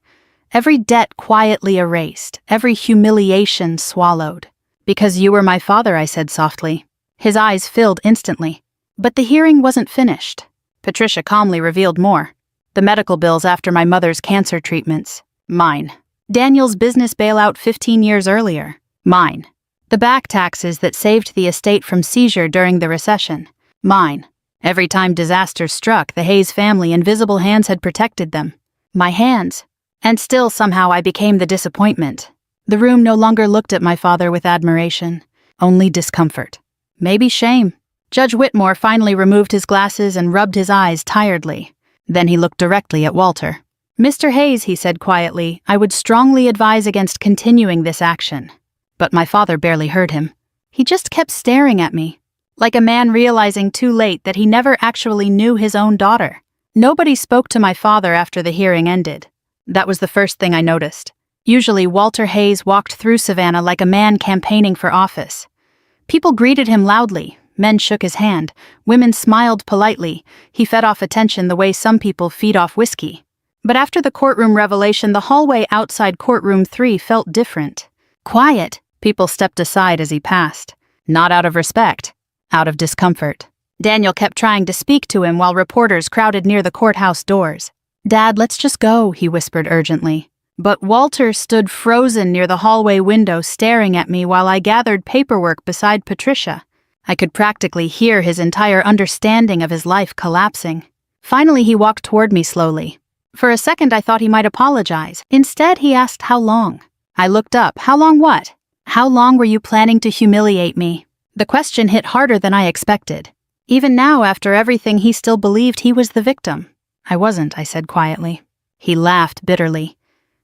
Every debt quietly erased. Every humiliation swallowed. "Because you were my father," I said softly. His eyes filled instantly. But the hearing wasn't finished. Patricia calmly revealed more. The medical bills after my mother's cancer treatments. Mine. Daniel's business bailout 15 years earlier. Mine. The back taxes that saved the estate from seizure during the recession. Mine. Every time disaster struck, the Hayes family invisible hands had protected them. My hands. And still somehow I became the disappointment. The room no longer looked at my father with admiration, only discomfort. Maybe shame. Judge Whitmore finally removed his glasses and rubbed his eyes tiredly. Then he looked directly at Walter. "Mr. Hayes," he said quietly, "I would strongly advise against continuing this action." But my father barely heard him. He just kept staring at me, like a man realizing too late that he never actually knew his own daughter. Nobody spoke to my father after the hearing ended. That was the first thing I noticed. Usually Walter Hayes walked through Savannah like a man campaigning for office. People greeted him loudly, men shook his hand, women smiled politely. He fed off attention the way some people feed off whiskey. But after the courtroom revelation, the hallway outside courtroom 3 felt different. Quiet. People stepped aside as he passed. Not out of respect, out of discomfort. Daniel kept trying to speak to him while reporters crowded near the courthouse doors. "Dad, let's just go," he whispered urgently. But Walter stood frozen near the hallway window staring at me while I gathered paperwork beside Patricia. I could practically hear his entire understanding of his life collapsing. Finally, he walked toward me slowly. For a second, I thought he might apologize. Instead, he asked how long. I looked up. How long what? How long were you planning to humiliate me? The question hit harder than I expected. Even now, after everything, he still believed he was the victim. "I wasn't," I said quietly. He laughed bitterly.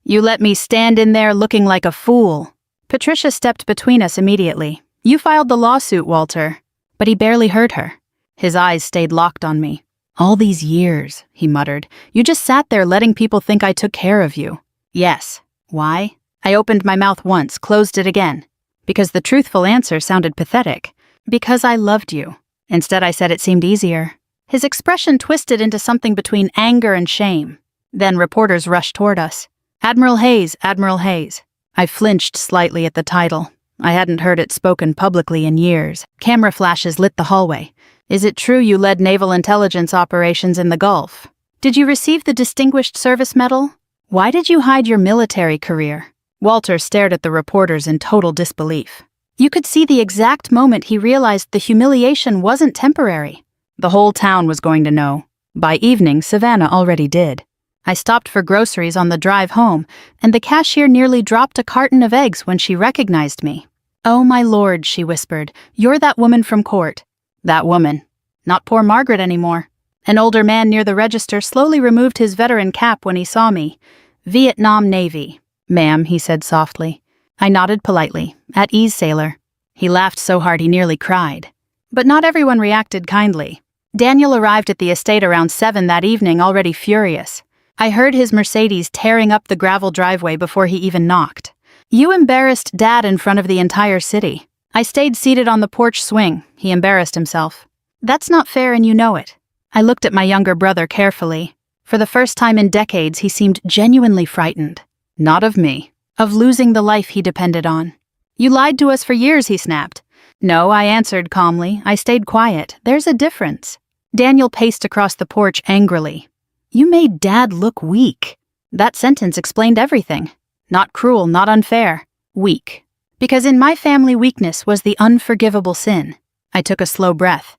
"You let me stand in there looking like a fool." Patricia stepped between us immediately. "You filed the lawsuit, Walter." But he barely heard her. His eyes stayed locked on me. "All these years," he muttered, "you just sat there letting people think I took care of you." "Yes. Why?" I opened my mouth once, closed it again. Because the truthful answer sounded pathetic. "Because I loved you." Instead, I said it seemed easier. His expression twisted into something between anger and shame. Then reporters rushed toward us. "Admiral Hayes, Admiral Hayes." I flinched slightly at the title. I hadn't heard it spoken publicly in years. Camera flashes lit the hallway. "Is it true you led naval intelligence operations in the Gulf? Did you receive the Distinguished Service Medal? Why did you hide your military career?" Walter stared at the reporters in total disbelief. You could see the exact moment he realized the humiliation wasn't temporary. The whole town was going to know. By evening, Savannah already did. I stopped for groceries on the drive home, and the cashier nearly dropped a carton of eggs when she recognized me. "Oh, my lord," she whispered, "you're that woman from court." That woman. Not poor Margaret anymore. An older man near the register slowly removed his veteran cap when he saw me. "Vietnam Navy." "Ma'am," he said softly. I nodded politely. "At ease, sailor." He laughed so hard he nearly cried. But not everyone reacted kindly. Daniel arrived at the estate around 7 that evening, already furious. I heard his Mercedes tearing up the gravel driveway before he even knocked. "You embarrassed Dad in front of the entire city." I stayed seated on the porch swing. He embarrassed himself. "That's not fair and you know it." I looked at my younger brother carefully. For the first time in decades, he seemed genuinely frightened. Not of me. Of losing the life he depended on. "You lied to us for years," he snapped. "No," I answered calmly. I stayed quiet. "There's a difference." Daniel paced across the porch angrily. "You made Dad look weak." That sentence explained everything. Not cruel, not unfair. Weak. Because in my family, weakness was the unforgivable sin. I took a slow breath.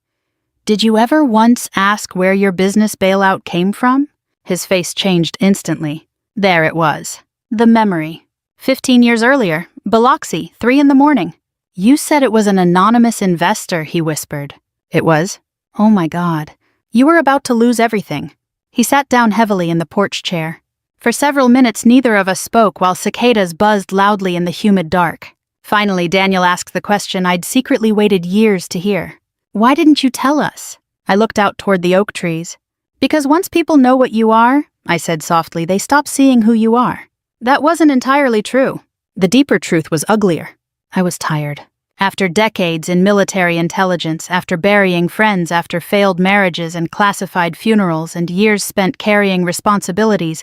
"Did you ever once ask where your business bailout came from?" His face changed instantly. There it was. The memory. 15 years earlier, Biloxi, 3 a.m. "You said it was an anonymous investor," he whispered. "It was?" "Oh my God. You were about to lose everything." He sat down heavily in the porch chair. For several minutes, neither of us spoke while cicadas buzzed loudly in the humid dark. Finally, Daniel asked the question I'd secretly waited years to hear. "Why didn't you tell us?" I looked out toward the oak trees. "Because once people know what you are," I said softly, "they stop seeing who you are." That wasn't entirely true. The deeper truth was uglier. I was tired. After decades in military intelligence, after burying friends, after failed marriages and classified funerals, and years spent carrying responsibilities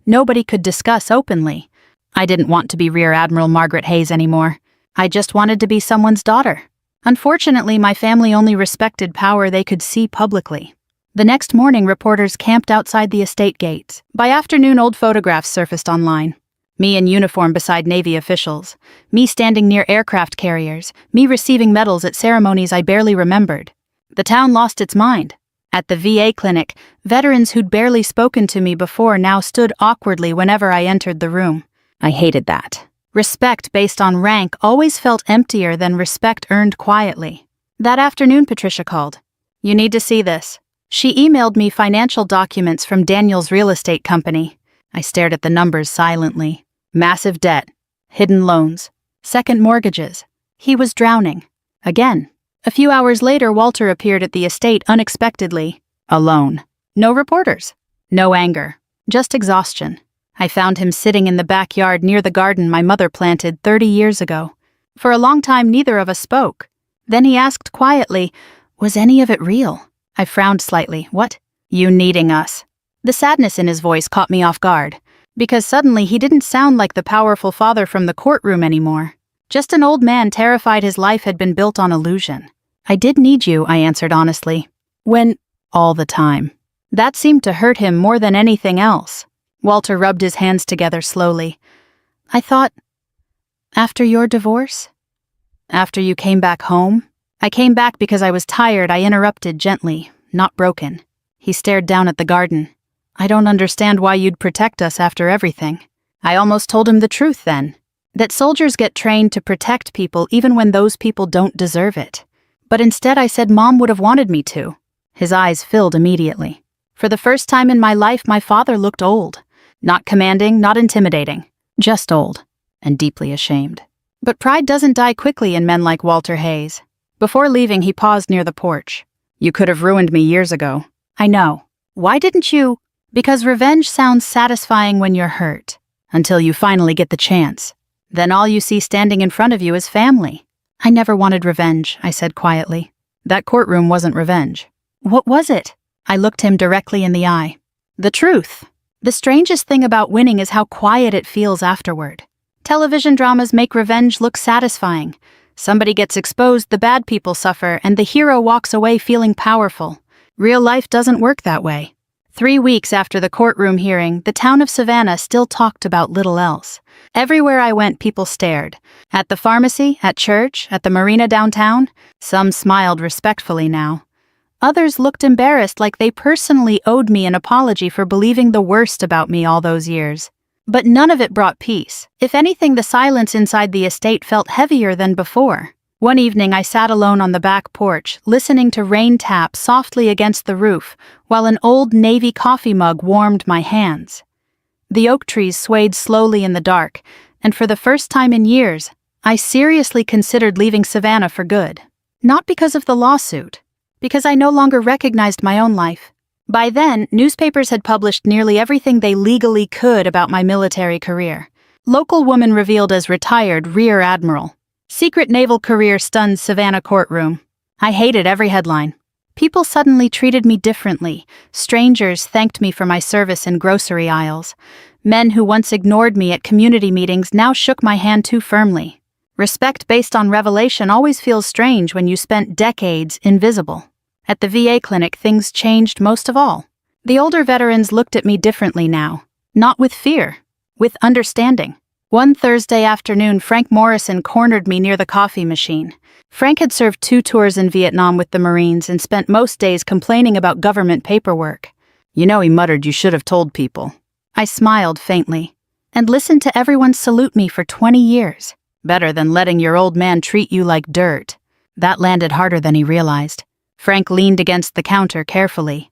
nobody could discuss openly, I didn't want to be Rear Admiral Margaret Hayes anymore. I just wanted to be someone's daughter. Unfortunately, my family only respected power they could see publicly. The next morning, reporters camped outside the estate gates. By afternoon, old photographs surfaced online. Me in uniform beside Navy officials, me standing near aircraft carriers, me receiving medals at ceremonies I barely remembered. The town lost its mind. At the VA clinic, veterans who'd barely spoken to me before now stood awkwardly whenever I entered the room. I hated that. Respect based on rank always felt emptier than respect earned quietly. That afternoon, Patricia called. "You need to see this." She emailed me financial documents from Daniel's real estate company. I stared at the numbers silently. Massive debt, hidden loans, second mortgages. He was drowning. Again. A few hours later, Walter appeared at the estate unexpectedly. Alone. No reporters. No anger. Just exhaustion. I found him sitting in the backyard near the garden my mother planted 30 years ago. For a long time, neither of us spoke. Then he asked quietly, "Was any of it real?" I frowned slightly. "What? You needing us?" The sadness in his voice caught me off guard, because suddenly he didn't sound like the powerful father from the courtroom anymore. Just an old man terrified his life had been built on illusion. "I did need you," I answered honestly. "When?" "All the time." That seemed to hurt him more than anything else. Walter rubbed his hands together slowly. "I thought, after your divorce? After you came back home?" "I came back because I was tired," I interrupted gently, not broken. He stared down at the garden. "I don't understand why you'd protect us after everything." I almost told him the truth then. That soldiers get trained to protect people even when those people don't deserve it. But instead I said Mom would have wanted me to. His eyes filled immediately. For the first time in my life, my father looked old. Not commanding, not intimidating. Just old. And deeply ashamed. But pride doesn't die quickly in men like Walter Hayes. Before leaving, he paused near the porch. "You could have ruined me years ago." "I know. Why didn't you?" "Because revenge sounds satisfying when you're hurt. Until you finally get the chance. Then all you see standing in front of you is family." "I never wanted revenge," I said quietly. "That courtroom wasn't revenge." "What was it?" I looked him directly in the eye. "The truth. The strangest thing about winning is how quiet it feels afterward. Television dramas make revenge look satisfying. Somebody gets exposed, the bad people suffer, and the hero walks away feeling powerful. Real life doesn't work that way." 3 weeks after the courtroom hearing, the town of Savannah still talked about little else. Everywhere I went, people stared. At the pharmacy, at church, at the marina downtown. Some smiled respectfully now. Others looked embarrassed, like they personally owed me an apology for believing the worst about me all those years. But none of it brought peace. If anything, the silence inside the estate felt heavier than before. One evening I sat alone on the back porch, listening to rain tap softly against the roof, while an old Navy coffee mug warmed my hands. The oak trees swayed slowly in the dark, and for the first time in years, I seriously considered leaving Savannah for good. Not because of the lawsuit, because I no longer recognized my own life. By then, newspapers had published nearly everything they legally could about my military career. Local woman revealed as retired rear admiral. Secret naval career stuns Savannah courtroom. I hated every headline. People suddenly treated me differently. Strangers thanked me for my service in grocery aisles. Men who once ignored me at community meetings now shook my hand too firmly. Respect based on revelation always feels strange when you spent decades invisible. At the VA clinic, things changed most of all. The older veterans looked at me differently now. Not with fear, with understanding. One Thursday afternoon, Frank Morrison cornered me near the coffee machine. Frank had served 2 tours in Vietnam with the Marines and spent most days complaining about government paperwork. "You know," he muttered, "you should have told people." I smiled faintly, and listened to everyone salute me for 20 years. Better than letting your old man treat you like dirt. That landed harder than he realized. Frank leaned against the counter carefully.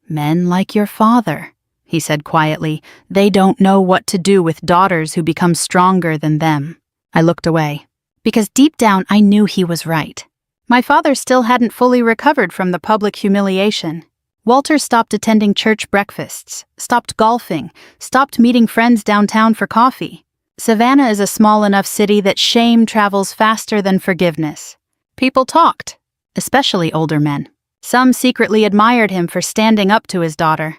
"Men like your father," he said quietly, "they don't know what to do with daughters who become stronger than them." I looked away, because deep down I knew he was right. My father still hadn't fully recovered from the public humiliation. Walter stopped attending church breakfasts, stopped golfing, stopped meeting friends downtown for coffee. Savannah is a small enough city that shame travels faster than forgiveness. People talked, especially older men. Some secretly admired him for standing up to his daughter.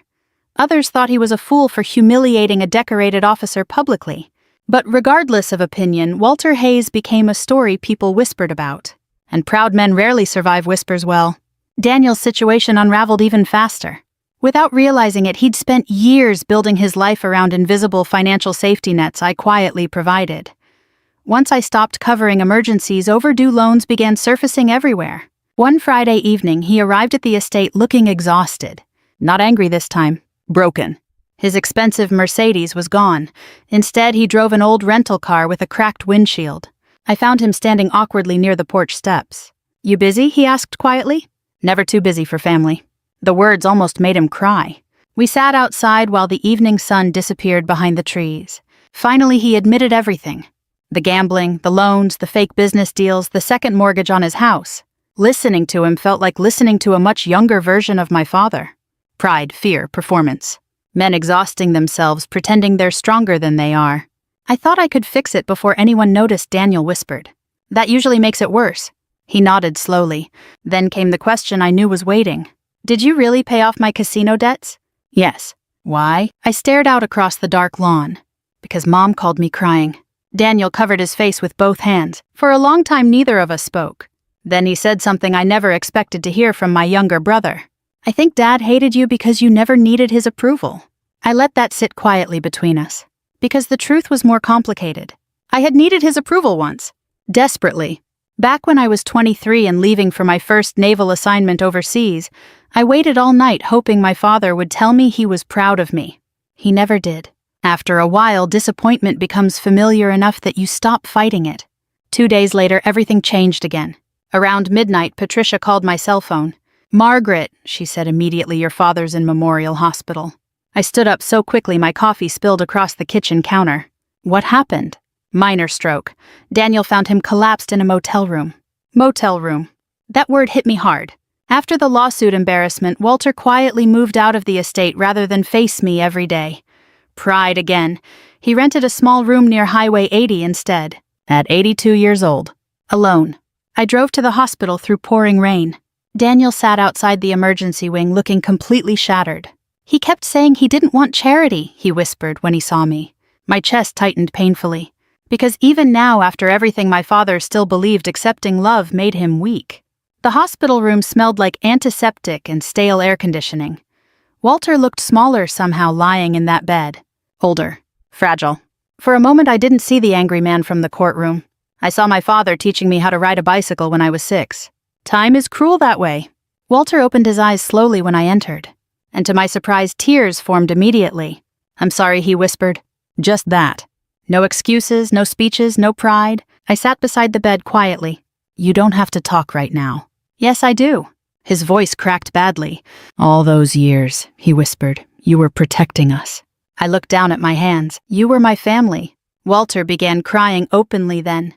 Others thought he was a fool for humiliating a decorated officer publicly. But regardless of opinion, Walter Hayes became a story people whispered about. And proud men rarely survive whispers well. Daniel's situation unraveled even faster. Without realizing it, he'd spent years building his life around invisible financial safety nets I quietly provided. Once I stopped covering emergencies, overdue loans began surfacing everywhere. One Friday evening, he arrived at the estate looking exhausted. Not angry this time, broken. His expensive Mercedes was gone. Instead, he drove an old rental car with a cracked windshield. I found him standing awkwardly near the porch steps. "You busy?" he asked quietly. "Never too busy for family." The words almost made him cry. We sat outside while the evening sun disappeared behind the trees. Finally, he admitted everything. The gambling, the loans, the fake business deals, the second mortgage on his house. Listening to him felt like listening to a much younger version of my father. Pride, fear, performance. Men exhausting themselves, pretending they're stronger than they are. I thought I could fix it before anyone noticed, Daniel whispered. "That usually makes it worse." He nodded slowly. Then came the question I knew was waiting. "Did you really pay off my casino debts?" "Yes." "Why?" I stared out across the dark lawn. "Because Mom called me crying." Daniel covered his face with both hands. For a long time, neither of us spoke. Then he said something I never expected to hear from my younger brother. "I think Dad hated you because you never needed his approval." I let that sit quietly between us. Because the truth was more complicated. I had needed his approval once. Desperately. Back when I was 23 and leaving for my first naval assignment overseas, I waited all night hoping my father would tell me he was proud of me. He never did. After a while, disappointment becomes familiar enough that you stop fighting it. 2 days later, everything changed again. Around midnight, Patricia called my cell phone. "Margaret," she said immediately, "your father's in Memorial Hospital." I stood up so quickly my coffee spilled across the kitchen counter. What happened? Minor stroke. Daniel found him collapsed in a motel room. Motel room. That word hit me hard. After the lawsuit embarrassment, Walter quietly moved out of the estate rather than face me every day. Pride again. He rented a small room near Highway 80 instead. At 82 years old. Alone. I drove to the hospital through pouring rain. Daniel sat outside the emergency wing looking completely shattered. "He kept saying he didn't want charity," he whispered when he saw me. My chest tightened painfully. Because even now, after everything my father still believed, accepting love made him weak. The hospital room smelled like antiseptic and stale air conditioning. Walter looked smaller somehow lying in that bed. Older. Fragile. For a moment I didn't see the angry man from the courtroom. I saw my father teaching me how to ride a bicycle when I was 6. Time is cruel that way. Walter opened his eyes slowly when I entered. And to my surprise, tears formed immediately. "I'm sorry," he whispered. Just that. No excuses, no speeches, no pride. I sat beside the bed quietly. "You don't have to talk right now." "Yes, I do." His voice cracked badly. "All those years," he whispered, "you were protecting us." I looked down at my hands. "You were my family." Walter began crying openly then.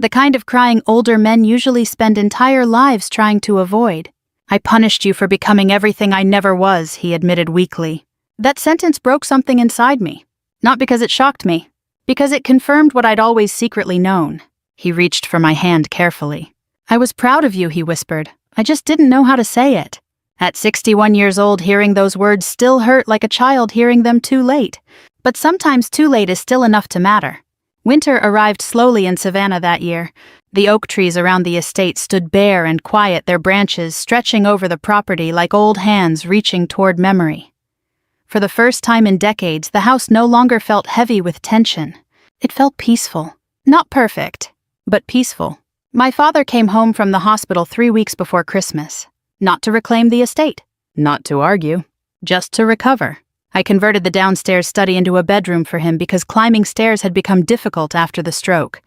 The kind of crying older men usually spend entire lives trying to avoid. "I punished you for becoming everything I never was," he admitted weakly. That sentence broke something inside me. Not because it shocked me, because it confirmed what I'd always secretly known. He reached for my hand carefully. "I was proud of you," he whispered. "I just didn't know how to say it." At 61 years old, hearing those words still hurt like a child hearing them too late. But sometimes too late is still enough to matter. Winter arrived slowly in Savannah that year. The oak trees around the estate stood bare and quiet, their branches stretching over the property like old hands reaching toward memory. For the first time in decades, the house no longer felt heavy with tension. It felt peaceful. Not perfect, but peaceful. My father came home from the hospital 3 weeks before Christmas. Not to reclaim the estate. Not to argue. Just to recover. I converted the downstairs study into a bedroom for him because climbing stairs had become difficult after the stroke.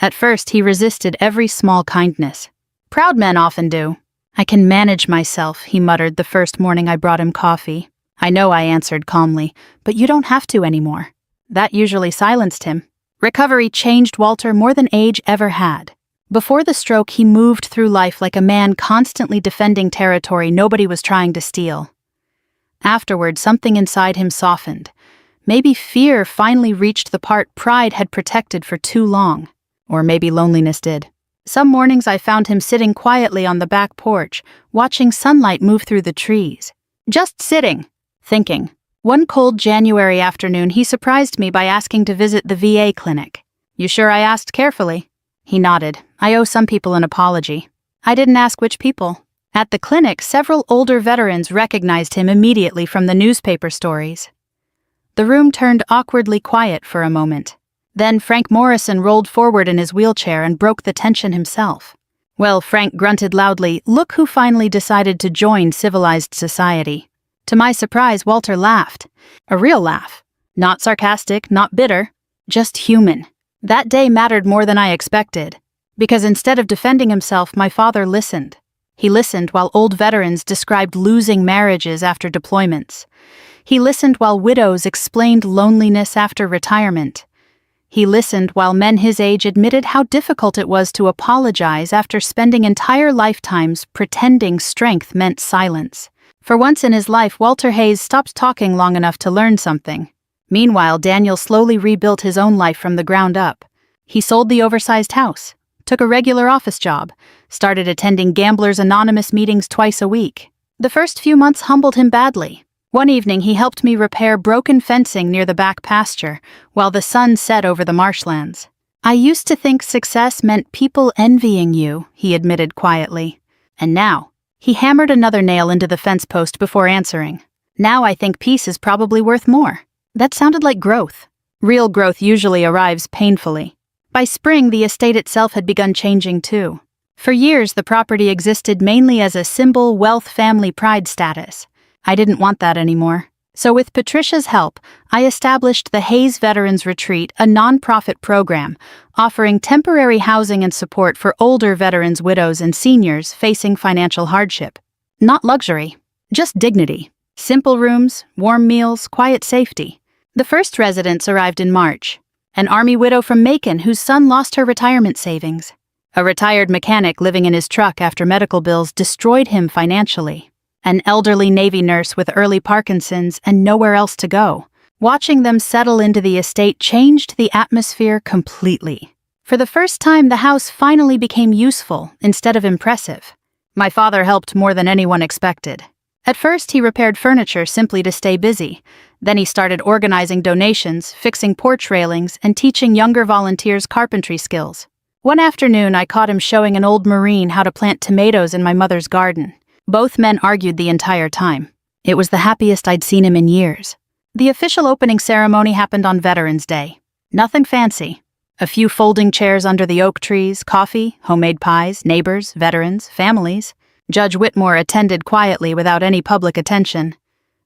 At first, he resisted every small kindness. Proud men often do. "I can manage myself," he muttered the first morning I brought him coffee. "I know," I answered calmly, "but you don't have to anymore." That usually silenced him. Recovery changed Walter more than age ever had. Before the stroke, he moved through life like a man constantly defending territory nobody was trying to steal. Afterward, something inside him softened. Maybe fear finally reached the part pride had protected for too long. Or maybe loneliness did. Some mornings I found him sitting quietly on the back porch, watching sunlight move through the trees. Just sitting, thinking. One cold January afternoon, he surprised me by asking to visit the VA clinic. "You sure?" I asked carefully. He nodded. "I owe some people an apology." "I didn't ask which people." At the clinic, several older veterans recognized him immediately from the newspaper stories. The room turned awkwardly quiet for a moment. Then Frank Morrison rolled forward in his wheelchair and broke the tension himself. Well, Frank grunted loudly, "Look who finally decided to join civilized society." To my surprise, Walter laughed. A real laugh. Not sarcastic, not bitter, just human. That day mattered more than I expected, because instead of defending himself, my father listened. He listened while old veterans described losing marriages after deployments. He listened while widows explained loneliness after retirement. He listened while men his age admitted how difficult it was to apologize after spending entire lifetimes pretending strength meant silence. For once in his life, Walter Hayes stopped talking long enough to learn something. Meanwhile, Daniel slowly rebuilt his own life from the ground up. He sold the oversized house, took a regular office job, started attending Gamblers Anonymous meetings twice a week. The first few months humbled him badly. One evening, he helped me repair broken fencing near the back pasture while the sun set over the marshlands. "I used to think success meant people envying you," he admitted quietly. And now, he hammered another nail into the fence post before answering. "Now I think peace is probably worth more." That sounded like growth. Real growth usually arrives painfully. By spring, the estate itself had begun changing too. For years, the property existed mainly as a symbol wealth family pride status. I didn't want that anymore. So with Patricia's help, I established the Hayes Veterans Retreat, a nonprofit program offering temporary housing and support for older veterans, widows, and seniors facing financial hardship. Not luxury, just dignity. Simple rooms, warm meals, quiet safety. The first residents arrived in March. An Army widow from Macon whose son lost her retirement savings. A retired mechanic living in his truck after medical bills destroyed him financially. An elderly Navy nurse with early Parkinson's and nowhere else to go. Watching them settle into the estate changed the atmosphere completely. For the first time, the house finally became useful instead of impressive. My father helped more than anyone expected. At first, he repaired furniture simply to stay busy. Then he started organizing donations, fixing porch railings, and teaching younger volunteers carpentry skills. One afternoon, I caught him showing an old Marine how to plant tomatoes in my mother's garden. Both men argued the entire time. It was the happiest I'd seen him in years. The official opening ceremony happened on Veterans Day. Nothing fancy. A few folding chairs under the oak trees, coffee, homemade pies, neighbors, veterans, families. Judge Whitmore attended quietly without any public attention.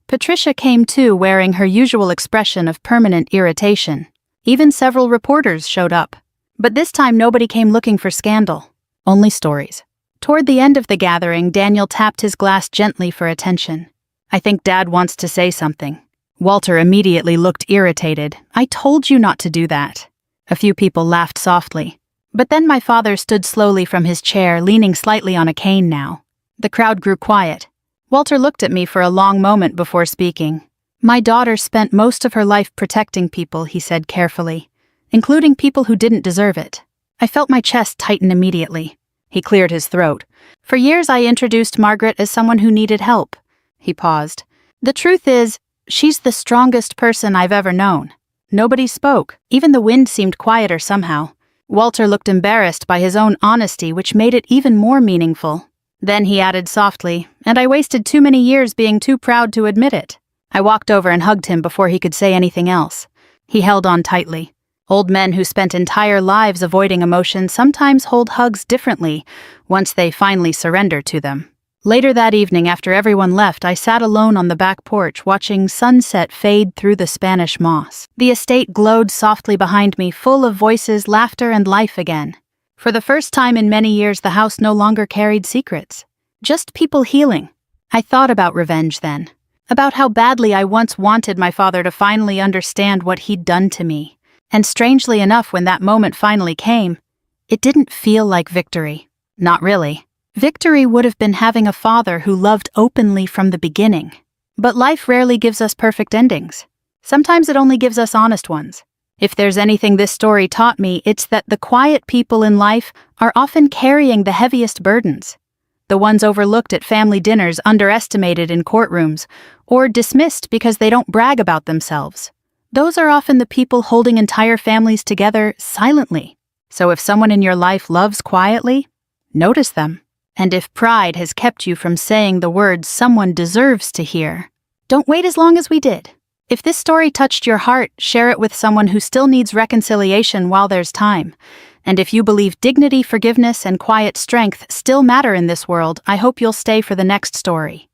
Patricia came too, wearing her usual expression of permanent irritation. Even several reporters showed up. But this time nobody came looking for scandal. Only stories. Toward the end of the gathering, Daniel tapped his glass gently for attention. "I think Dad wants to say something." Walter immediately looked irritated. "I told you not to do that." A few people laughed softly. But then my father stood slowly from his chair, leaning slightly on a cane now. The crowd grew quiet. Walter looked at me for a long moment before speaking. "My daughter spent most of her life protecting people," he said carefully, "including people who didn't deserve it." I felt my chest tighten immediately. He cleared his throat. "For years I introduced Margaret as someone who needed help." He paused. "The truth is, she's the strongest person I've ever known." Nobody spoke. Even the wind seemed quieter somehow. Walter looked embarrassed by his own honesty, which made it even more meaningful. Then he added softly, "And I wasted too many years being too proud to admit it." I walked over and hugged him before he could say anything else. He held on tightly. Old men who spent entire lives avoiding emotion sometimes hold hugs differently once they finally surrender to them. Later that evening, after everyone left, I sat alone on the back porch watching sunset fade through the Spanish moss. The estate glowed softly behind me, full of voices, laughter, and life again. For the first time in many years, the house no longer carried secrets. Just people healing. I thought about revenge then. About how badly I once wanted my father to finally understand what he'd done to me. And strangely enough, when that moment finally came, it didn't feel like victory. Not really. Victory would have been having a father who loved openly from the beginning. But life rarely gives us perfect endings. Sometimes it only gives us honest ones. If there's anything this story taught me, it's that the quiet people in life are often carrying the heaviest burdens. The ones overlooked at family dinners, underestimated in courtrooms, or dismissed because they don't brag about themselves. Those are often the people holding entire families together silently. So if someone in your life loves quietly, notice them. And if pride has kept you from saying the words someone deserves to hear, don't wait as long as we did. If this story touched your heart, share it with someone who still needs reconciliation while there's time. And if you believe dignity, forgiveness, and quiet strength still matter in this world, I hope you'll stay for the next story.